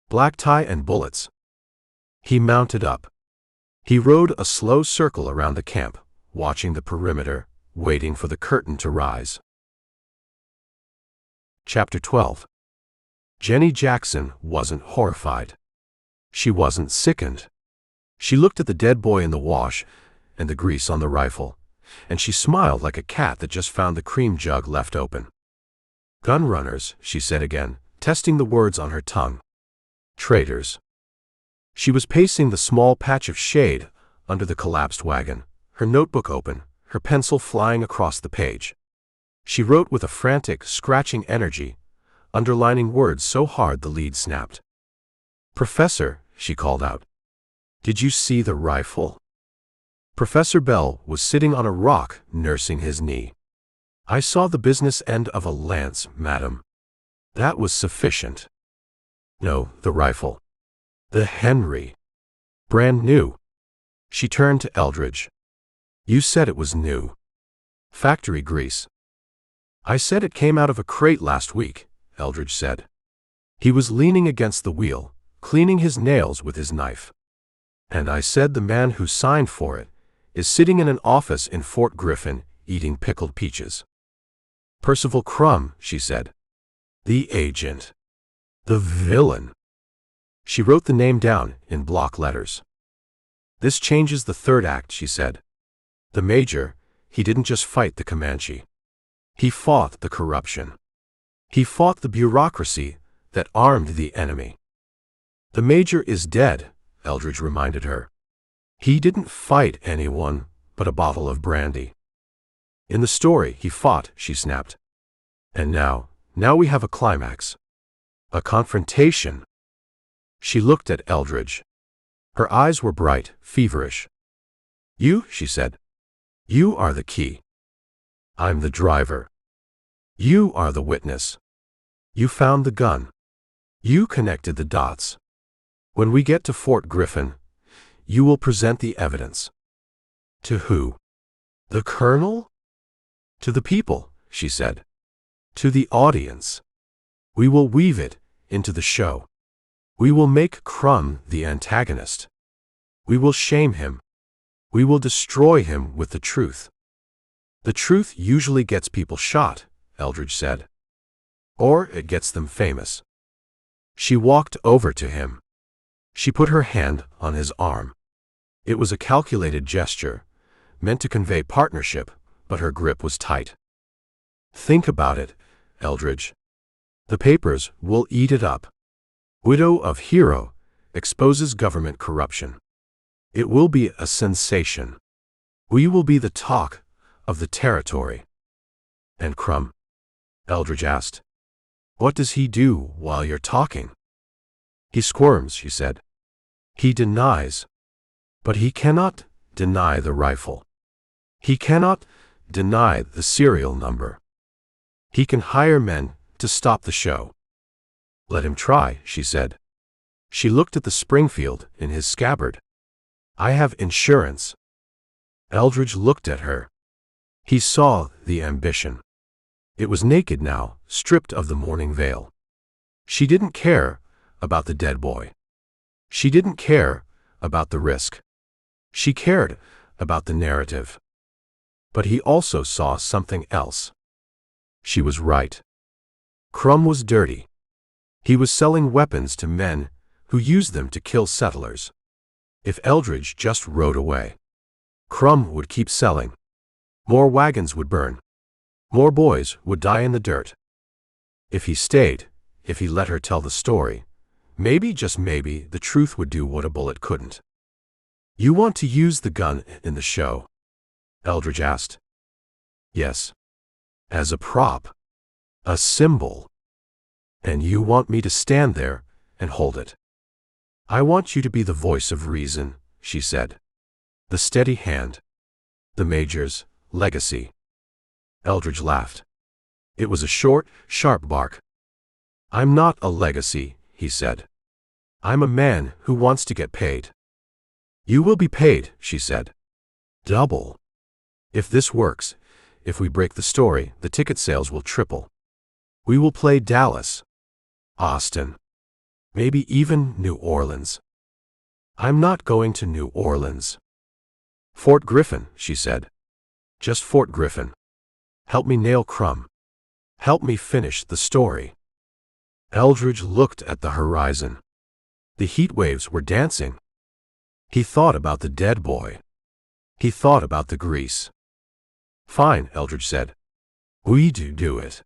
Black tie and bullets. He mounted up. He rode a slow circle around the camp, watching the perimeter, waiting for the curtain to rise. Chapter 12. Jenny Jackson wasn't horrified. She wasn't sickened. She looked at the dead boy in the wash and the grease on the rifle, and she smiled like a cat that just found the cream jug left open. Gun runners, she said again, testing the words on her tongue. Traitors. She was pacing the small patch of shade under the collapsed wagon, her notebook open, her pencil flying across the page. She wrote with a frantic, scratching energy, underlining words so hard the lead snapped. Professor, she called out. Did you see the rifle? Professor Bell was sitting on a rock, nursing his knee. I saw the business end of a lance, madam. That was sufficient. No, the rifle. The Henry. Brand new. She turned to Eldridge. You said it was new. Factory grease. I said it came out of a crate last week, Eldridge said. He was leaning against the wheel, cleaning his nails with his knife. And I said the man who signed for it is sitting in an office in Fort Griffin eating pickled peaches. Percival Crum, she said. The agent. The villain. She wrote the name down in block letters. This changes the third act, she said. The major, he didn't just fight the Comanche. He fought the corruption. He fought the bureaucracy that armed the enemy. The major is dead, Eldridge reminded her. He didn't fight anyone but a bottle of brandy. In the story, he fought, she snapped. And now we have a climax. A confrontation. She looked at Eldridge. Her eyes were bright, feverish. You, she said. You are the key. I'm the driver. You are the witness. You found the gun. You connected the dots. When we get to Fort Griffin, you will present the evidence. To who? The colonel? To the people, she said. To the audience. We will weave it into the show. We will make Crum the antagonist. We will shame him. We will destroy him with the truth. The truth usually gets people shot, Eldridge said. Or it gets them famous. She walked over to him. She put her hand on his arm. It was a calculated gesture, meant to convey partnership, but her grip was tight. Think about it, Eldridge. The papers will eat it up. Widow of hero exposes government corruption. It will be a sensation. We will be the talk of the territory. And Crum? Eldridge asked. What does he do while you're talking? He squirms, she said. He denies. But he cannot deny the rifle. He cannot deny the serial number. He can hire men to stop the show. Let him try, she said. She looked at the Springfield in his scabbard. I have insurance. Eldridge looked at her. He saw the ambition. It was naked now, stripped of the mourning veil. She didn't care about the dead boy. She didn't care about the risk. She cared about the narrative. But he also saw something else. She was right. Crum was dirty. He was selling weapons to men who used them to kill settlers. If Eldridge just rode away, Crum would keep selling. More wagons would burn. More boys would die in the dirt. If he stayed, if he let her tell the story, maybe, just maybe, the truth would do what a bullet couldn't. You want to use the gun in the show? Eldridge asked. Yes. As a prop. A symbol. And you want me to stand there and hold it. I want you to be the voice of reason, she said. The steady hand. The major's legacy. Eldridge laughed. It was a short, sharp bark. I'm not a legacy, he said. I'm a man who wants to get paid. You will be paid, she said. Double. If this works, If we break the story, the ticket sales will triple. We will play Dallas, Austin, maybe even New Orleans. I'm not going to New Orleans. Fort Griffin, she said. Just Fort Griffin. Help me nail Crumb. Help me finish the story. Eldridge looked at the horizon. The heat waves were dancing. He thought about the dead boy. He thought about the grease. Fine, Eldridge said. We do it.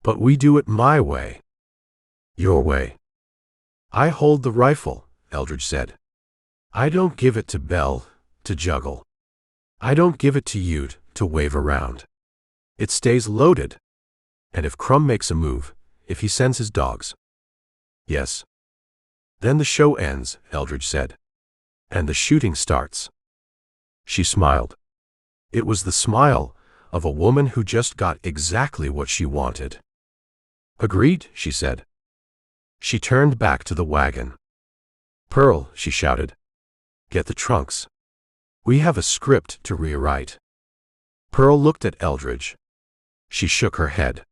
But we do it my way. Your way. I hold the rifle, Eldridge said. I don't give it to Bell to juggle. I don't give it to you to wave around. It stays loaded. And if Crumb makes a move, if he sends his dogs. Yes. Then the show ends, Eldridge said. And the shooting starts. She smiled. It was the smile of a woman who just got exactly what she wanted. Agreed, she said. She turned back to the wagon. Pearl, she shouted. Get the trunks. We have a script to rewrite. Pearl looked at Eldridge. She shook her head.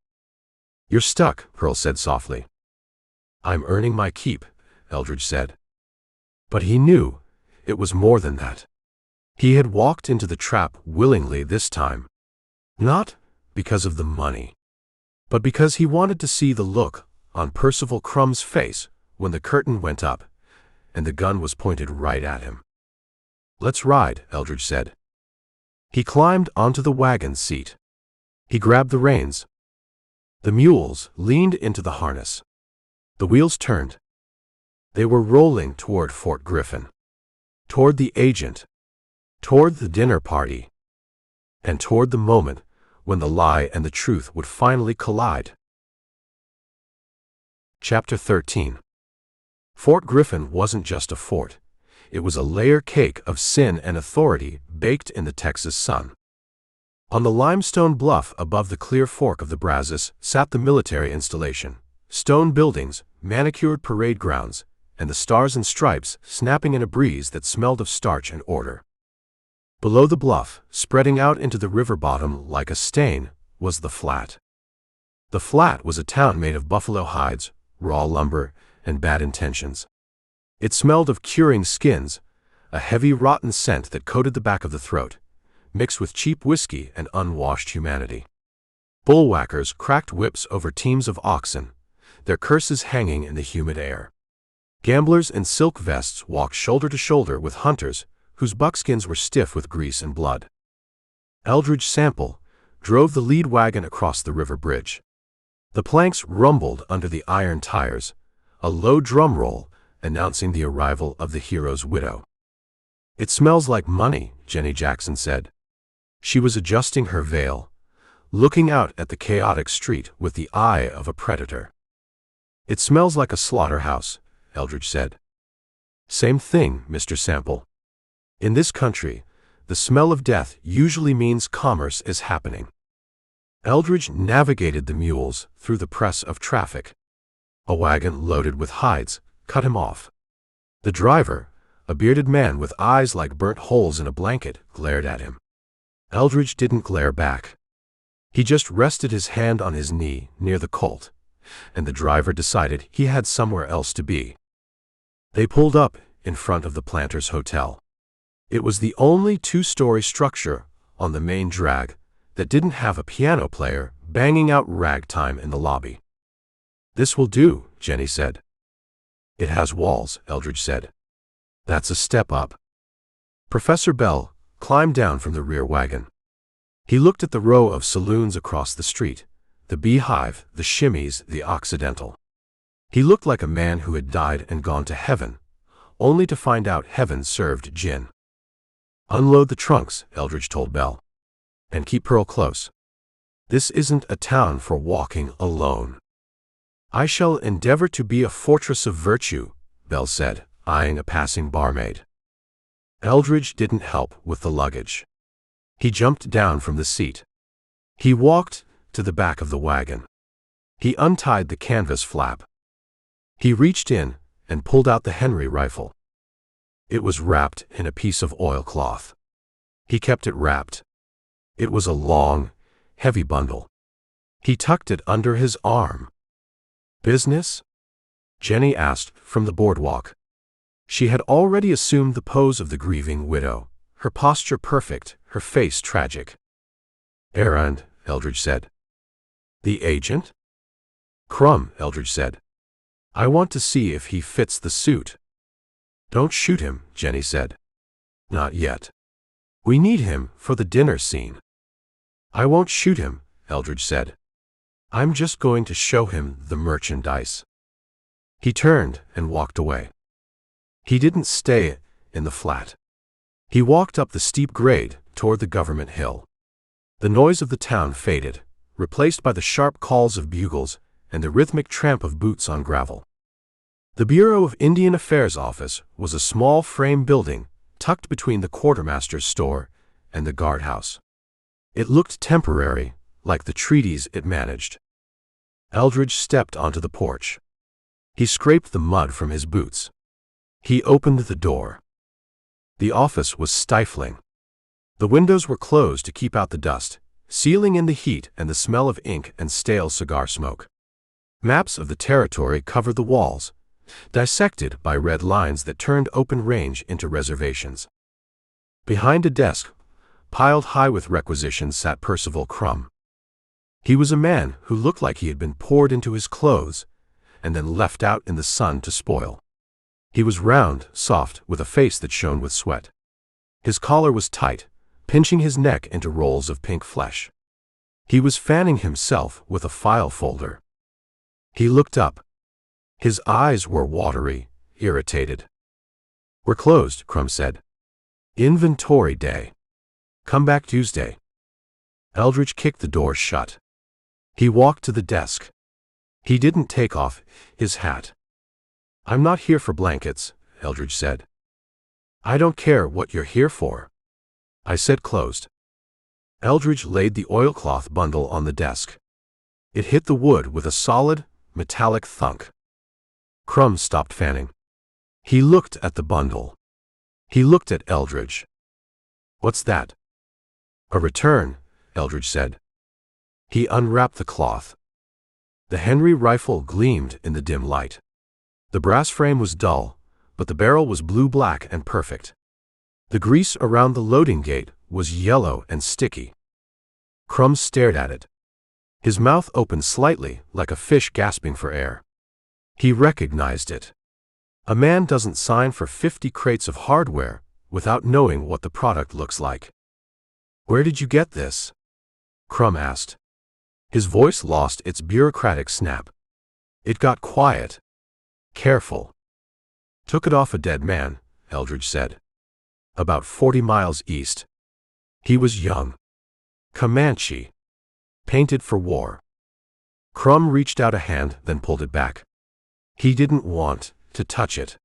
You're stuck, Pearl said softly. I'm earning my keep, Eldridge said. But he knew it was more than that. He had walked into the trap willingly this time. Not because of the money, but because he wanted to see the look on Percival Crumb's face when the curtain went up and the gun was pointed right at him. Let's ride, Eldridge said. He climbed onto the wagon seat. He grabbed the reins. The mules leaned into the harness. The wheels turned. They were rolling toward Fort Griffin, toward the agent, toward the dinner party, and toward the moment when the lie and the truth would finally collide. Chapter 13. Fort Griffin wasn't just a fort. It was a layer cake of sin and authority baked in the Texas sun. On the limestone bluff above the clear fork of the Brazos sat the military installation, stone buildings, manicured parade grounds, and the stars and stripes snapping in a breeze that smelled of starch and order. Below the bluff, spreading out into the river bottom like a stain, was the Flat. The Flat was a town made of buffalo hides, raw lumber, and bad intentions. It smelled of curing skins, a heavy rotten scent that coated the back of the throat, mixed with cheap whiskey and unwashed humanity. Bullwhackers cracked whips over teams of oxen, their curses hanging in the humid air. Gamblers in silk vests walked shoulder to shoulder with hunters whose buckskins were stiff with grease and blood. Eldridge Sample drove the lead wagon across the river bridge. The planks rumbled under the iron tires, a low drum roll announcing the arrival of the hero's widow. It smells like money, Jenny Jackson said. She was adjusting her veil, looking out at the chaotic street with the eye of a predator. It smells like a slaughterhouse, Eldridge said. Same thing, Mr. Sample. In this country, the smell of death usually means commerce is happening. Eldridge navigated the mules through the press of traffic. A wagon loaded with hides cut him off. The driver, a bearded man with eyes like burnt holes in a blanket, glared at him. Eldridge didn't glare back. He just rested his hand on his knee near the colt, and the driver decided he had somewhere else to be. They pulled up in front of the Planters Hotel. It was the only two-story structure on the main drag that didn't have a piano player banging out ragtime in the lobby. This will do, Jenny said. It has walls, Eldridge said. That's a step up. Professor Bell climbed down from the rear wagon. He looked at the row of saloons across the street, the Beehive, the Shimmies, the Occidental. He looked like a man who had died and gone to heaven, only to find out heaven served gin. Unload the trunks, Eldridge told Bell. And keep Pearl close. This isn't a town for walking alone. I shall endeavor to be a fortress of virtue, Bell said, eyeing a passing barmaid. Eldridge didn't help with the luggage. He jumped down from the seat. He walked to the back of the wagon. He untied the canvas flap. He reached in and pulled out the Henry rifle. It was wrapped in a piece of oilcloth. He kept it wrapped. It was a long, heavy bundle. He tucked it under his arm. "Business?" Jenny asked from the boardwalk. She had already assumed the pose of the grieving widow, her posture perfect, her face tragic. "Errand," Eldridge said. "The agent?" "Crumb," Eldridge said. "I want to see if he fits the suit." "Don't shoot him," Jenny said. "Not yet. We need him for the dinner scene." "I won't shoot him," Eldridge said. "I'm just going to show him the merchandise." He turned and walked away. He didn't stay in the flat. He walked up the steep grade toward the government hill. The noise of the town faded, replaced by the sharp calls of bugles and the rhythmic tramp of boots on gravel. The Bureau of Indian Affairs office was a small frame building tucked between the quartermaster's store and the guardhouse. It looked temporary, like the treaties it managed. Eldridge stepped onto the porch. He scraped the mud from his boots. He opened the door. The office was stifling. The windows were closed to keep out the dust, sealing in the heat and the smell of ink and stale cigar smoke. Maps of the territory covered the walls, dissected by red lines that turned open range into reservations. Behind a desk, piled high with requisitions, sat Percival Crumb. He was a man who looked like he had been poured into his clothes and then left out in the sun to spoil. He was round, soft, with a face that shone with sweat. His collar was tight, pinching his neck into rolls of pink flesh. He was fanning himself with a file folder. He looked up. His eyes were watery, irritated. "We're closed," Crumb said. "Inventory day. Come back Tuesday." Eldridge kicked the door shut. He walked to the desk. He didn't take off his hat. "I'm not here for blankets," Eldridge said. "I don't care what you're here for." "I said closed." Eldridge laid the oilcloth bundle on the desk. It hit the wood with a solid, metallic thunk. Crumb stopped fanning. He looked at the bundle. He looked at Eldridge. "What's that?" "A return," Eldridge said. He unwrapped the cloth. The Henry rifle gleamed in the dim light. The brass frame was dull, but the barrel was blue-black and perfect. The grease around the loading gate was yellow and sticky. Crumb stared at it. His mouth opened slightly, like a fish gasping for air. He recognized it. A man doesn't sign for 50 crates of hardware without knowing what the product looks like. "Where did you get this?" Crumb asked. His voice lost its bureaucratic snap. It got quiet. "Careful." "Took it off a dead man," Eldridge said. "About 40 miles east. He was young. Comanche. Painted for war." Crumb reached out a hand, then pulled it back. He didn't want to touch it.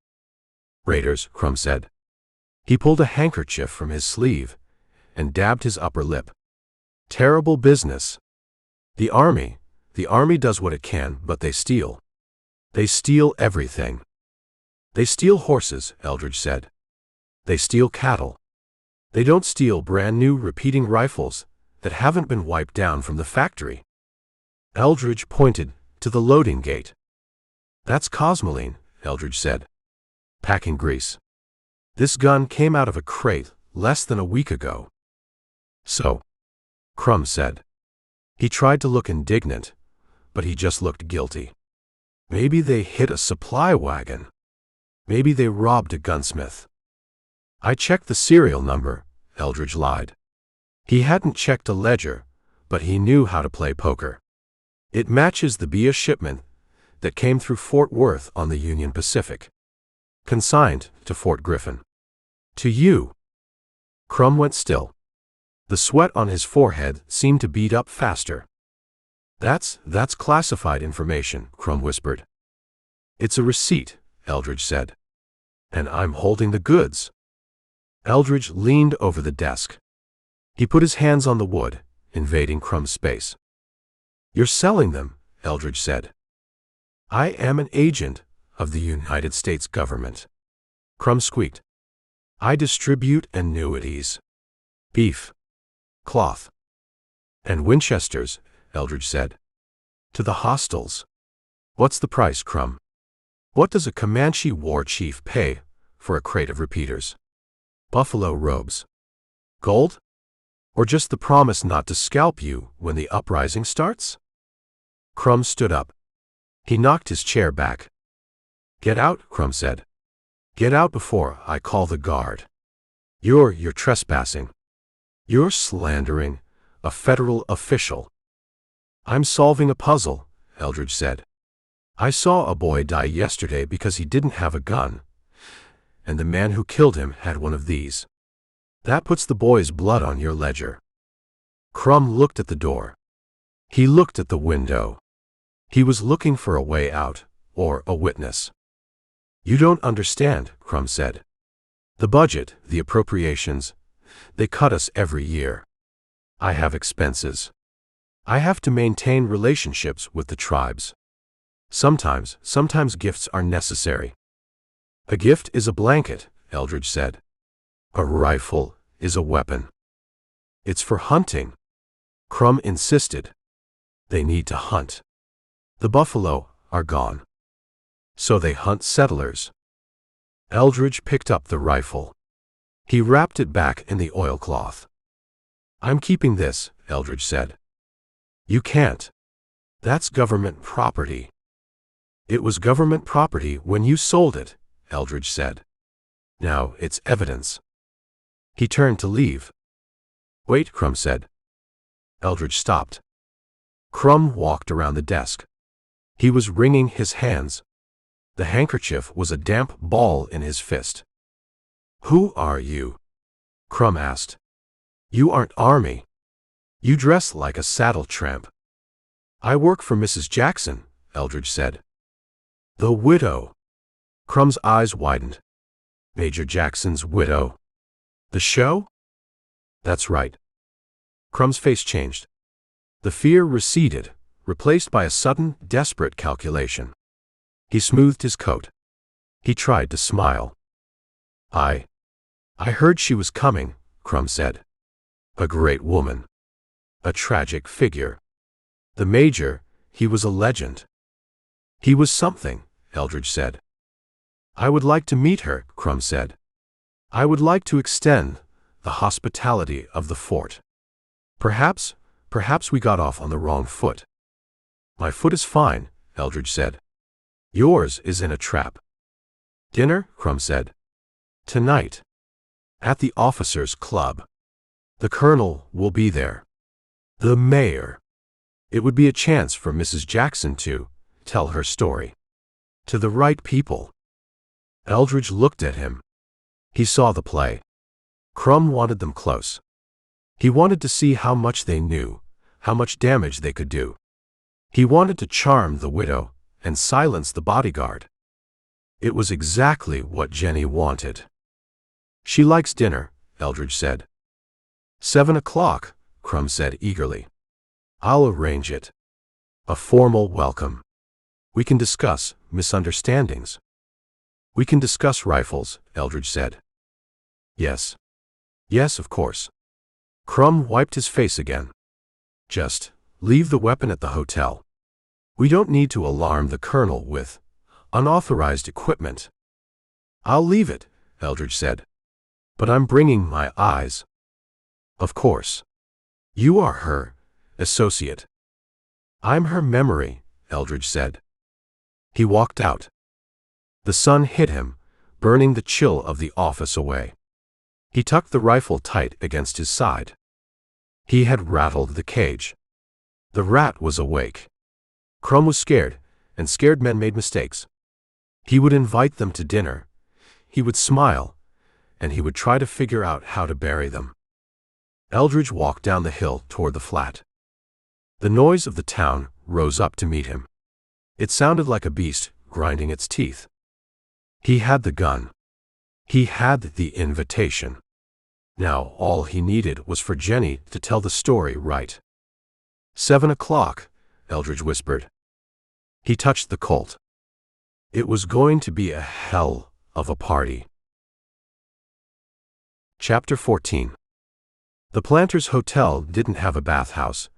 "Raiders," Crumb said. He pulled a handkerchief from his sleeve and dabbed his upper lip. "Terrible business. The army does what it can, but they steal. They steal everything. They steal horses," Eldridge said. "They steal cattle. They don't steal brand new repeating rifles that haven't been wiped down from the factory." Eldridge pointed to the loading gate. "That's Cosmoline," Eldridge said. "Packing grease. This gun came out of a crate less than a week ago." "So?" Crumb said. He tried to look indignant, but he just looked guilty. "Maybe they hit a supply wagon. Maybe they robbed a gunsmith." "I checked the serial number," Eldridge lied. He hadn't checked a ledger, but he knew how to play poker. "It matches the BIA shipment that came through Fort Worth on the Union Pacific. Consigned to Fort Griffin. To you." Crumb went still. The sweat on his forehead seemed to beat up faster. That's classified information," Crumb whispered. "It's a receipt," Eldridge said. "And I'm holding the goods." Eldridge leaned over the desk. He put his hands on the wood, invading Crumb's space. "You're selling them," Eldridge said. "I am an agent of the United States government." Crumb squeaked. "I distribute annuities. Beef. Cloth. And Winchesters, Eldridge said. To the hostiles. What's the price, Crumb? What does a Comanche war chief pay for a crate of repeaters? Buffalo robes. Gold? Or just the promise not to scalp you when the uprising starts? Crumb stood up. He knocked his chair back. Get out, Crumb said. Get out before I call the guard. You're trespassing. You're slandering a federal official. I'm solving a puzzle, Eldridge said. I saw a boy die yesterday because he didn't have a gun, and the man who killed him had one of these. That puts the boy's blood on your ledger. Crumb looked at the door. He looked at the window. He was looking for a way out, or a witness. You don't understand, Crumb said. The budget, the appropriations, they cut us every year. I have expenses. I have to maintain relationships with the tribes. Sometimes gifts are necessary. A gift is a blanket, Eldridge said. A rifle is a weapon. It's for hunting. Crumb insisted. They need to hunt. The buffalo are gone. So they hunt settlers. Eldridge picked up the rifle. He wrapped it back in the oilcloth. I'm keeping this, Eldridge said. You can't. That's government property. It was government property when you sold it, Eldridge said. Now it's evidence. He turned to leave. Wait, Crumb said. Eldridge stopped. Crumb walked around the desk. He was wringing his hands. The handkerchief was a damp ball in his fist. Who are you? Crumb asked. You aren't army. You dress like a saddle tramp. I work for Mrs. Jackson, Eldridge said. The widow. Crumb's eyes widened. Major Jackson's widow. The show? That's right. Crumb's face changed. The fear receded, replaced by a sudden, desperate calculation. He smoothed his coat. He tried to smile. I heard she was coming, Crumb said. A great woman. A tragic figure. The Major, he was a legend. He was something, Eldridge said. I would like to meet her, Crumb said. I would like to extend the hospitality of the fort. Perhaps we got off on the wrong foot. My foot is fine, Eldridge said. Yours is in a trap. Dinner, Crumb said. Tonight. At the officers' club. The colonel will be there. The mayor. It would be a chance for Mrs. Jackson to tell her story. To the right people. Eldridge looked at him. He saw the play. Crumb wanted them close. He wanted to see how much they knew, how much damage they could do. He wanted to charm the widow and silence the bodyguard. It was exactly what Jenny wanted. She likes dinner, Eldridge said. 7 o'clock, Crumb said eagerly. I'll arrange it. A formal welcome. We can discuss misunderstandings. We can discuss rifles, Eldridge said. Yes. Yes, of course. Crumb wiped his face again. Just leave the weapon at the hotel. We don't need to alarm the colonel with unauthorized equipment. I'll leave it, Eldridge said. But I'm bringing my eyes. Of course. You are her associate. I'm her memory, Eldridge said. He walked out. The sun hit him, burning the chill of the office away. He tucked the rifle tight against his side. He had rattled the cage. The rat was awake. Crumb was scared, and scared men made mistakes. He would invite them to dinner. He would smile, and he would try to figure out how to bury them. Eldridge walked down the hill toward the flat. The noise of the town rose up to meet him. It sounded like a beast grinding its teeth. He had the gun. He had the invitation. Now all he needed was for Jenny to tell the story right. 7 o'clock, Eldridge whispered. He touched the Colt. It was going to be a hell of a party. Chapter 14. The Planters' Hotel didn't have a bathhouse,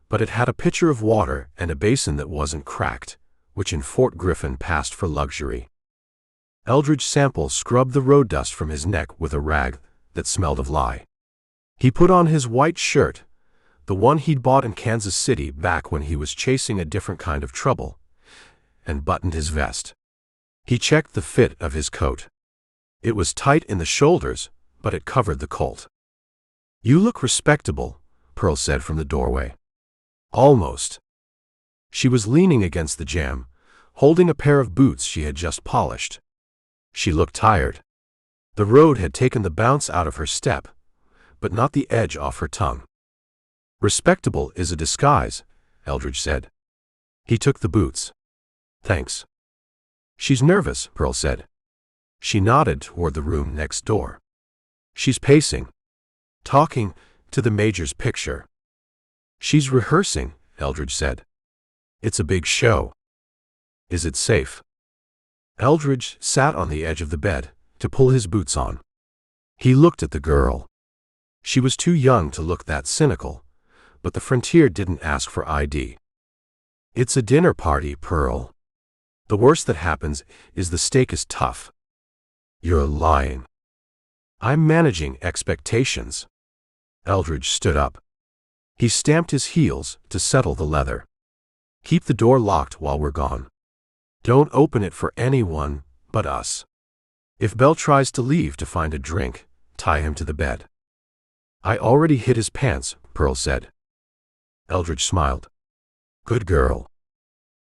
but it had a pitcher of water and a basin that wasn't cracked, which in Fort Griffin passed for luxury. Eldridge Sample scrubbed the road dust from his neck with a rag that smelled of lye. He put on his white shirt, the one he'd bought in Kansas City back when he was chasing a different kind of trouble, and buttoned his vest. He checked the fit of his coat. It was tight in the shoulders, but it covered the colt. "You look respectable," Pearl said from the doorway. "Almost." She was leaning against the jamb, holding a pair of boots she had just polished. She looked tired. The road had taken the bounce out of her step, but not the edge off her tongue. "Respectable is a disguise," Eldridge said. He took the boots. "Thanks." "She's nervous," Pearl said. She nodded toward the room next door. "She's pacing. Talking to the Major's picture." "She's rehearsing," Eldridge said. "It's a big show." "Is it safe?" Eldridge sat on the edge of the bed to pull his boots on. He looked at the girl. She was too young to look that cynical, but the frontier didn't ask for ID. "It's a dinner party, Pearl. The worst that happens is the steak is tough." "You're lying." "I'm managing expectations." Eldridge stood up. He stamped his heels to settle the leather. "Keep the door locked while we're gone. Don't open it for anyone but us. If Bell tries to leave to find a drink, tie him to the bed." "I already hid his pants," Pearl said. Eldridge smiled. "Good girl."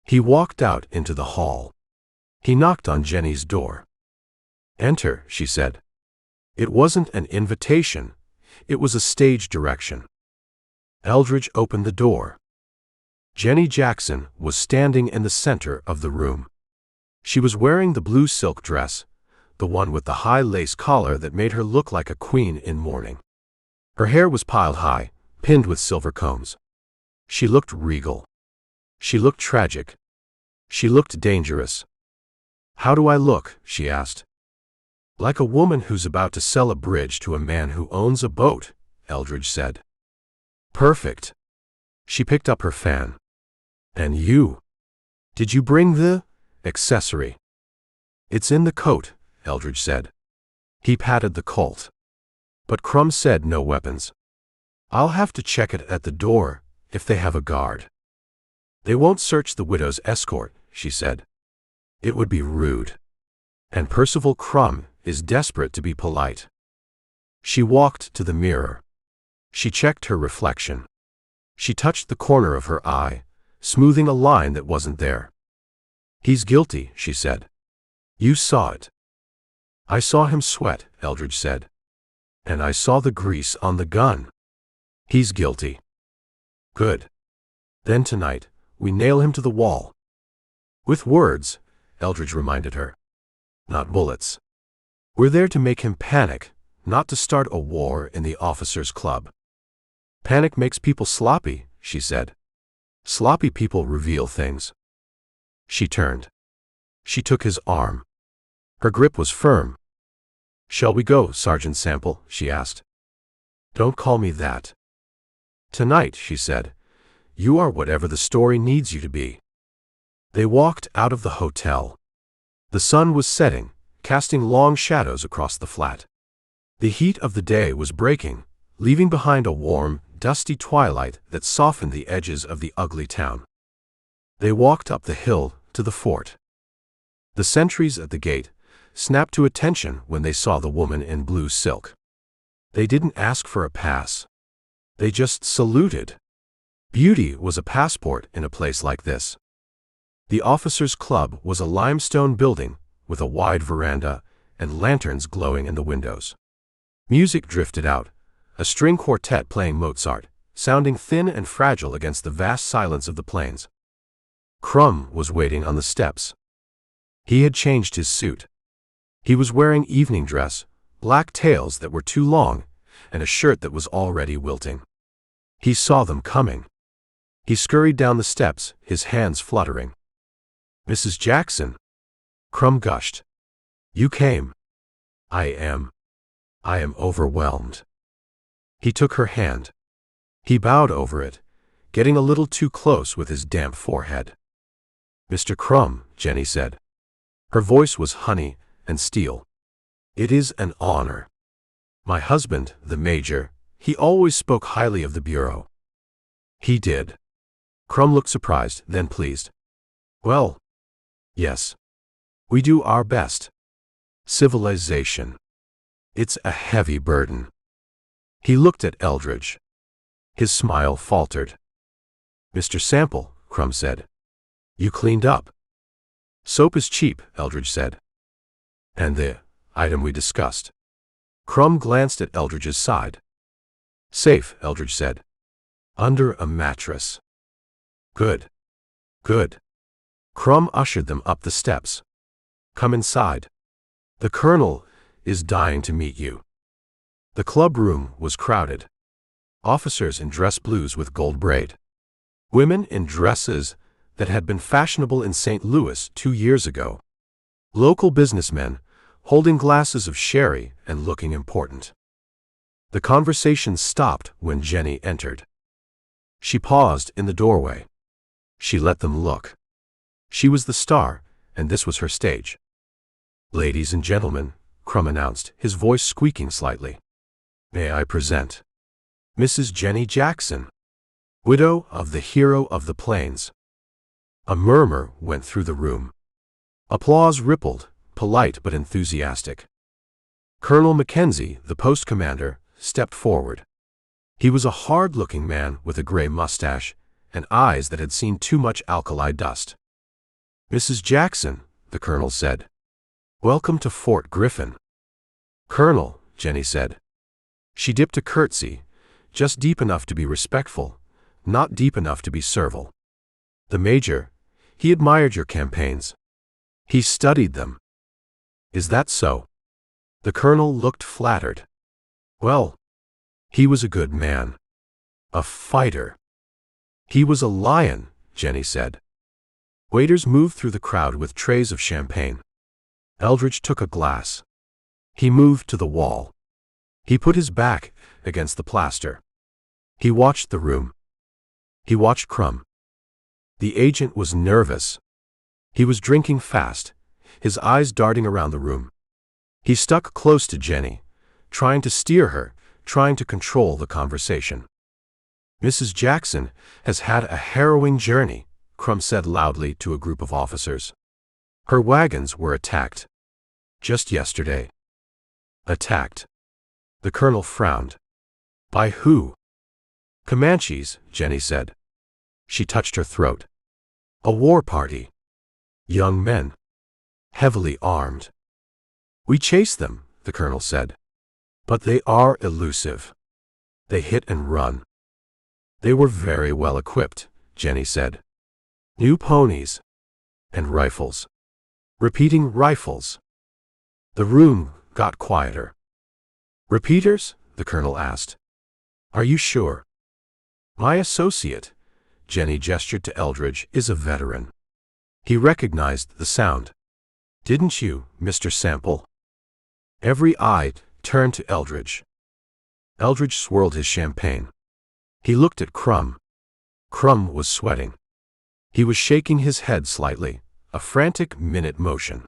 He walked out into the hall. He knocked on Jenny's door. "Enter," she said. It wasn't an invitation. It was a stage direction. Eldridge opened the door. Jenny Jackson was standing in the center of the room. She was wearing the blue silk dress, the one with the high lace collar that made her look like a queen in mourning. Her hair was piled high, pinned with silver combs. She looked regal. She looked tragic. She looked dangerous. "How do I look?" she asked. "Like a woman who's about to sell a bridge to a man who owns a boat," Eldridge said. "Perfect." She picked up her fan. "And you? Did you bring the accessory?" "It's in the coat," Eldridge said. He patted the colt. But Crumb said no weapons. "I'll have to check it at the door, if they have a guard." "They won't search the widow's escort," she said. "It would be rude. And Percival Crumb is desperate to be polite." She walked to the mirror. She checked her reflection. She touched the corner of her eye, smoothing a line that wasn't there. "He's guilty," she said. "You saw it." "I saw him sweat," Eldridge said. "And I saw the grease on the gun. He's guilty." "Good. Then tonight, we nail him to the wall." "With words," Eldridge reminded her. "Not bullets. We're there to make him panic, not to start a war in the officers' club." "Panic makes people sloppy," she said. "Sloppy people reveal things." She turned. She took his arm. Her grip was firm. "Shall we go, Sergeant Sample?" she asked. "Don't call me that." "Tonight," she said, "you are whatever the story needs you to be." They walked out of the hotel. The sun was setting, casting long shadows across the flat. The heat of the day was breaking, leaving behind a warm, dusty twilight that softened the edges of the ugly town. They walked up the hill to the fort. The sentries at the gate snapped to attention when they saw the woman in blue silk. They didn't ask for a pass. They just saluted. Beauty was a passport in a place like this. The officers' club was a limestone building with a wide veranda and lanterns glowing in the windows. Music drifted out, a string quartet playing Mozart, sounding thin and fragile against the vast silence of the plains. Crumb was waiting on the steps. He had changed his suit. He was wearing evening dress, black tails that were too long, and a shirt that was already wilting. He saw them coming. He scurried down the steps, his hands fluttering. "Mrs. Jackson," Crumb gushed. "You came." I am overwhelmed." He took her hand. He bowed over it, getting a little too close with his damp forehead. "Mr. Crumb," Jenny said. Her voice was honey and steel. "It is an honor. My husband, the major, he always spoke highly of the Bureau." "He did." Crumb looked surprised, then pleased. "Well, yes. We do our best. Civilization. It's a heavy burden." He looked at Eldridge. His smile faltered. "Mr. Sample," Crumb said. "You cleaned up." "Soap is cheap," Eldridge said. "And the item we discussed?" Crumb glanced at Eldridge's side. "Safe," Eldridge said. "Under a mattress." "Good. Good." Crumb ushered them up the steps. "Come inside. The colonel is dying to meet you." The club room was crowded. Officers in dress blues with gold braid. Women in dresses that had been fashionable in St. Louis 2 years ago. Local businessmen holding glasses of sherry and looking important. The conversation stopped when Jenny entered. She paused in the doorway. She let them look. She was the star, and this was her stage. "Ladies and gentlemen," Crumb announced, his voice squeaking slightly. "May I present Mrs. Jenny Jackson, widow of the hero of the plains." A murmur went through the room. Applause rippled, polite but enthusiastic. Colonel Mackenzie, the post commander, stepped forward. He was a hard-looking man with a gray mustache and eyes that had seen too much alkali dust. "Mrs. Jackson," the colonel said, "welcome to Fort Griffin." "Colonel," Jenny said. She dipped a curtsy, just deep enough to be respectful, not deep enough to be servile. "The major, he admired your campaigns. He studied them." "Is that so?" The colonel looked flattered. "Well, he was a good man. A fighter." "He was a lion," Jenny said. Waiters moved through the crowd with trays of champagne. Eldridge took a glass. He moved to the wall. He put his back against the plaster. He watched the room. He watched Crumb. The agent was nervous. He was drinking fast, his eyes darting around the room. He stuck close to Jenny, trying to steer her, trying to control the conversation. "Mrs. Jackson has had a harrowing journey," Crumb said loudly to a group of officers. "Her wagons were attacked. Just yesterday." "Attacked?" The colonel frowned. "By who?" "Comanches," Jenny said. She touched her throat. "A war party. Young men. Heavily armed." "We chased them," the colonel said. "But they are elusive. They hit and run." "They were very well equipped," Jenny said. "New ponies. And rifles. Repeating rifles." The room got quieter. "Repeaters?" the colonel asked. "Are you sure?" "My associate," Jenny gestured to Eldridge, "is a veteran. He recognized the sound. Didn't you, Mr. Sample?" Every eye turned to Eldridge. Eldridge swirled his champagne. He looked at Crumb. Crumb was sweating. He was shaking his head slightly, a frantic minute motion.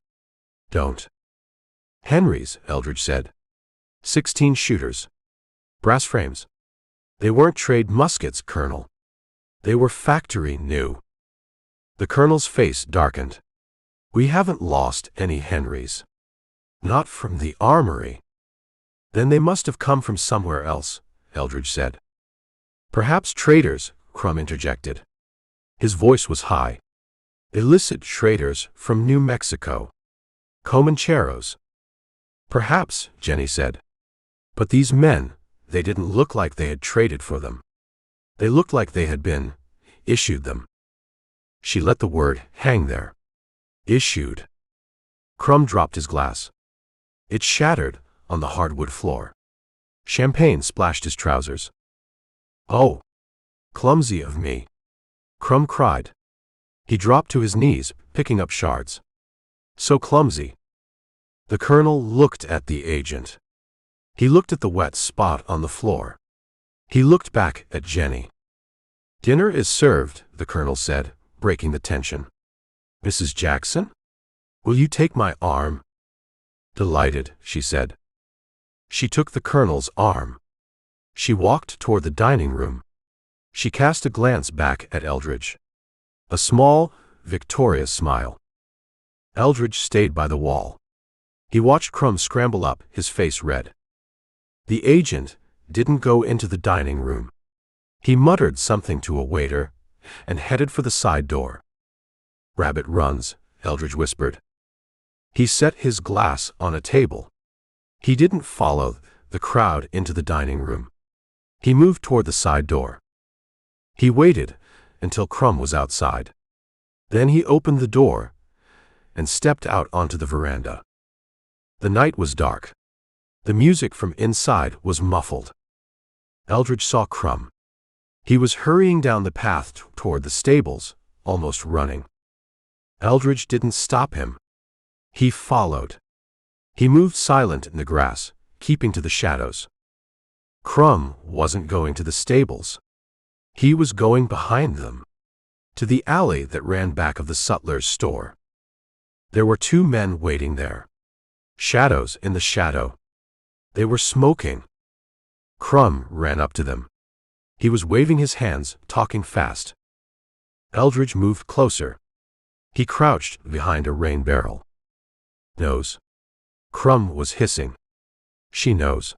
"Don't." "Henry's," Eldridge said. 16 shooters. Brass frames. They weren't trade muskets, Colonel. They were factory new." The colonel's face darkened. "We haven't lost any Henrys. Not from the armory." "Then they must have come from somewhere else," Eldridge said. "Perhaps traders," Crumb interjected. His voice was high. "Illicit traders from New Mexico. Comancheros." "Perhaps," Jenny said. "But these men, they didn't look like they had traded for them. They looked like they had been issued them." She let the word hang there. Issued. Crumb dropped his glass. It shattered on the hardwood floor. Champagne splashed his trousers. "Oh, clumsy of me," Crumb cried. He dropped to his knees, picking up shards. "So clumsy." The colonel looked at the agent. He looked at the wet spot on the floor. He looked back at Jenny. "Dinner is served," the colonel said, breaking the tension. "Mrs. Jackson? Will you take my arm?" "Delighted," she said. She took the colonel's arm. She walked toward the dining room. She cast a glance back at Eldridge. A small, victorious smile. Eldridge stayed by the wall. He watched Crumb scramble up, his face red. The agent didn't go into the dining room. He muttered something to a waiter and headed for the side door. "Rabbit runs," Eldridge whispered. He set his glass on a table. He didn't follow the crowd into the dining room. He moved toward the side door. He waited until Crumb was outside. Then he opened the door and stepped out onto the veranda. The night was dark. The music from inside was muffled. Eldridge saw Crumb. He was hurrying down the path toward the stables, almost running. Eldridge didn't stop him. He followed. He moved silent in the grass, keeping to the shadows. Crumb wasn't going to the stables. He was going behind them, to the alley that ran back of the sutler's store. There were two men waiting there. Shadows in the shadow. They were smoking. Crumb ran up to them. He was waving his hands, talking fast. Eldridge moved closer. He crouched behind a rain barrel. "Knows." Crumb was hissing. "She knows.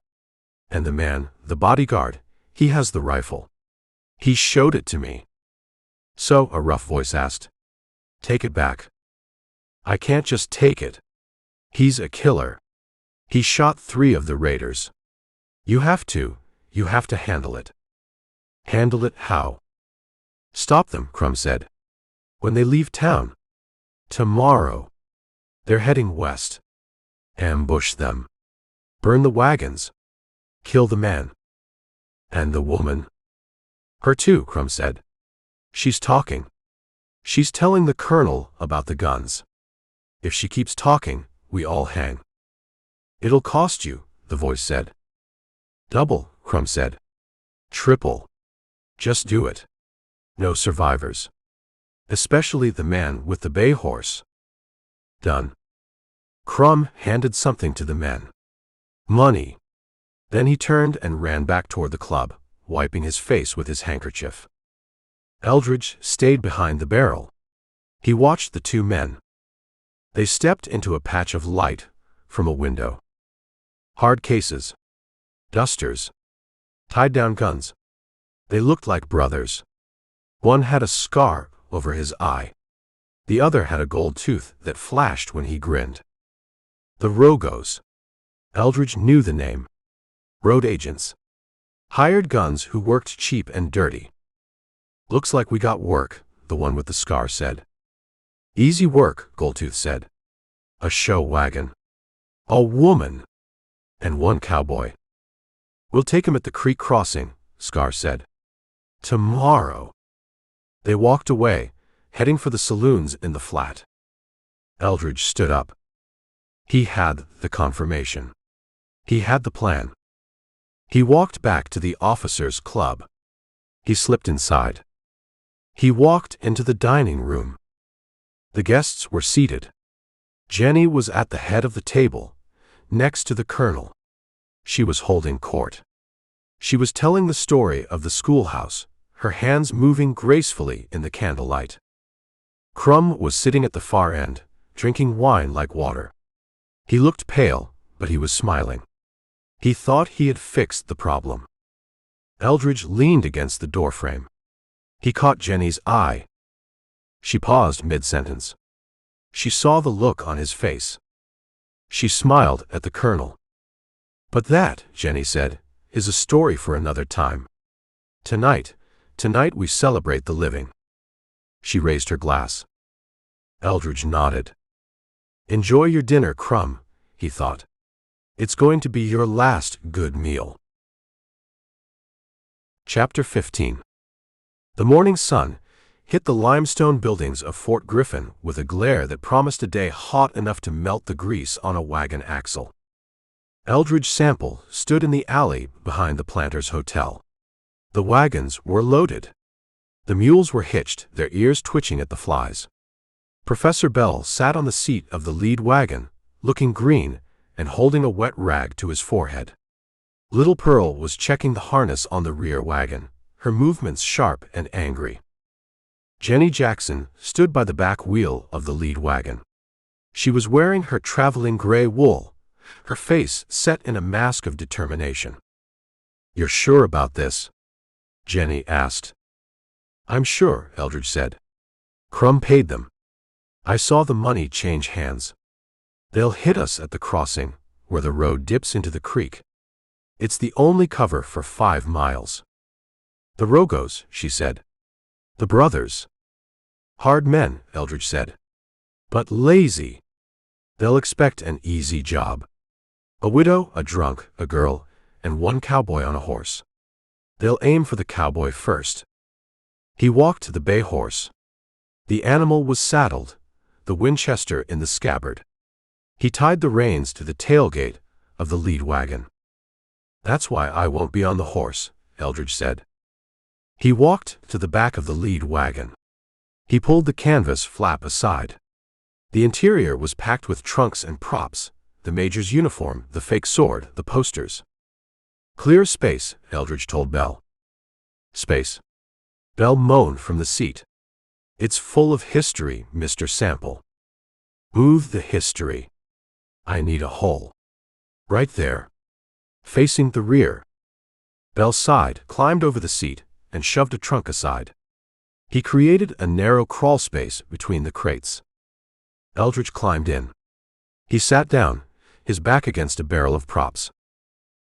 And the man, the bodyguard, he has the rifle. He showed it to me." "So," a rough voice asked. "Take it back." "I can't just take it. He's a killer. He shot 3 of the raiders. You have to handle it." "Handle it how?" "Stop them," Crumb said. "When they leave town. Tomorrow. They're heading west. Ambush them. Burn the wagons. Kill the man." "And the woman?" "Her too," Crumb said. "She's talking. She's telling the colonel about the guns. If she keeps talking, we all hang." "It'll cost you," the voice said. "Double," Crumb said. "Triple. Just do it. No survivors. Especially the man with the bay horse." "Done." Crumb handed something to the men. "Money." Then he turned and ran back toward the club, wiping his face with his handkerchief. Eldridge stayed behind the barrel. He watched the 2 men. They stepped into a patch of light from a window. Hard cases. Dusters. Tied-down guns. They looked like brothers. One had a scar over his eye. The other had a gold tooth that flashed when he grinned. The Rogos. Eldridge knew the name. Road agents. Hired guns who worked cheap and dirty. "Looks like we got work," the one with the scar said. "Easy work," Goldtooth said. "A show wagon. A woman. And 1 cowboy." "We'll take him at the creek crossing," Scar said. "Tomorrow." They walked away, heading for the saloons in the flat. Eldridge stood up. He had the confirmation. He had the plan. He walked back to the officers' club. He slipped inside. He walked into the dining room. The guests were seated. Jenny was at the head of the table, next to the colonel. She was holding court. She was telling the story of the schoolhouse, her hands moving gracefully in the candlelight. Crumb was sitting at the far end, drinking wine like water. He looked pale, but he was smiling. He thought he had fixed the problem. Eldridge leaned against the doorframe. He caught Jenny's eye. She paused mid-sentence. She saw the look on his face. She smiled at the colonel. "But that," Jenny said, "is a story for another time. Tonight we celebrate the living." She raised her glass. Eldridge nodded. "Enjoy your dinner, Crumb," he thought. "It's going to be your last good meal." Chapter 15. The morning sun hit the limestone buildings of Fort Griffin with a glare that promised a day hot enough to melt the grease on a wagon axle. Eldridge Sample stood in the alley behind the Planters Hotel. The wagons were loaded. The mules were hitched, their ears twitching at the flies. Professor Bell sat on the seat of the lead wagon, looking green and holding a wet rag to his forehead. Little Pearl was checking the harness on the rear wagon, her movements sharp and angry. Jenny Jackson stood by the back wheel of the lead wagon. She was wearing her traveling gray wool, her face set in a mask of determination. "You're sure about this?" Jenny asked. "I'm sure," Eldridge said. "Crumb paid them. I saw the money change hands. They'll hit us at the crossing, where the road dips into the creek. It's the only cover for 5 miles. The Rogos," she said. "The brothers. Hard men," Eldridge said. "But lazy. They'll expect an easy job. A widow, a drunk, a girl, and 1 cowboy on a horse. They'll aim for the cowboy first." He walked to the bay horse. The animal was saddled, the Winchester in the scabbard. He tied the reins to the tailgate of the lead wagon. "That's why I won't be on the horse," Eldridge said. He walked to the back of the lead wagon. He pulled the canvas flap aside. The interior was packed with trunks and props, the major's uniform, the fake sword, the posters. "Clear space," Eldridge told Bell. "Space?" Bell moaned from the seat. "It's full of history, Mr. Sample." "Move the history. I need a hole. Right there. Facing the rear." Bell sighed, climbed over the seat, and shoved a trunk aside. He created a narrow crawl space between the crates. Eldridge climbed in. He sat down, his back against a barrel of props.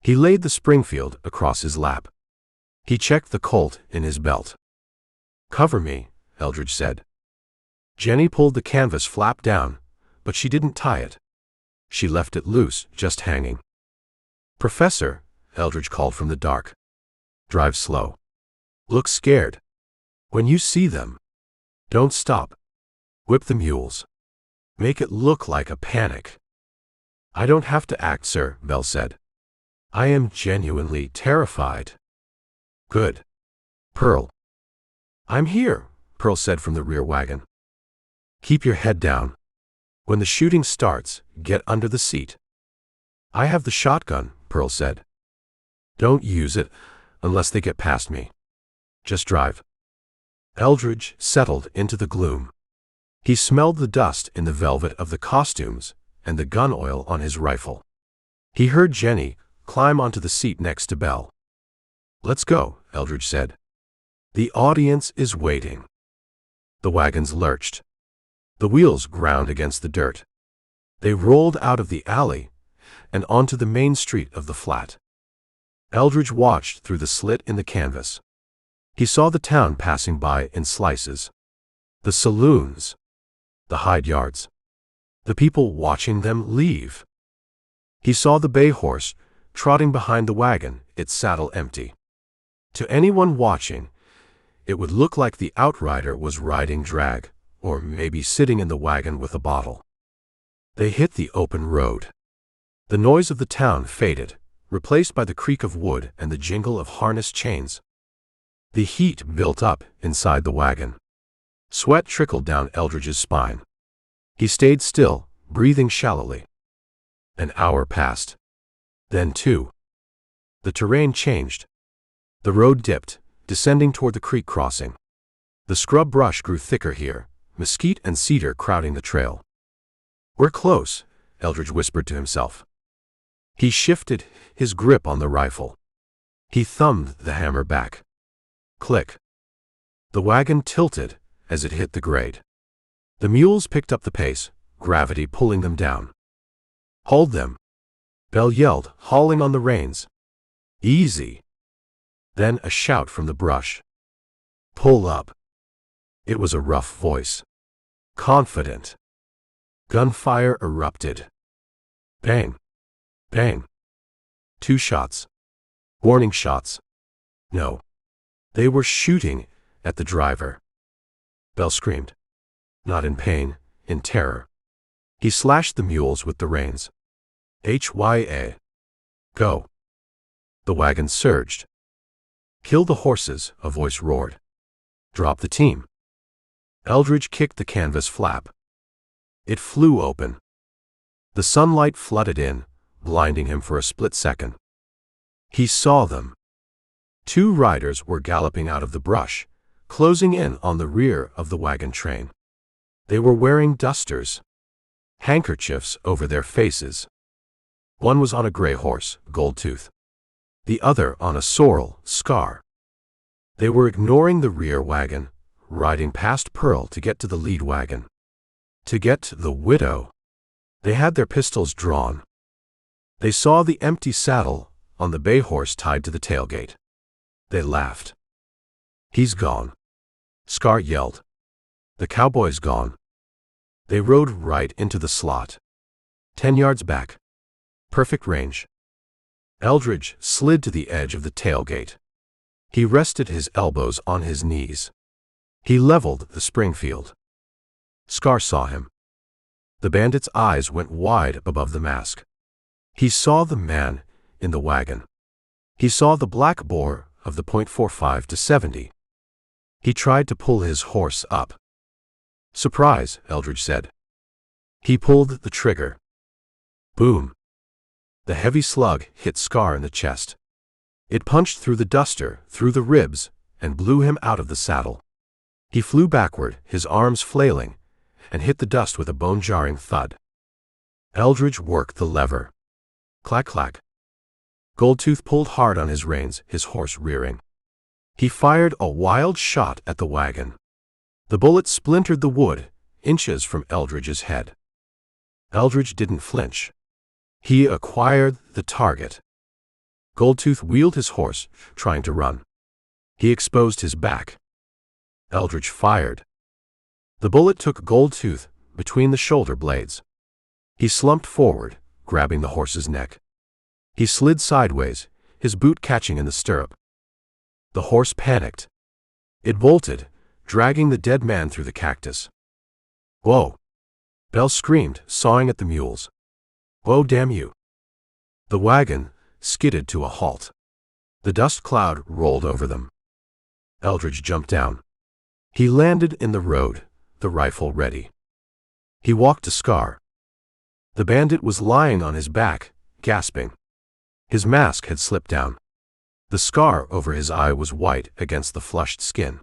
He laid the Springfield across his lap. He checked the Colt in his belt. "Cover me," Eldridge said. Jenny pulled the canvas flap down, but she didn't tie it. She left it loose, just hanging. "Professor," Eldridge called from the dark. "Drive slow. Look scared. When you see them, don't stop. Whip the mules. Make it look like a panic." "I don't have to act, sir," Bell said. "I am genuinely terrified." "Good. Pearl." "I'm here," Pearl said from the rear wagon. "Keep your head down. When the shooting starts, get under the seat." "I have the shotgun," Pearl said. "Don't use it unless they get past me. Just drive." Eldridge settled into the gloom. He smelled the dust in the velvet of the costumes and the gun oil on his rifle. He heard Jenny climb onto the seat next to Bell. "Let's go," Eldridge said. "The audience is waiting." The wagons lurched. The wheels ground against the dirt. They rolled out of the alley and onto the main street of the flat. Eldridge watched through the slit in the canvas. He saw the town passing by in slices. The saloons. The hide yards. The people watching them leave. He saw the bay horse trotting behind the wagon, its saddle empty. To anyone watching, it would look like the outrider was riding drag, or maybe sitting in the wagon with a bottle. They hit the open road. The noise of the town faded, replaced by the creak of wood and the jingle of harness chains. The heat built up inside the wagon. Sweat trickled down Eldridge's spine. He stayed still, breathing shallowly. An hour passed. Then 2. The terrain changed. The road dipped, descending toward the creek crossing. The scrub brush grew thicker here, mesquite and cedar crowding the trail. "We're close," Eldridge whispered to himself. He shifted his grip on the rifle. He thumbed the hammer back. Click. The wagon tilted as it hit the grade. The mules picked up the pace, gravity pulling them down. "Hold them," Bell yelled, hauling on the reins. "Easy." Then a shout from the brush. "Pull up." It was a rough voice. Confident. Gunfire erupted. Bang. Bang. 2 shots. Warning shots. No. They were shooting at the driver. Bell screamed. Not in pain, in terror. He slashed the mules with the reins. "Hya. Go." The wagon surged. Kill the horses, a voice roared. Drop the team. Eldridge kicked the canvas flap. It flew open. The sunlight flooded in, blinding him for a split second. He saw them. 2 riders were galloping out of the brush, closing in on the rear of the wagon train. They were wearing dusters, handkerchiefs over their faces. One was on a gray horse, Goldtooth. The other on a sorrel, Scar. They were ignoring the rear wagon, riding past Pearl to get to the lead wagon. To get to the widow. They had their pistols drawn. They saw the empty saddle on the bay horse tied to the tailgate. They laughed. He's gone, Scar yelled. The cowboy's gone. They rode right into the slot. 10 yards back. Perfect range. Eldridge slid to the edge of the tailgate. He rested his elbows on his knees. He leveled the Springfield. Scar saw him. The bandit's eyes went wide above the mask. He saw the man in the wagon. He saw the black bore of the .45 to 70. He tried to pull his horse up. Surprise, Eldridge said. He pulled the trigger. Boom. The heavy slug hit Scar in the chest. It punched through the duster, through the ribs, and blew him out of the saddle. He flew backward, his arms flailing, and hit the dust with a bone-jarring thud. Eldridge worked the lever. Clack, clack. Goldtooth pulled hard on his reins, his horse rearing. He fired a wild shot at the wagon. The bullet splintered the wood, inches from Eldridge's head. Eldridge didn't flinch. He acquired the target. Goldtooth wheeled his horse, trying to run. He exposed his back. Eldridge fired. The bullet took Goldtooth between the shoulder blades. He slumped forward, grabbing the horse's neck. He slid sideways, his boot catching in the stirrup. The horse panicked. It bolted, dragging the dead man through the cactus. Whoa! Bell screamed, sawing at the mules. Whoa, damn you! The wagon skidded to a halt. The dust cloud rolled over them. Eldridge jumped down. He landed in the road, the rifle ready. He walked to Scar. The bandit was lying on his back, gasping. His mask had slipped down. The scar over his eye was white against the flushed skin.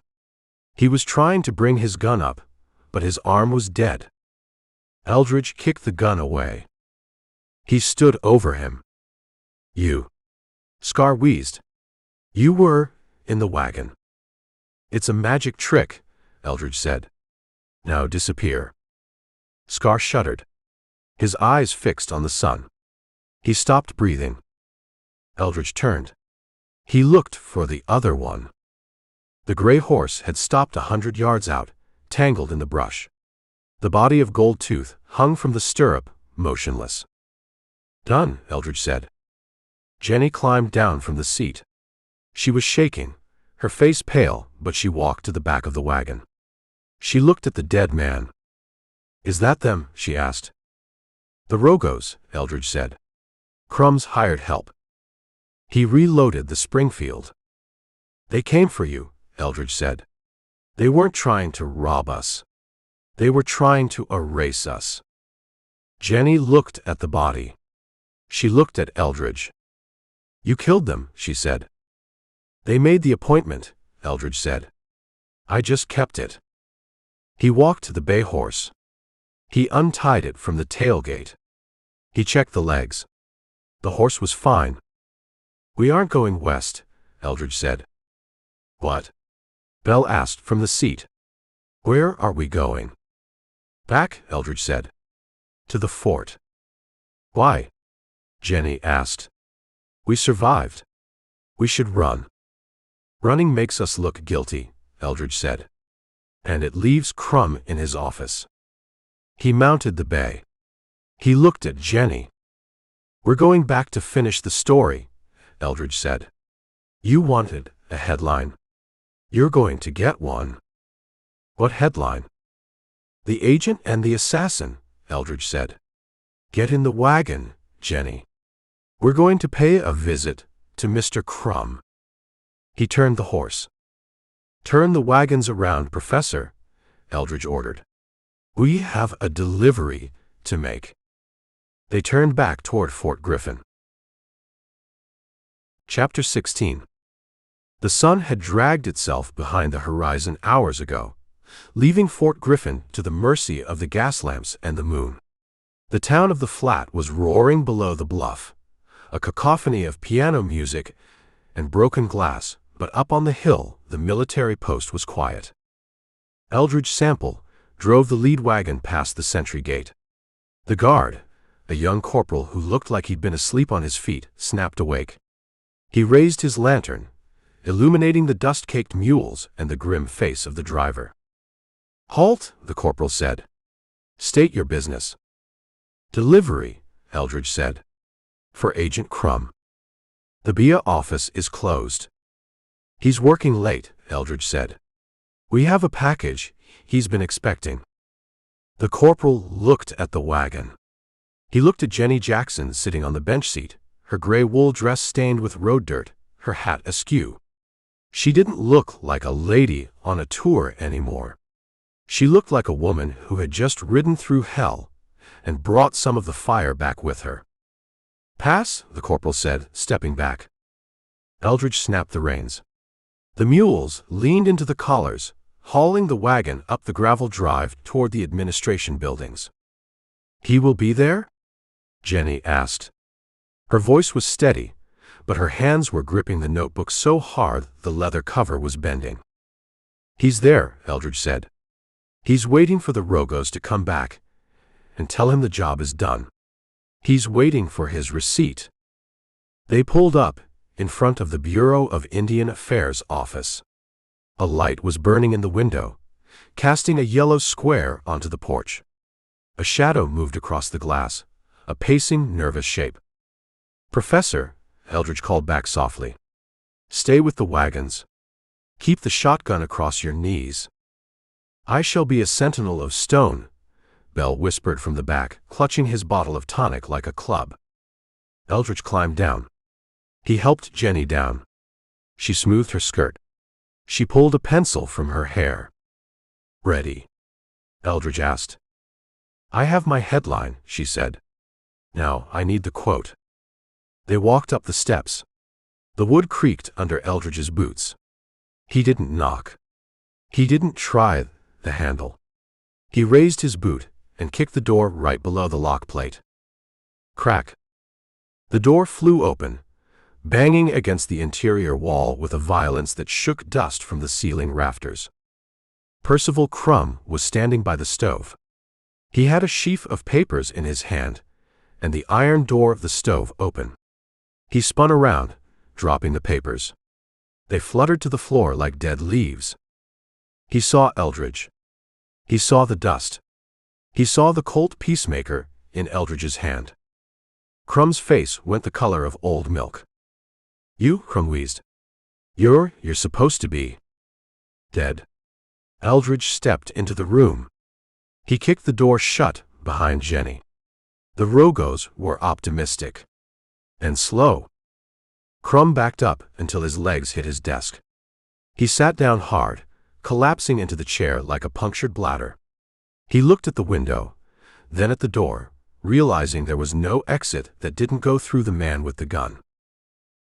He was trying to bring his gun up, but his arm was dead. Eldridge kicked the gun away. He stood over him. You. Scar wheezed. You were in the wagon. It's a magic trick, Eldridge said. Now disappear. Scar shuddered. His eyes fixed on the sun. He stopped breathing. Eldridge turned. He looked for the other one. The gray horse had stopped 100 yards out, tangled in the brush. The body of Goldtooth hung from the stirrup, motionless. Done, Eldridge said. Jenny climbed down from the seat. She was shaking, her face pale, but she walked to the back of the wagon. She looked at the dead man. Is that them? She asked. The Rogos, Eldridge said. Crumbs hired help. He reloaded the Springfield. They came for you, Eldridge said. They weren't trying to rob us. They were trying to erase us. Jenny looked at the body. She looked at Eldridge. You killed them, she said. They made the appointment, Eldridge said. I just kept it. He walked to the bay horse. He untied it from the tailgate. He checked the legs. The horse was fine. We aren't going west, Eldridge said. What? Bell asked from the seat. Where are we going? Back, Eldridge said. To the fort. Why? Jenny asked. We survived. We should run. Running makes us look guilty, Eldridge said. And it leaves Crumb in his office. He mounted the bay. He looked at Jenny. We're going back to finish the story, Eldridge said. You wanted a headline. You're going to get one. What headline? The agent and the assassin, Eldridge said. Get in the wagon, Jenny. We're going to pay a visit to Mr. Crumb. He turned the horse. "Turn the wagons around, Professor," Eldridge ordered. "We have a delivery to make." They turned back toward Fort Griffin. Chapter 16. The sun had dragged itself behind the horizon hours ago, leaving Fort Griffin to the mercy of the gas lamps and the moon. The town of the Flat was roaring below the bluff, a cacophony of piano music and broken glass, but up on the hill the military post was quiet. Eldridge Sample drove the lead wagon past the sentry gate. The guard, a young corporal who looked like he'd been asleep on his feet, snapped awake. He raised his lantern, illuminating the dust-caked mules and the grim face of the driver. "Halt," the corporal said. "State your business." "Delivery," Eldridge said. "For Agent Crumb." "The BIA office is closed." "He's working late," Eldridge said. "We have a package he's been expecting." The corporal looked at the wagon. He looked at Jenny Jackson sitting on the bench seat, her gray wool dress stained with road dirt, her hat askew. She didn't look like a lady on a tour anymore. She looked like a woman who had just ridden through hell and brought some of the fire back with her. "Pass," the corporal said, stepping back. Eldridge snapped the reins. The mules leaned into the collars, hauling the wagon up the gravel drive toward the administration buildings. "He will be there?" Jenny asked. Her voice was steady, but her hands were gripping the notebook so hard the leather cover was bending. "He's there," Eldridge said. "He's waiting for the Rogos to come back and tell him the job is done. He's waiting for his receipt." They pulled up in front of the Bureau of Indian Affairs office. A light was burning in the window, casting a yellow square onto the porch. A shadow moved across the glass, a pacing, nervous shape. "Professor," Eldridge called back softly. "Stay with the wagons. Keep the shotgun across your knees." "I shall be a sentinel of stone," Bell whispered from the back, clutching his bottle of tonic like a club. Eldridge climbed down. He helped Jenny down. She smoothed her skirt. She pulled a pencil from her hair. "Ready?" Eldridge asked. "I have my headline," she said. "Now I need the quote." They walked up the steps. The wood creaked under Eldridge's boots. He didn't knock. He didn't try the handle. He raised his boot and kicked the door right below the lock plate. Crack. The door flew open, banging against the interior wall with a violence that shook dust from the ceiling rafters. Percival Crumb was standing by the stove. He had a sheaf of papers in his hand, and the iron door of the stove open. He spun around, dropping the papers. They fluttered to the floor like dead leaves. He saw Eldridge. He saw the dust. He saw the Colt Peacemaker in Eldridge's hand. Crumb's face went the color of old milk. "You," Crumb wheezed. You're supposed to be dead." Eldridge stepped into the room. He kicked the door shut behind Jenny. The Rogos were optimistic. And slow. Crumb backed up until his legs hit his desk. He sat down hard, collapsing into the chair like a punctured bladder. He looked at the window, then at the door, realizing there was no exit that didn't go through the man with the gun.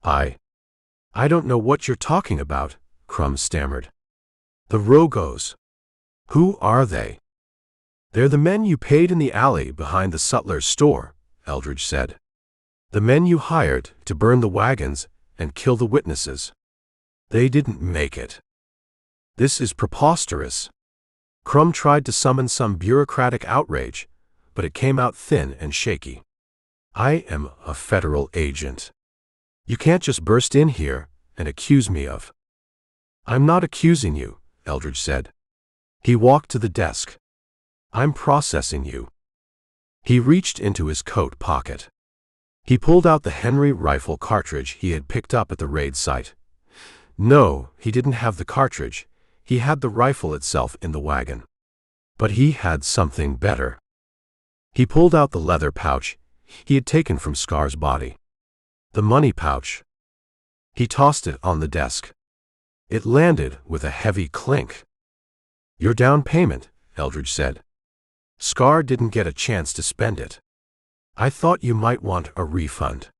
I don't know what you're talking about," Crumb stammered. "The Rogos. Who are they?" "They're the men you paid in the alley behind the sutler's store," Eldridge said. "The men you hired to burn the wagons and kill the witnesses. They didn't make it." "This is preposterous." Crumb tried to summon some bureaucratic outrage, but it came out thin and shaky. "I am a federal agent. You can't just burst in here and accuse me of—" "I'm not accusing you," Eldridge said. He walked to the desk. "I'm processing you." He reached into his coat pocket. He pulled out the Henry rifle cartridge he had picked up at the raid site. No, he didn't have the cartridge. He had the rifle itself in the wagon. But he had something better. He pulled out the leather pouch he had taken from Scar's body. The money pouch. He tossed it on the desk. It landed with a heavy clink. "Your down payment," Eldridge said. "Scar didn't get a chance to spend it. I thought you might want a refund."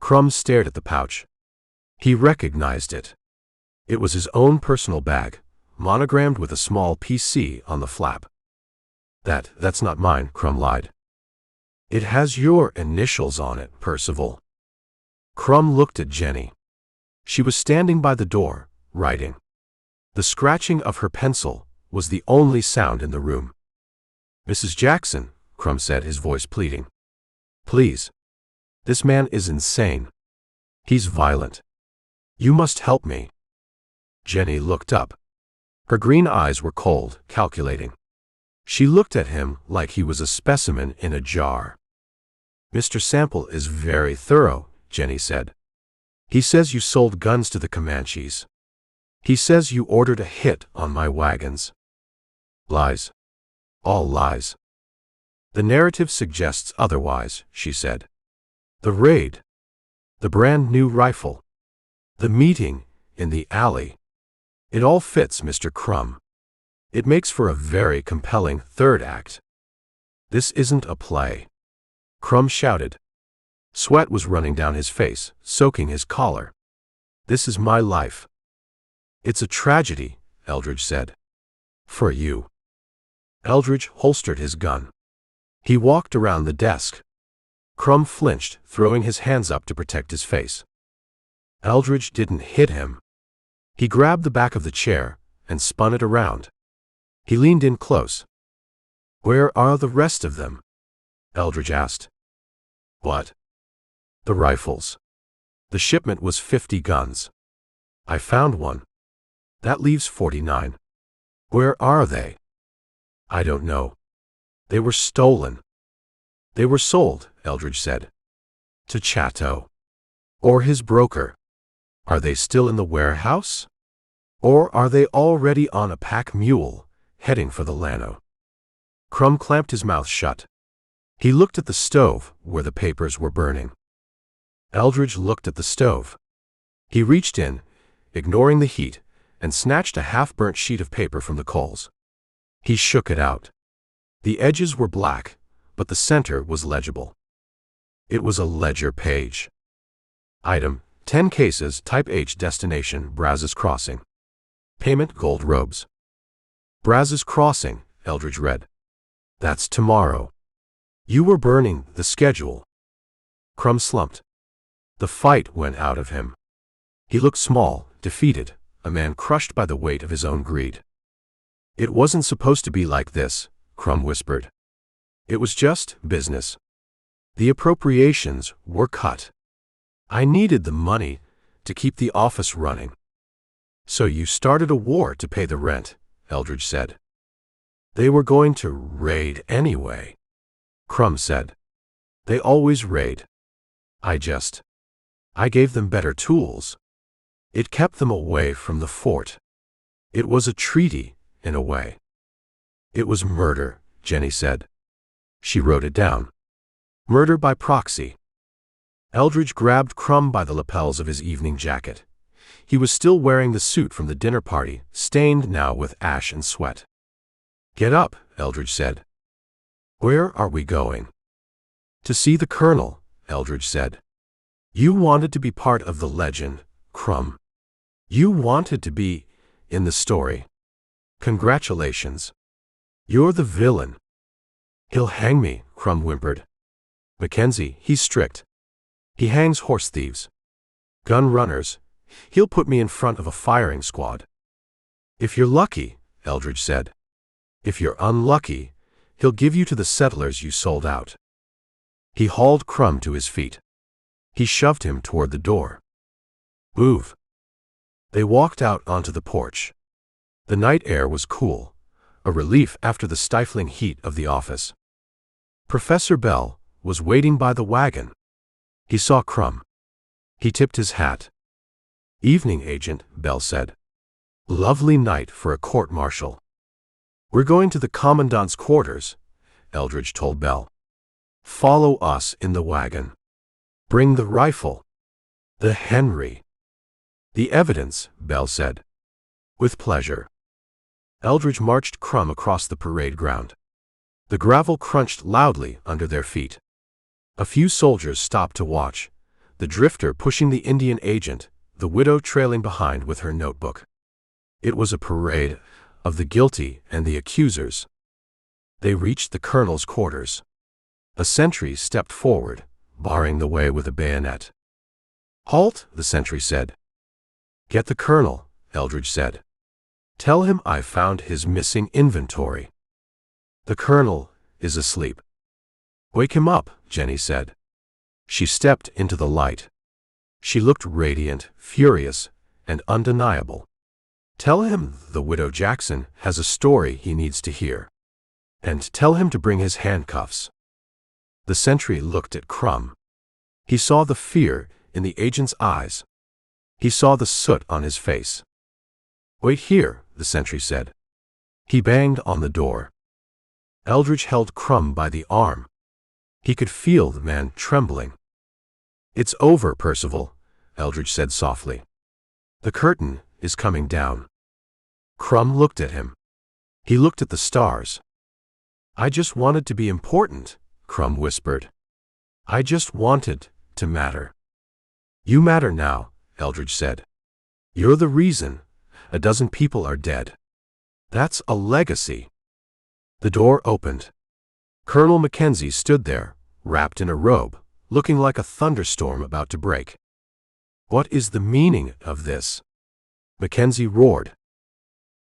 Crumb stared at the pouch. He recognized it. It was his own personal bag, monogrammed with a small PC on the flap. That's not mine," Crumb lied. "It has your initials on it, Percival." Crumb looked at Jenny. She was standing by the door, writing. The scratching of her pencil was the only sound in the room. "Mrs. Jackson," Crumb said, his voice pleading. "Please. This man is insane. He's violent. You must help me." Jenny looked up. Her green eyes were cold, calculating. She looked at him like he was a specimen in a jar. "Mr. Sample is very thorough," Jenny said. "He says you sold guns to the Comanches. He says you ordered a hit on my wagons." "Lies. All lies. The narrative suggests otherwise," she said. "The raid. The brand new rifle. The meeting in the alley. It all fits, Mr. Crumb. It makes for a very compelling third act." "This isn't a play," Crumb shouted. Sweat was running down his face, soaking his collar. "This is my life." "It's a tragedy," Eldridge said. "For you." Eldridge holstered his gun. He walked around the desk. Crumb flinched, throwing his hands up to protect his face. Eldridge didn't hit him. He grabbed the back of the chair and spun it around. He leaned in close. "Where are the rest of them?" Eldridge asked. "What?" "The rifles. The shipment was 50 guns. I found one. That leaves 49. Where are they?" "I don't know. They were stolen." "They were sold," Eldridge said. "To Chateau. Or his broker. Are they still in the warehouse? Or are they already on a pack mule, heading for the Llano?" Crumb clamped his mouth shut. He looked at the stove, where the papers were burning. Eldridge looked at the stove. He reached in, ignoring the heat, and snatched a half-burnt sheet of paper from the coals. He shook it out. The edges were black, but the center was legible. It was a ledger page. Item: 10 cases, Type H, destination, Brazos Crossing. Payment: gold robes. Brazos Crossing, Eldridge read. That's tomorrow. You were burning the schedule. Crumb slumped. The fight went out of him. He looked small, defeated, a man crushed by the weight of his own greed. "It wasn't supposed to be like this," Crumb whispered. "It was just business. The appropriations were cut. I needed the money to keep the office running." "So you started a war to pay the rent," Eldridge said. "They were going to raid anyway," Crumb said. "They always raid. I gave them better tools. It kept them away from the fort. It was a treaty, in a way." "It was murder," Jenny said. She wrote it down. "Murder by proxy." Eldridge grabbed Crumb by the lapels of his evening jacket. He was still wearing the suit from the dinner party, stained now with ash and sweat. "Get up," Eldridge said. "Where are we going?" "To see the colonel," Eldridge said. "You wanted to be part of the legend, Crumb. You wanted to be in the story. Congratulations. You're the villain." "He'll hang me," Crumb whimpered. "Mackenzie, he's strict. He hangs horse thieves. Gun runners. He'll put me in front of a firing squad." "If you're lucky," Eldridge said. "If you're unlucky, he'll give you to the settlers you sold out." He hauled Crumb to his feet. He shoved him toward the door. "Move." They walked out onto the porch. The night air was cool, a relief after the stifling heat of the office. Professor Bell was waiting by the wagon. He saw Crumb. He tipped his hat. "Evening, Agent," Bell said. "Lovely night for a court-martial." "We're going to the commandant's quarters," Eldridge told Bell. "Follow us in the wagon. Bring the rifle. The Henry." The evidence, Bell said. With pleasure. Eldridge marched Crum across the parade ground. The gravel crunched loudly under their feet. A few soldiers stopped to watch, the drifter pushing the Indian agent, the widow trailing behind with her notebook. It was a parade of the guilty and the accusers. They reached the colonel's quarters. A sentry stepped forward, barring the way with a bayonet. "Halt," the sentry said. "Get the colonel," Eldridge said. "Tell him I found his missing inventory. The colonel is asleep." "Wake him up," Jenny said. She stepped into the light. She looked radiant, furious, and undeniable. "Tell him the widow Jackson has a story he needs to hear. And tell him to bring his handcuffs." The sentry looked at Crum. He saw the fear in the agent's eyes. He saw the soot on his face. "Wait here," the sentry said. He banged on the door. Eldridge held Crum by the arm. He could feel the man trembling. "It's over, Percival," Eldridge said softly. "The curtain is coming down." Crum looked at him. He looked at the stars. "I just wanted to be important," Crum whispered. "I just wanted to matter." "You matter now," Eldridge said. "You're the reason a dozen people are dead. That's a legacy." The door opened. Colonel Mackenzie stood there, wrapped in a robe, looking like a thunderstorm about to break. "What is the meaning of this?" Mackenzie roared.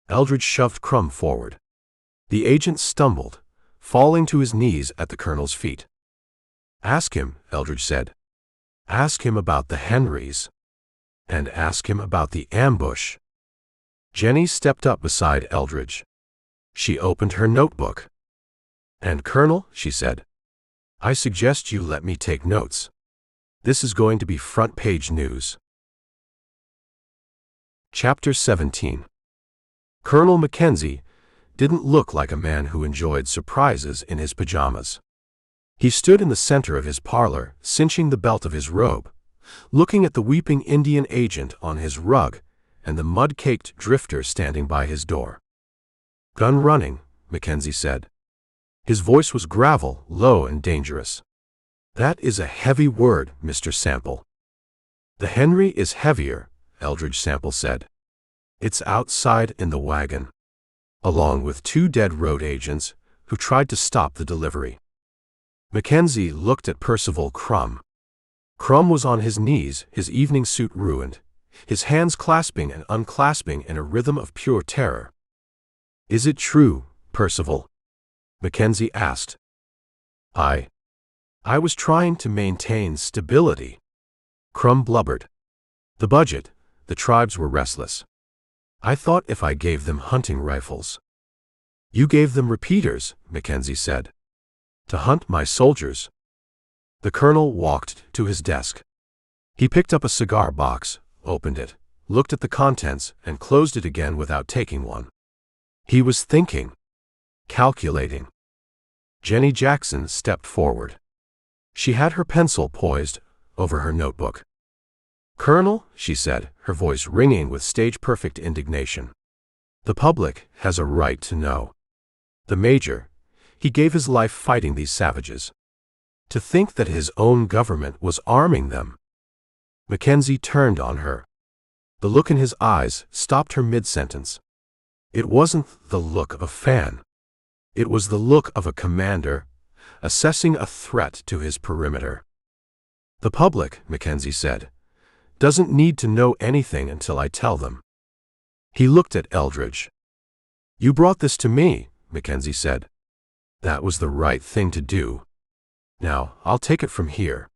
Eldridge shoved Crum forward. The agent stumbled, falling to his knees at the colonel's feet. "Ask him," Eldridge said. "Ask him about the Henrys. And ask him about the ambush." Jenny stepped up beside Eldridge. She opened her notebook. "And Colonel," she said, "I suggest you let me take notes. This is going to be front-page news." Chapter 17. Colonel Mackenzie didn't look like a man who enjoyed surprises in his pajamas. He stood in the center of his parlor, cinching the belt of his robe, looking at the weeping Indian agent on his rug and the mud-caked drifter standing by his door. "Gun running," Mackenzie said. His voice was gravel, low and dangerous. "That is a heavy word, Mr. Sample." "The Henry is heavier," Eldridge Sample said. "It's outside in the wagon, along with 2 dead road agents who tried to stop the delivery." Mackenzie looked at Percival Crum. Crum was on his knees, his evening suit ruined, his hands clasping and unclasping in a rhythm of pure terror. "Is it true, Percival?" Mackenzie asked. I was trying to maintain stability," Crum blubbered. "The budget, the tribes were restless. I thought if I gave them hunting rifles." "You gave them repeaters," Mackenzie said. "To hunt my soldiers." The colonel walked to his desk. He picked up a cigar box, opened it, looked at the contents, and closed it again without taking one. He was thinking, calculating. Jenny Jackson stepped forward. She had her pencil poised over her notebook. "Colonel," she said, her voice ringing with stage-perfect indignation, "the public has a right to know. The major, he gave his life fighting these savages. To think that his own government was arming them." Mackenzie turned on her. The look in his eyes stopped her mid-sentence. It wasn't the look of a fan. It was the look of a commander, assessing a threat to his perimeter. "The public," Mackenzie said, "doesn't need to know anything until I tell them." He looked at Eldridge. "You brought this to me," Mackenzie said. "That was the right thing to do. Now, I'll take it from here."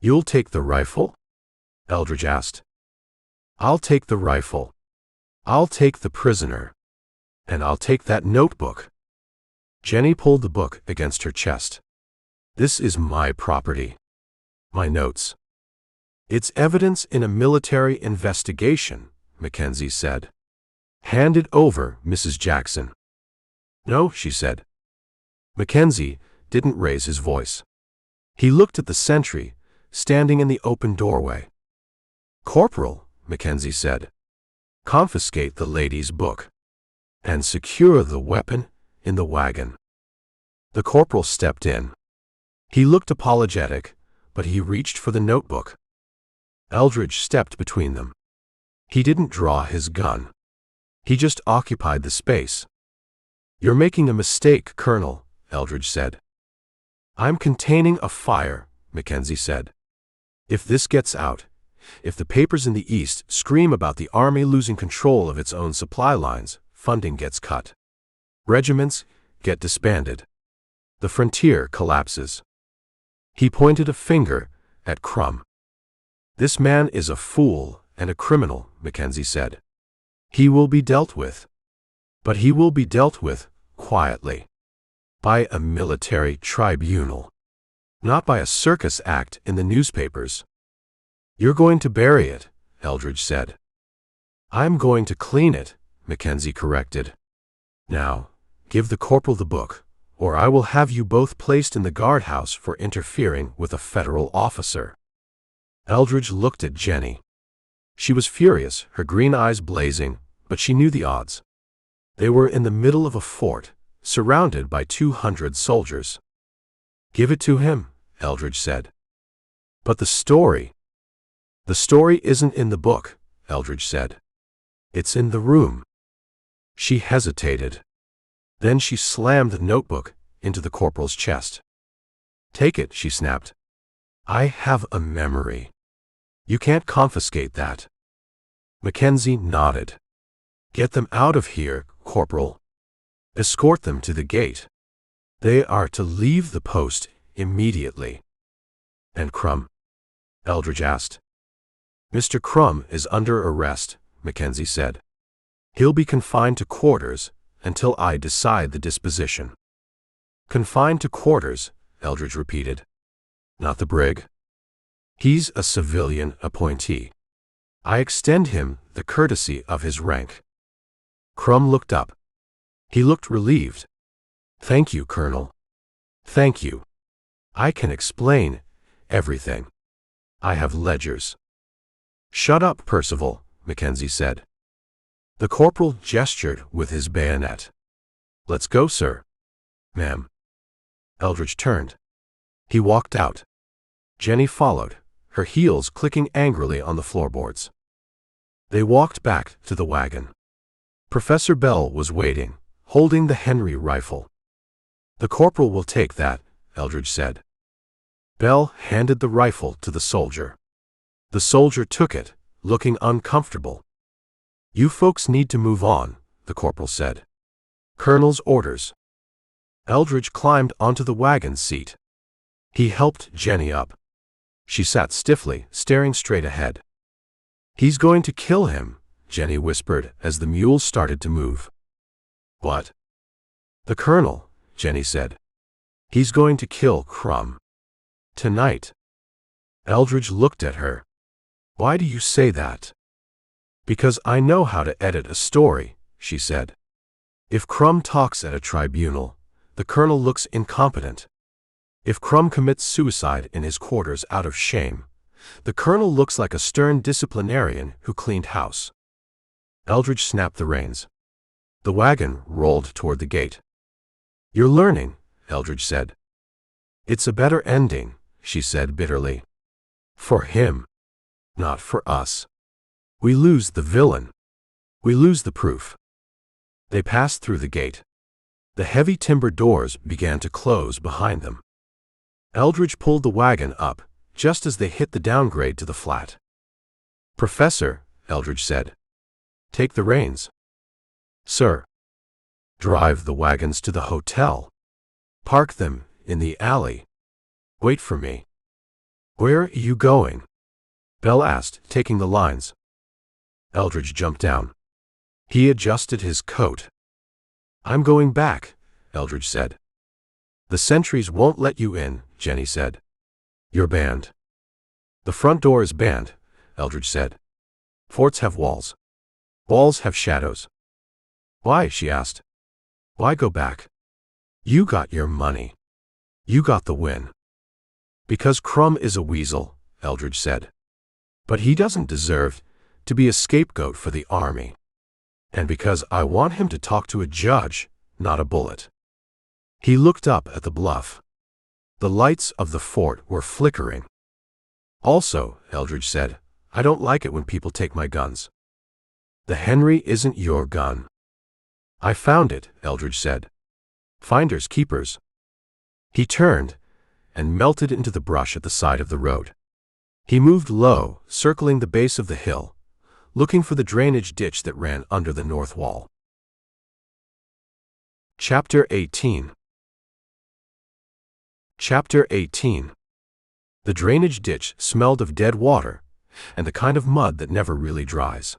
"You'll take the rifle?" Eldridge asked. "I'll take the rifle. I'll take the prisoner. And I'll take that notebook." Jenny pulled the book against her chest. "This is my property. My notes." "It's evidence in a military investigation," Mackenzie said. "Hand it over, Mrs. Jackson." "No," she said. Mackenzie didn't raise his voice. He looked at the sentry, standing in the open doorway. "Corporal," Mackenzie said. Confiscate the lady's book. And secure the weapon in the wagon. The corporal stepped in. He looked apologetic, but he reached for the notebook. Eldridge stepped between them. He didn't draw his gun. He just occupied the space. You're making a mistake, Colonel, Eldridge said. I'm containing a fire, Mackenzie said. If this gets out, if the papers in the East scream about the Army losing control of its own supply lines, funding gets cut. Regiments get disbanded. The frontier collapses. He pointed a finger at Crum. This man is a fool and a criminal, Mackenzie said. He will be dealt with. But he will be dealt with quietly. By a military tribunal. Not by a circus act in the newspapers. You're going to bury it, Eldridge said. I'm going to clean it, Mackenzie corrected. Now, give the corporal the book, or I will have you both placed in the guardhouse for interfering with a federal officer. Eldridge looked at Jenny. She was furious, her green eyes blazing, but she knew the odds. They were in the middle of a fort, surrounded by 200 soldiers. Give it to him, Eldridge said. But the story. The story isn't in the book, Eldridge said. It's in the room. She hesitated. Then she slammed the notebook into the corporal's chest. Take it, she snapped. I have a memory. You can't confiscate that. Mackenzie nodded. Get them out of here, Corporal. Escort them to the gate. They are to leave the post immediately. And Crum? Eldridge asked. Mr. Crum is under arrest, Mackenzie said. He'll be confined to quarters until I decide the disposition. Confined to quarters, Eldridge repeated. Not the brig? He's a civilian appointee. I extend him the courtesy of his rank. Crum looked up. He looked relieved. Thank you, Colonel. Thank you. I can explain everything. I have ledgers. Shut up, Percival, Mackenzie said. The corporal gestured with his bayonet. Let's go, sir. Ma'am. Eldridge turned. He walked out. Jenny followed, her heels clicking angrily on the floorboards. They walked back to the wagon. Professor Bell was waiting, holding the Henry rifle. The corporal will take that, Eldridge said. Bell handed the rifle to the soldier. The soldier took it, looking uncomfortable. You folks need to move on, the corporal said. Colonel's orders. Eldridge climbed onto the wagon seat. He helped Jenny up. She sat stiffly, staring straight ahead. He's going to kill him, Jenny whispered as the mule started to move. What? The colonel, Jenny said. He's going to kill Crum. Tonight. Eldridge looked at her. Why do you say that? Because I know how to edit a story, she said. If Crum talks at a tribunal, the colonel looks incompetent. If Crum commits suicide in his quarters out of shame, the colonel looks like a stern disciplinarian who cleaned house. Eldridge snapped the reins. The wagon rolled toward the gate. You're learning, Eldridge said. It's a better ending, she said bitterly. For him. Not for us. We lose the villain. We lose the proof. They passed through the gate. The heavy timber doors began to close behind them. Eldridge pulled the wagon up, just as they hit the downgrade to the flat. Professor, Eldridge said. Take the reins. Sir. Drive the wagons to the hotel. Park them in the alley. Wait for me. Where are you going? Bell asked, taking the lines. Eldridge jumped down. He adjusted his coat. I'm going back, Eldridge said. The sentries won't let you in, Jenny said. You're banned. The front door is banned, Eldridge said. Forts have walls. Walls have shadows. Why? She asked. Why go back? You got your money. You got the win. Because Crum is a weasel, Eldridge said. But he doesn't deserve to be a scapegoat for the army. And because I want him to talk to a judge, not a bullet." He looked up at the bluff. The lights of the fort were flickering. "Also," Eldridge said, "I don't like it when people take my guns." "The Henry isn't your gun." "I found it," Eldridge said. "Finders keepers." He turned and melted into the brush at the side of the road. He moved low, circling the base of the hill, looking for the drainage ditch that ran under the north wall. Chapter 18. Chapter 18. The drainage ditch smelled of dead water and the kind of mud that never really dries.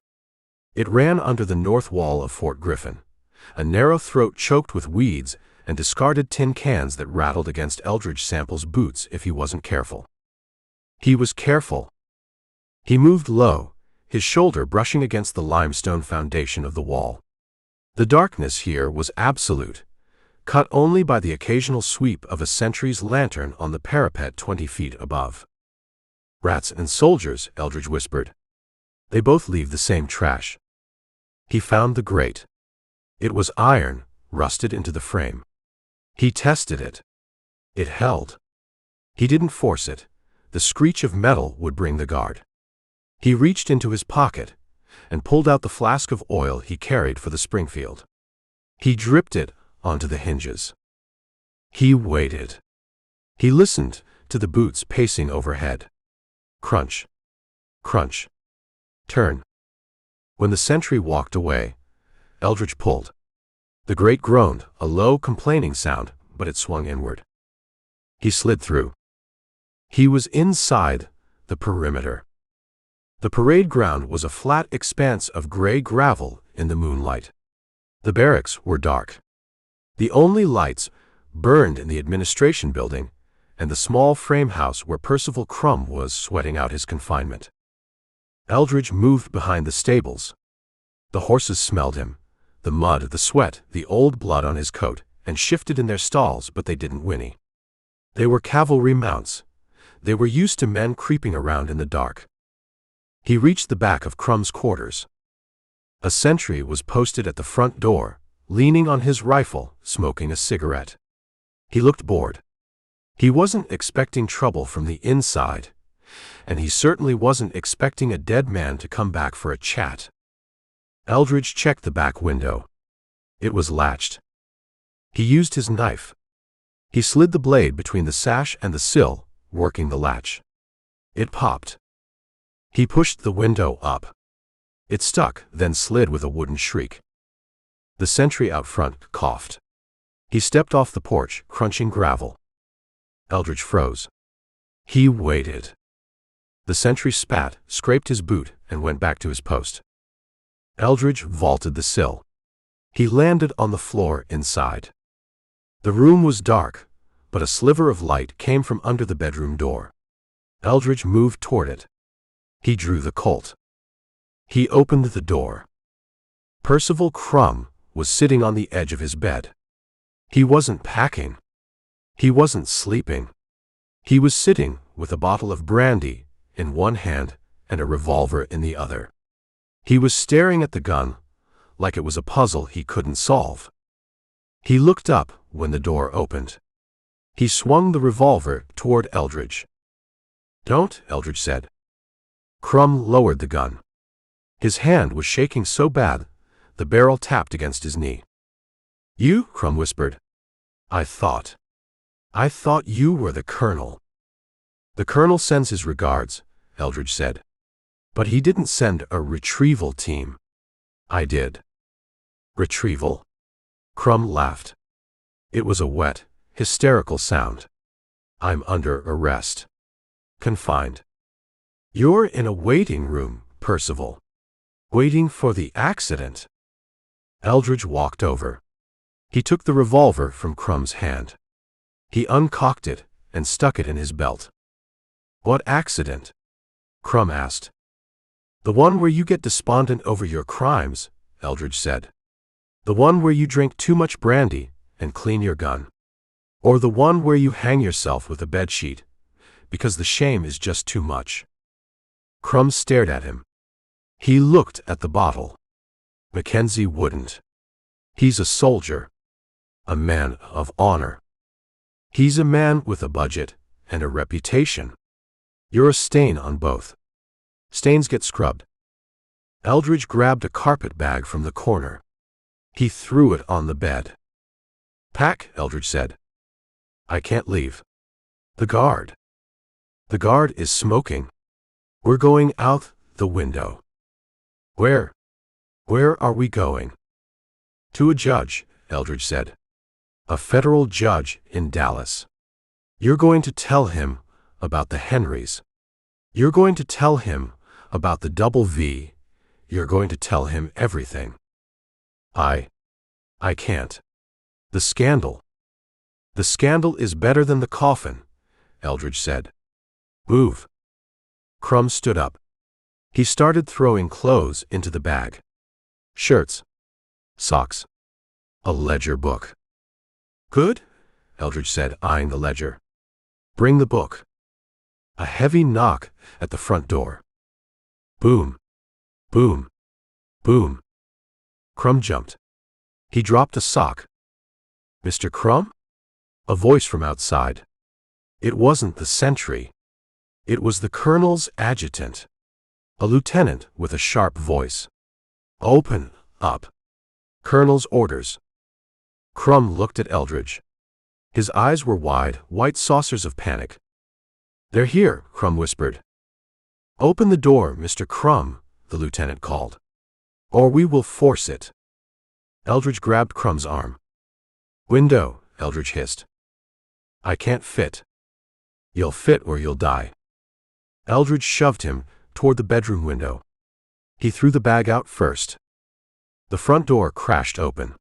It ran under the north wall of Fort Griffin, a narrow throat choked with weeds and discarded tin cans that rattled against Eldridge Sample's boots if he wasn't careful. He was careful. He moved low, his shoulder brushing against the limestone foundation of the wall. The darkness here was absolute, cut only by the occasional sweep of a sentry's lantern on the parapet 20 feet above. "Rats and soldiers," Eldridge whispered. "They both leave the same trash." He found the grate. It was iron, rusted into the frame. He tested it. It held. He didn't force it. The screech of metal would bring the guard. He reached into his pocket and pulled out the flask of oil he carried for the Springfield. He dripped it onto the hinges. He waited. He listened to the boots pacing overhead. Crunch. Crunch. Turn. When the sentry walked away, Eldridge pulled. The grate groaned, a low, complaining sound, but it swung inward. He slid through. He was inside the perimeter. The parade ground was a flat expanse of gray gravel in the moonlight. The barracks were dark. The only lights burned in the administration building and the small frame house where Percival Crum was sweating out his confinement. Eldridge moved behind the stables. The horses smelled him, the mud, the sweat, the old blood on his coat, and shifted in their stalls, but they didn't whinny. They were cavalry mounts. They were used to men creeping around in the dark. He reached the back of Crum's quarters. A sentry was posted at the front door, leaning on his rifle, smoking a cigarette. He looked bored. He wasn't expecting trouble from the inside, and he certainly wasn't expecting a dead man to come back for a chat. Eldridge checked the back window. It was latched. He used his knife. He slid the blade between the sash and the sill, working the latch. It popped. He pushed the window up. It stuck, then slid with a wooden shriek. The sentry out front coughed. He stepped off the porch, crunching gravel. Eldridge froze. He waited. The sentry spat, scraped his boot, and went back to his post. Eldridge vaulted the sill. He landed on the floor inside. The room was dark, but a sliver of light came from under the bedroom door. Eldridge moved toward it. He drew the Colt. He opened the door. Percival Crum was sitting on the edge of his bed. He wasn't packing. He wasn't sleeping. He was sitting with a bottle of brandy in one hand and a revolver in the other. He was staring at the gun like it was a puzzle he couldn't solve. He looked up when the door opened. He swung the revolver toward Eldridge. "Don't," Eldridge said. Crum lowered the gun. His hand was shaking so bad, the barrel tapped against his knee. "You?" Crum whispered. I thought you were the colonel." "The colonel sends his regards," Eldridge said. "But he didn't send a retrieval team." "I did." "Retrieval?" Crum laughed. It was a wet, hysterical sound. "I'm under arrest. Confined." "You're in a waiting room, Percival. Waiting for the accident." Eldridge walked over. He took the revolver from Crum's hand. He uncocked it and stuck it in his belt. "What accident?" Crum asked. "The one where you get despondent over your crimes," Eldridge said. "The one where you drink too much brandy and clean your gun. Or the one where you hang yourself with a bedsheet, because the shame is just too much." Crum stared at him. He looked at the bottle. Mackenzie wouldn't. He's a soldier. A man of honor. He's a man with a budget and a reputation. You're a stain on both. Stains get scrubbed. Eldridge grabbed a carpet bag from the corner. He threw it on the bed. Pack, Eldridge said. I can't leave. The guard. The guard is smoking. We're going out the window. Where? Where are we going? To a judge, Eldridge said. A federal judge in Dallas. You're going to tell him about the Henrys. You're going to tell him about the double V. You're going to tell him everything. I can't. The scandal. The scandal is better than the coffin, Eldridge said. Move. Crumb stood up. He started throwing clothes into the bag. Shirts. Socks. A ledger book. Good, Eldridge said, eyeing the ledger. Bring the book. A heavy knock at the front door. Boom. Boom. Boom. Crumb jumped. He dropped a sock. Mr. Crumb? A voice from outside. It wasn't the sentry. It was the colonel's adjutant. A lieutenant with a sharp voice. Open up. Colonel's orders. Crumb looked at Eldridge. His eyes were wide, white saucers of panic. They're here, Crumb whispered. Open the door, Mr. Crumb, the lieutenant called. Or we will force it. Eldridge grabbed Crumb's arm. Window, Eldridge hissed. I can't fit. You'll fit or you'll die. Eldridge shoved him toward the bedroom window. He threw the bag out first. The front door crashed open.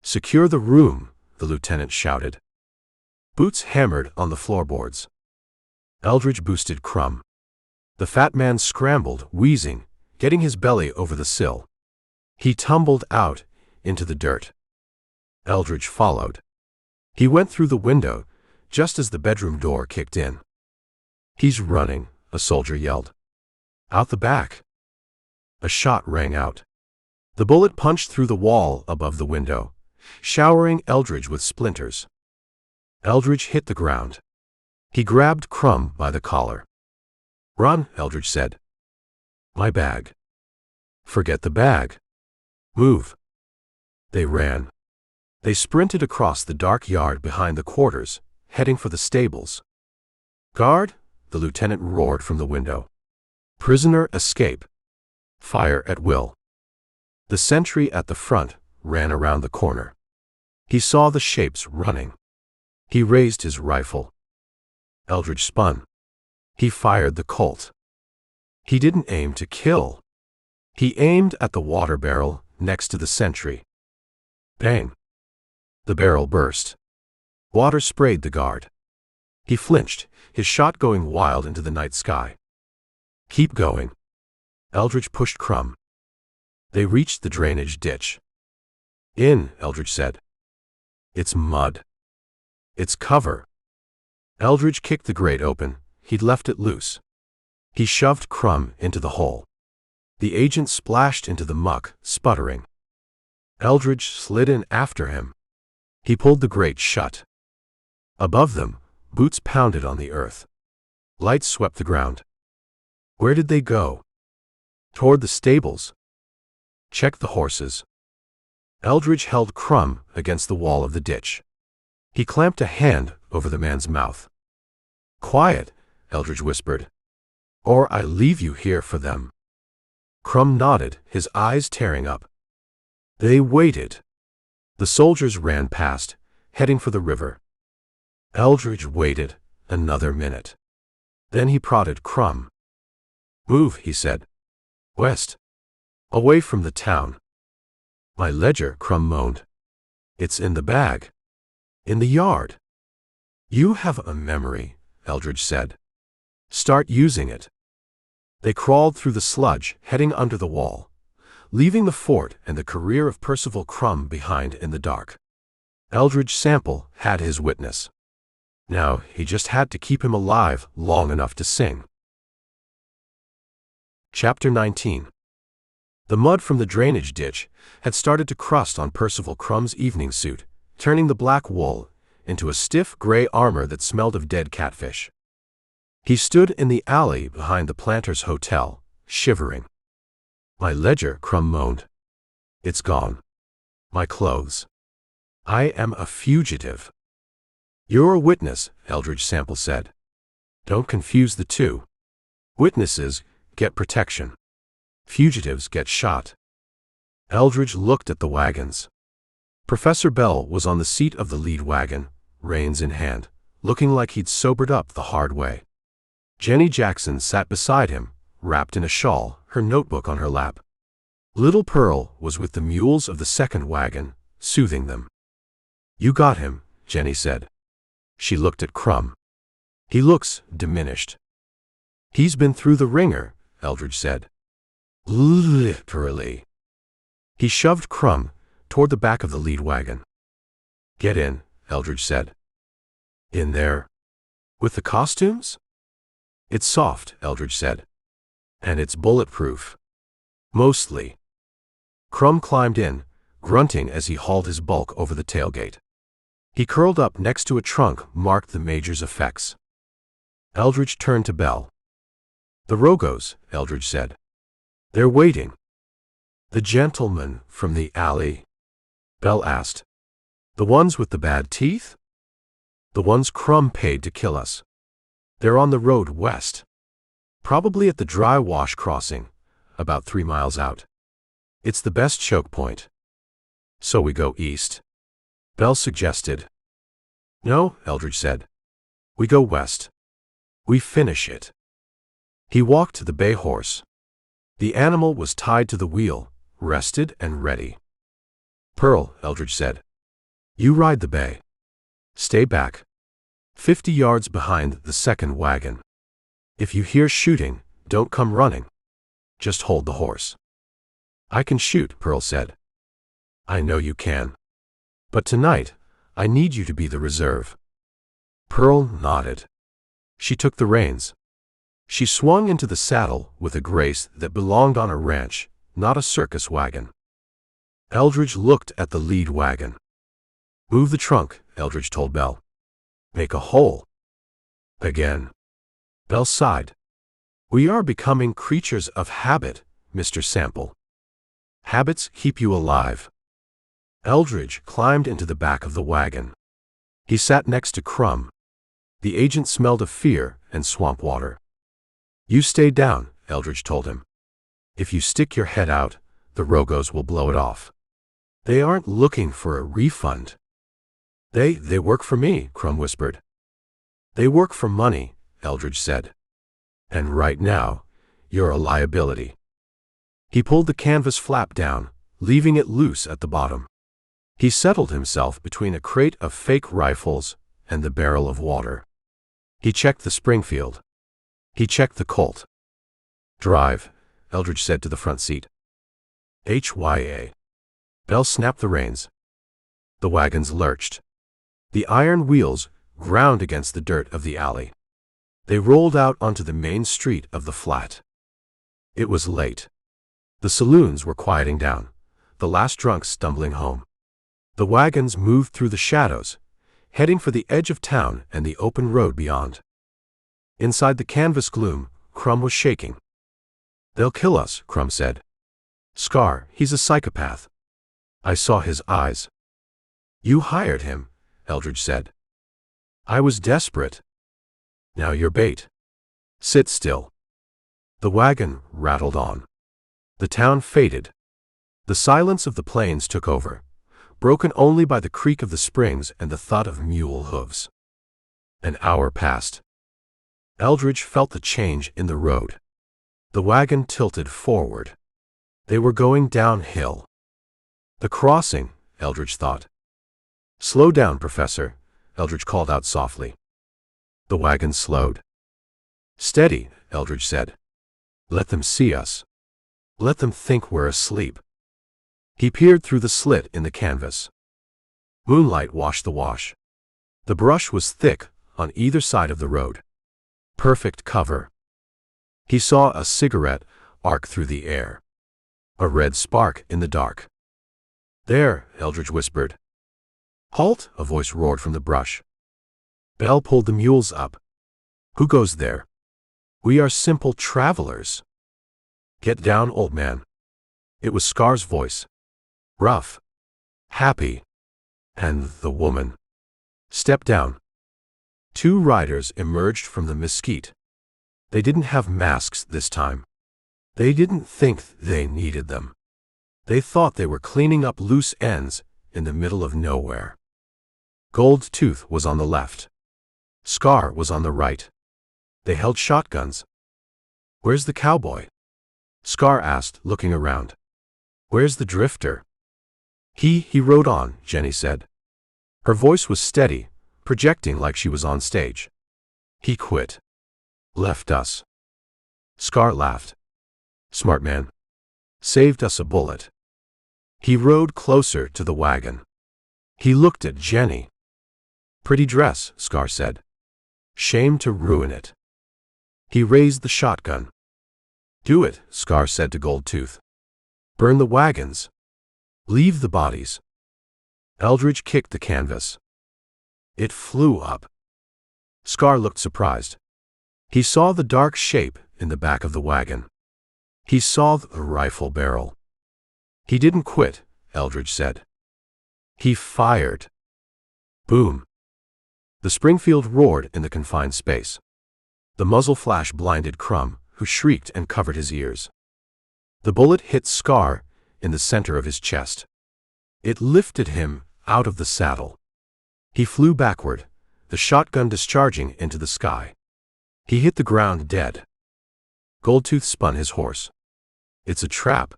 Secure the room, the lieutenant shouted. Boots hammered on the floorboards. Eldridge boosted Crumb. The fat man scrambled, wheezing, getting his belly over the sill. He tumbled out into the dirt. Eldridge followed. He went through the window just as the bedroom door kicked in. He's running, a soldier yelled. Out the back. A shot rang out. The bullet punched through the wall above the window, showering Eldridge with splinters. Eldridge hit the ground. He grabbed Crumb by the collar. Run, Eldridge said. My bag. Forget the bag. Move. They ran. They sprinted across the dark yard behind the quarters, heading for the stables. Guard, the lieutenant roared from the window. Prisoner escape. Fire at will. The sentry at the front ran around the corner. He saw the shapes running. He raised his rifle. Eldridge spun. He fired the Colt. He didn't aim to kill. He aimed at the water barrel next to the sentry. Bang! The barrel burst. Water sprayed the guard. He flinched, his shot going wild into the night sky. Keep going. Eldridge pushed Crumb. They reached the drainage ditch. In, Eldridge said. It's mud. It's cover. Eldridge kicked the grate open. He'd left it loose. He shoved Crumb into the hole. The agent splashed into the muck, sputtering. Eldridge slid in after him. He pulled the grate shut. Above them, boots pounded on the earth. Lights swept the ground. Where did they go? Toward the stables. Check the horses. Eldridge held Crumb against the wall of the ditch. He clamped a hand over the man's mouth. Quiet, Eldridge whispered. Or I leave you here for them. Crumb nodded, his eyes tearing up. They waited. The soldiers ran past, heading for the river. Eldridge waited another minute. Then he prodded Crumb. Move, he said. West. Away from the town. My ledger, Crumb moaned. It's in the bag. In the yard. You have a memory, Eldridge said. Start using it. They crawled through the sludge, heading under the wall, leaving the fort and the career of Percival Crumb behind in the dark. Eldridge Sample had his witness. Now he just had to keep him alive long enough to sing. Chapter 19. The mud from the drainage ditch had started to crust on Percival Crumb's evening suit, turning the black wool into a stiff gray armor that smelled of dead catfish. He stood in the alley behind the Planters' Hotel, shivering. "My ledger," Crumb moaned. "It's gone. My clothes. I am a fugitive." "You're a witness," Eldridge Sample said. "Don't confuse the two. Witnesses get protection. Fugitives get shot." Eldridge looked at the wagons. Professor Bell was on the seat of the lead wagon, reins in hand, looking like he'd sobered up the hard way. Jenny Jackson sat beside him, wrapped in a shawl, her notebook on her lap. Little Pearl was with the mules of the second wagon, soothing them. "You got him," Jenny said. She looked at Crumb. "He looks diminished." "He's been through the ringer," Eldridge said. "Literally." He shoved Crumb toward the back of the lead wagon. "Get in," Eldridge said. "In there? With the costumes?" "It's soft," Eldridge said. "And it's bulletproof. Mostly." Crumb climbed in, grunting as he hauled his bulk over the tailgate. He curled up next to a trunk marked the Major's effects. Eldridge turned to Bell. "The Rogos," Eldridge said. "They're waiting." "The gentlemen from the alley?" Bell asked. "The ones with the bad teeth?" "The ones Crumb paid to kill us. They're on the road west. Probably at the dry wash crossing, about 3 miles out. It's the best choke point." "So we go east?" Bell suggested. "No," Eldridge said. "We go west. We finish it." He walked to the bay horse. The animal was tied to the wheel, rested and ready. "Pearl," Eldridge said. "You ride the bay. Stay back. 50 yards behind the second wagon. If you hear shooting, don't come running. Just hold the horse." "I can shoot," Pearl said. "I know you can. But tonight, I need you to be the reserve." Pearl nodded. She took the reins. She swung into the saddle with a grace that belonged on a ranch, not a circus wagon. Eldridge looked at the lead wagon. "Move the trunk," Eldridge told Bell. "Make a hole." Again. Bell sighed. "We are becoming creatures of habit, Mr. Sample. Habits keep you alive." Eldridge climbed into the back of the wagon. He sat next to Crumb. The agent smelled of fear and swamp water. "You stay down," Eldridge told him. "If you stick your head out, the Rogos will blow it off. They aren't looking for a refund." They work for me," Crumb whispered. "They work for money," Eldridge said. "And right now, you're a liability." He pulled the canvas flap down, leaving it loose at the bottom. He settled himself between a crate of fake rifles and the barrel of water. He checked the Springfield. He checked the Colt. "Drive," Eldridge said to the front seat. "HYA." Bell snapped the reins. The wagons lurched. The iron wheels ground against the dirt of the alley. They rolled out onto the main street of the flat. It was late. The saloons were quieting down, the last drunks stumbling home. The wagons moved through the shadows, heading for the edge of town and the open road beyond. Inside the canvas gloom, Crumb was shaking. "They'll kill us," Crumb said. "Scar, he's a psychopath. I saw his eyes." "You hired him," Eldridge said. "I was desperate. Now you're bait. Sit still." The wagon rattled on. The town faded. The silence of the plains took over, broken only by the creak of the springs and the thud of mule hooves. An hour passed. Eldridge felt the change in the road. The wagon tilted forward. They were going downhill. The crossing, Eldridge thought. "Slow down, Professor," Eldridge called out softly. The wagon slowed. "Steady," Eldridge said. "Let them see us. Let them think we're asleep." He peered through the slit in the canvas. Moonlight washed the wash. The brush was thick on either side of the road. Perfect cover. He saw a cigarette arc through the air. A red spark in the dark. There, Eldridge whispered. Halt, a voice roared from the brush. Bell pulled the mules up. Who goes there? We are simple travelers. Get down, old man. It was Scar's voice. Rough. Happy. And the woman. Step down. Two riders emerged from the mesquite. They didn't have masks this time. They didn't think they needed them. They thought they were cleaning up loose ends in the middle of nowhere. Gold Tooth was on the left. Scar was on the right. They held shotguns. Where's the cowboy? Scar asked, looking around. Where's the drifter? He rode on, Jenny said. Her voice was steady, projecting like she was on stage. He quit. Left us. Scar laughed. Smart man. Saved us a bullet. He rode closer to the wagon. He looked at Jenny. Pretty dress, Scar said. Shame to ruin it. He raised the shotgun. Do it, Scar said to Gold Tooth. Burn the wagons. Leave the bodies. Eldridge kicked the canvas. It flew up. Scar looked surprised. He saw the dark shape in the back of the wagon. He saw the rifle barrel. He didn't quit, Eldridge said. He fired. Boom. The Springfield roared in the confined space. The muzzle flash blinded Crumb, who shrieked and covered his ears. The bullet hit Scar in the center of his chest. It lifted him out of the saddle. He flew backward, the shotgun discharging into the sky. He hit the ground dead. Goldtooth spun his horse. It's a trap.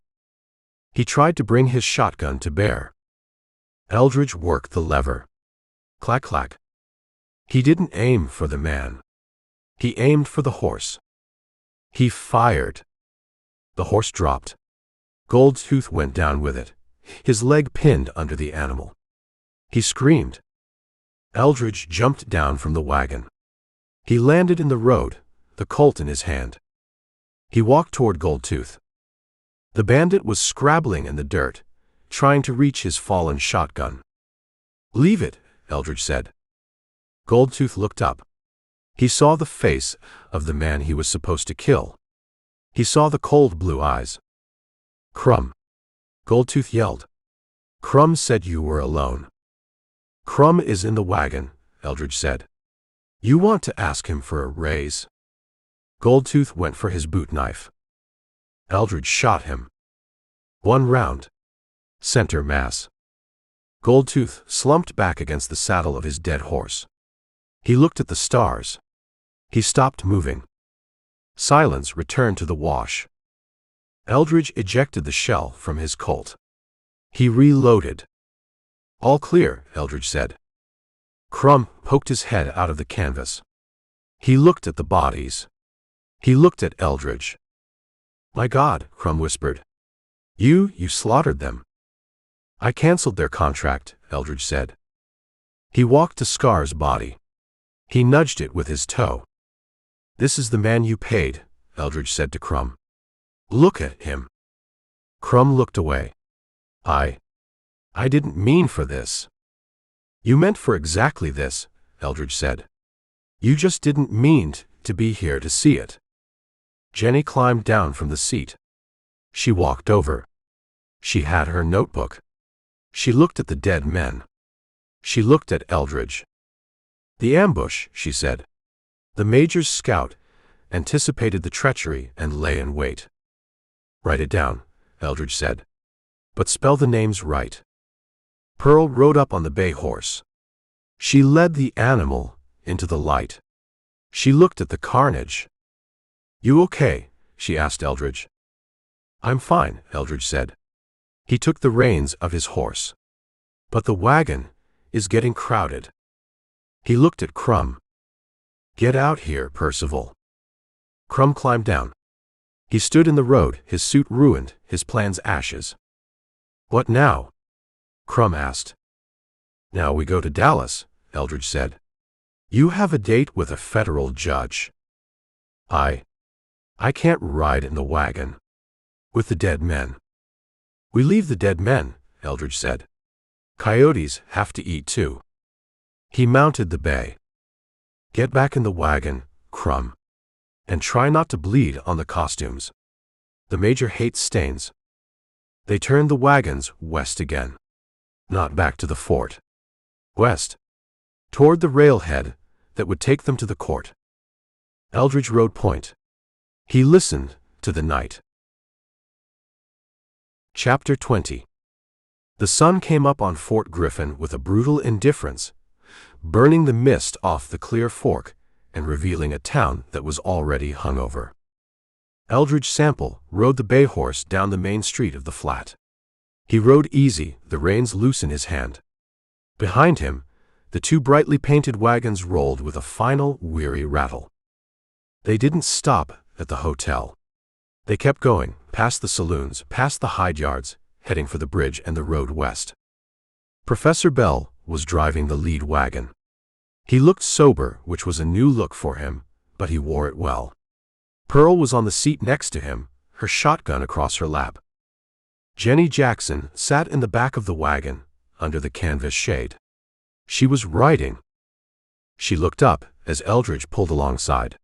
He tried to bring his shotgun to bear. Eldridge worked the lever. Clack, clack. He didn't aim for the man. He aimed for the horse. He fired. The horse dropped. Goldtooth went down with it, his leg pinned under the animal. He screamed. Eldridge jumped down from the wagon. He landed in the road, the Colt in his hand. He walked toward Goldtooth. The bandit was scrabbling in the dirt, trying to reach his fallen shotgun. Leave it, Eldridge said. Goldtooth looked up. He saw the face of the man he was supposed to kill. He saw the cold blue eyes. Crumb. Goldtooth yelled. Crumb said you were alone. Crumb is in the wagon, Eldridge said. You want to ask him for a raise? Goldtooth went for his boot knife. Eldridge shot him. 1 round. Center mass. Goldtooth slumped back against the saddle of his dead horse. He looked at the stars. He stopped moving. Silence returned to the wash. Eldridge ejected the shell from his Colt. He reloaded. All clear, Eldridge said. Crumb poked his head out of the canvas. He looked at the bodies. He looked at Eldridge. My God, Crumb whispered. You slaughtered them. I canceled their contract, Eldridge said. He walked to Scar's body. He nudged it with his toe. This is the man you paid, Eldridge said to Crumb. Look at him. Crumb looked away. I didn't mean for this. You meant for exactly this, Eldridge said. You just didn't mean to be here to see it. Jenny climbed down from the seat. She walked over. She had her notebook. She looked at the dead men. She looked at Eldridge. The ambush, she said. The Major's scout anticipated the treachery and lay in wait. Write it down, Eldridge said. But spell the names right. Pearl rode up on the bay horse. She led the animal into the light. She looked at the carnage. You okay? She asked Eldridge. I'm fine, Eldridge said. He took the reins of his horse. But the wagon is getting crowded. He looked at Crumb. Get out here, Percival. Crumb climbed down. He stood in the road, his suit ruined, his plans ashes. What now? Crumb asked. Now we go to Dallas, Eldridge said. You have a date with a federal judge. I can't ride in the wagon with the dead men. We leave the dead men, Eldridge said. Coyotes have to eat too. He mounted the bay. Get back in the wagon, Crumb. And try not to bleed on the costumes. The Major hates stains. They turned the wagons west again. Not back to the fort. West. Toward the railhead that would take them to the court. Eldridge rode point. He listened to the night. Chapter 20. The sun came up on Fort Griffin with a brutal indifference, burning the mist off the clear fork and revealing a town that was already hungover. Eldridge Sample rode the bay horse down the main street of the flat. He rode easy, the reins loose in his hand. Behind him, the two brightly painted wagons rolled with a final, weary rattle. They didn't stop at the hotel. They kept going, past the saloons, past the hide yards, heading for the bridge and the road west. Professor Bell was driving the lead wagon. He looked sober, which was a new look for him, but he wore it well. Pearl was on the seat next to him, her shotgun across her lap. Jenny Jackson sat in the back of the wagon, under the canvas shade. She was writing. She looked up as Eldridge pulled alongside.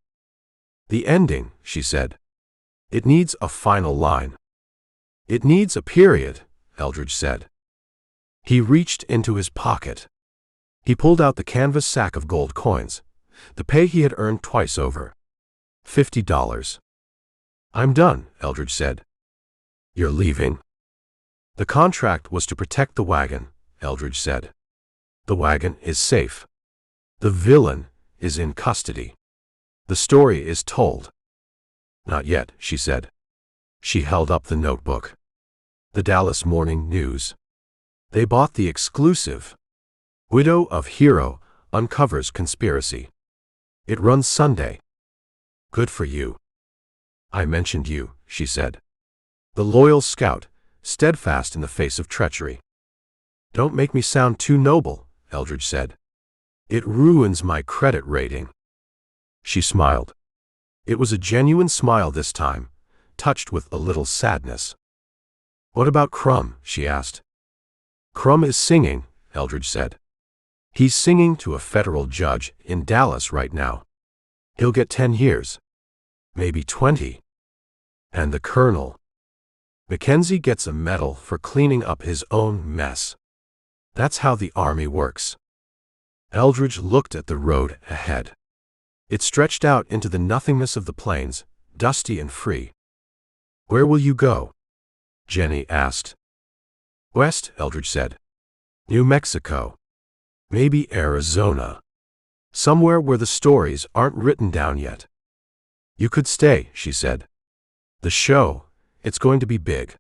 The ending, she said. It needs a final line. It needs a period, Eldridge said. He reached into his pocket. He pulled out the canvas sack of gold coins, the pay he had earned twice over. $50. I'm done, Eldridge said. You're leaving? The contract was to protect the wagon, Eldridge said. The wagon is safe. The villain is in custody. The story is told. Not yet, she said. She held up the notebook. The Dallas Morning News. They bought the exclusive. Widow of Hero uncovers conspiracy. It runs Sunday. Good for you. I mentioned you, she said. The loyal scout, steadfast in the face of treachery. Don't make me sound too noble, Eldridge said. It ruins my credit rating. She smiled. It was a genuine smile this time, touched with a little sadness. What about Crumb? She asked. Crumb is singing, Eldridge said. He's singing to a federal judge in Dallas right now. He'll get 10 years. Maybe 20. And the colonel. Mackenzie gets a medal for cleaning up his own mess. That's how the army works. Eldridge looked at the road ahead. It stretched out into the nothingness of the plains, dusty and free. Where will you go? Jenny asked. West, Eldridge said. New Mexico. Maybe Arizona. Somewhere where the stories aren't written down yet. You could stay, she said. The show, it's going to be big.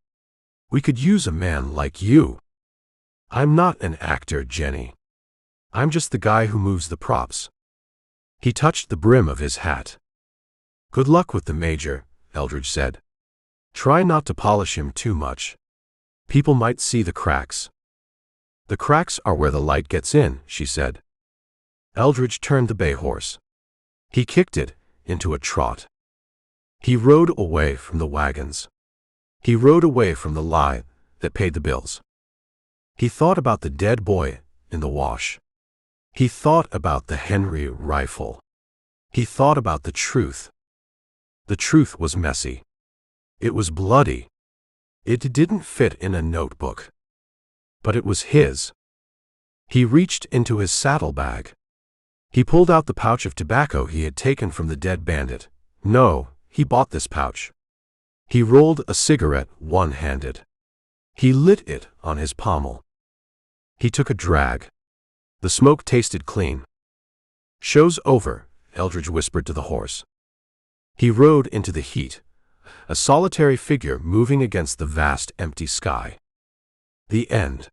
We could use a man like you. I'm not an actor, Jenny. I'm just the guy who moves the props. He touched the brim of his hat. Good luck with the Major, Eldridge said. Try not to polish him too much. People might see the cracks. The cracks are where the light gets in, she said. Eldridge turned the bay horse. He kicked it into a trot. He rode away from the wagons. He rode away from the lie that paid the bills. He thought about the dead boy in the wash. He thought about the Henry rifle. He thought about the truth. The truth was messy. It was bloody. It didn't fit in a notebook. But it was his. He reached into his saddlebag. He pulled out the pouch of tobacco he had taken from the dead bandit. No, he bought this pouch. He rolled a cigarette one-handed. He lit it on his pommel. He took a drag. The smoke tasted clean. Show's over, Eldridge whispered to the horse. He rode into the heat, a solitary figure moving against the vast empty sky. The end.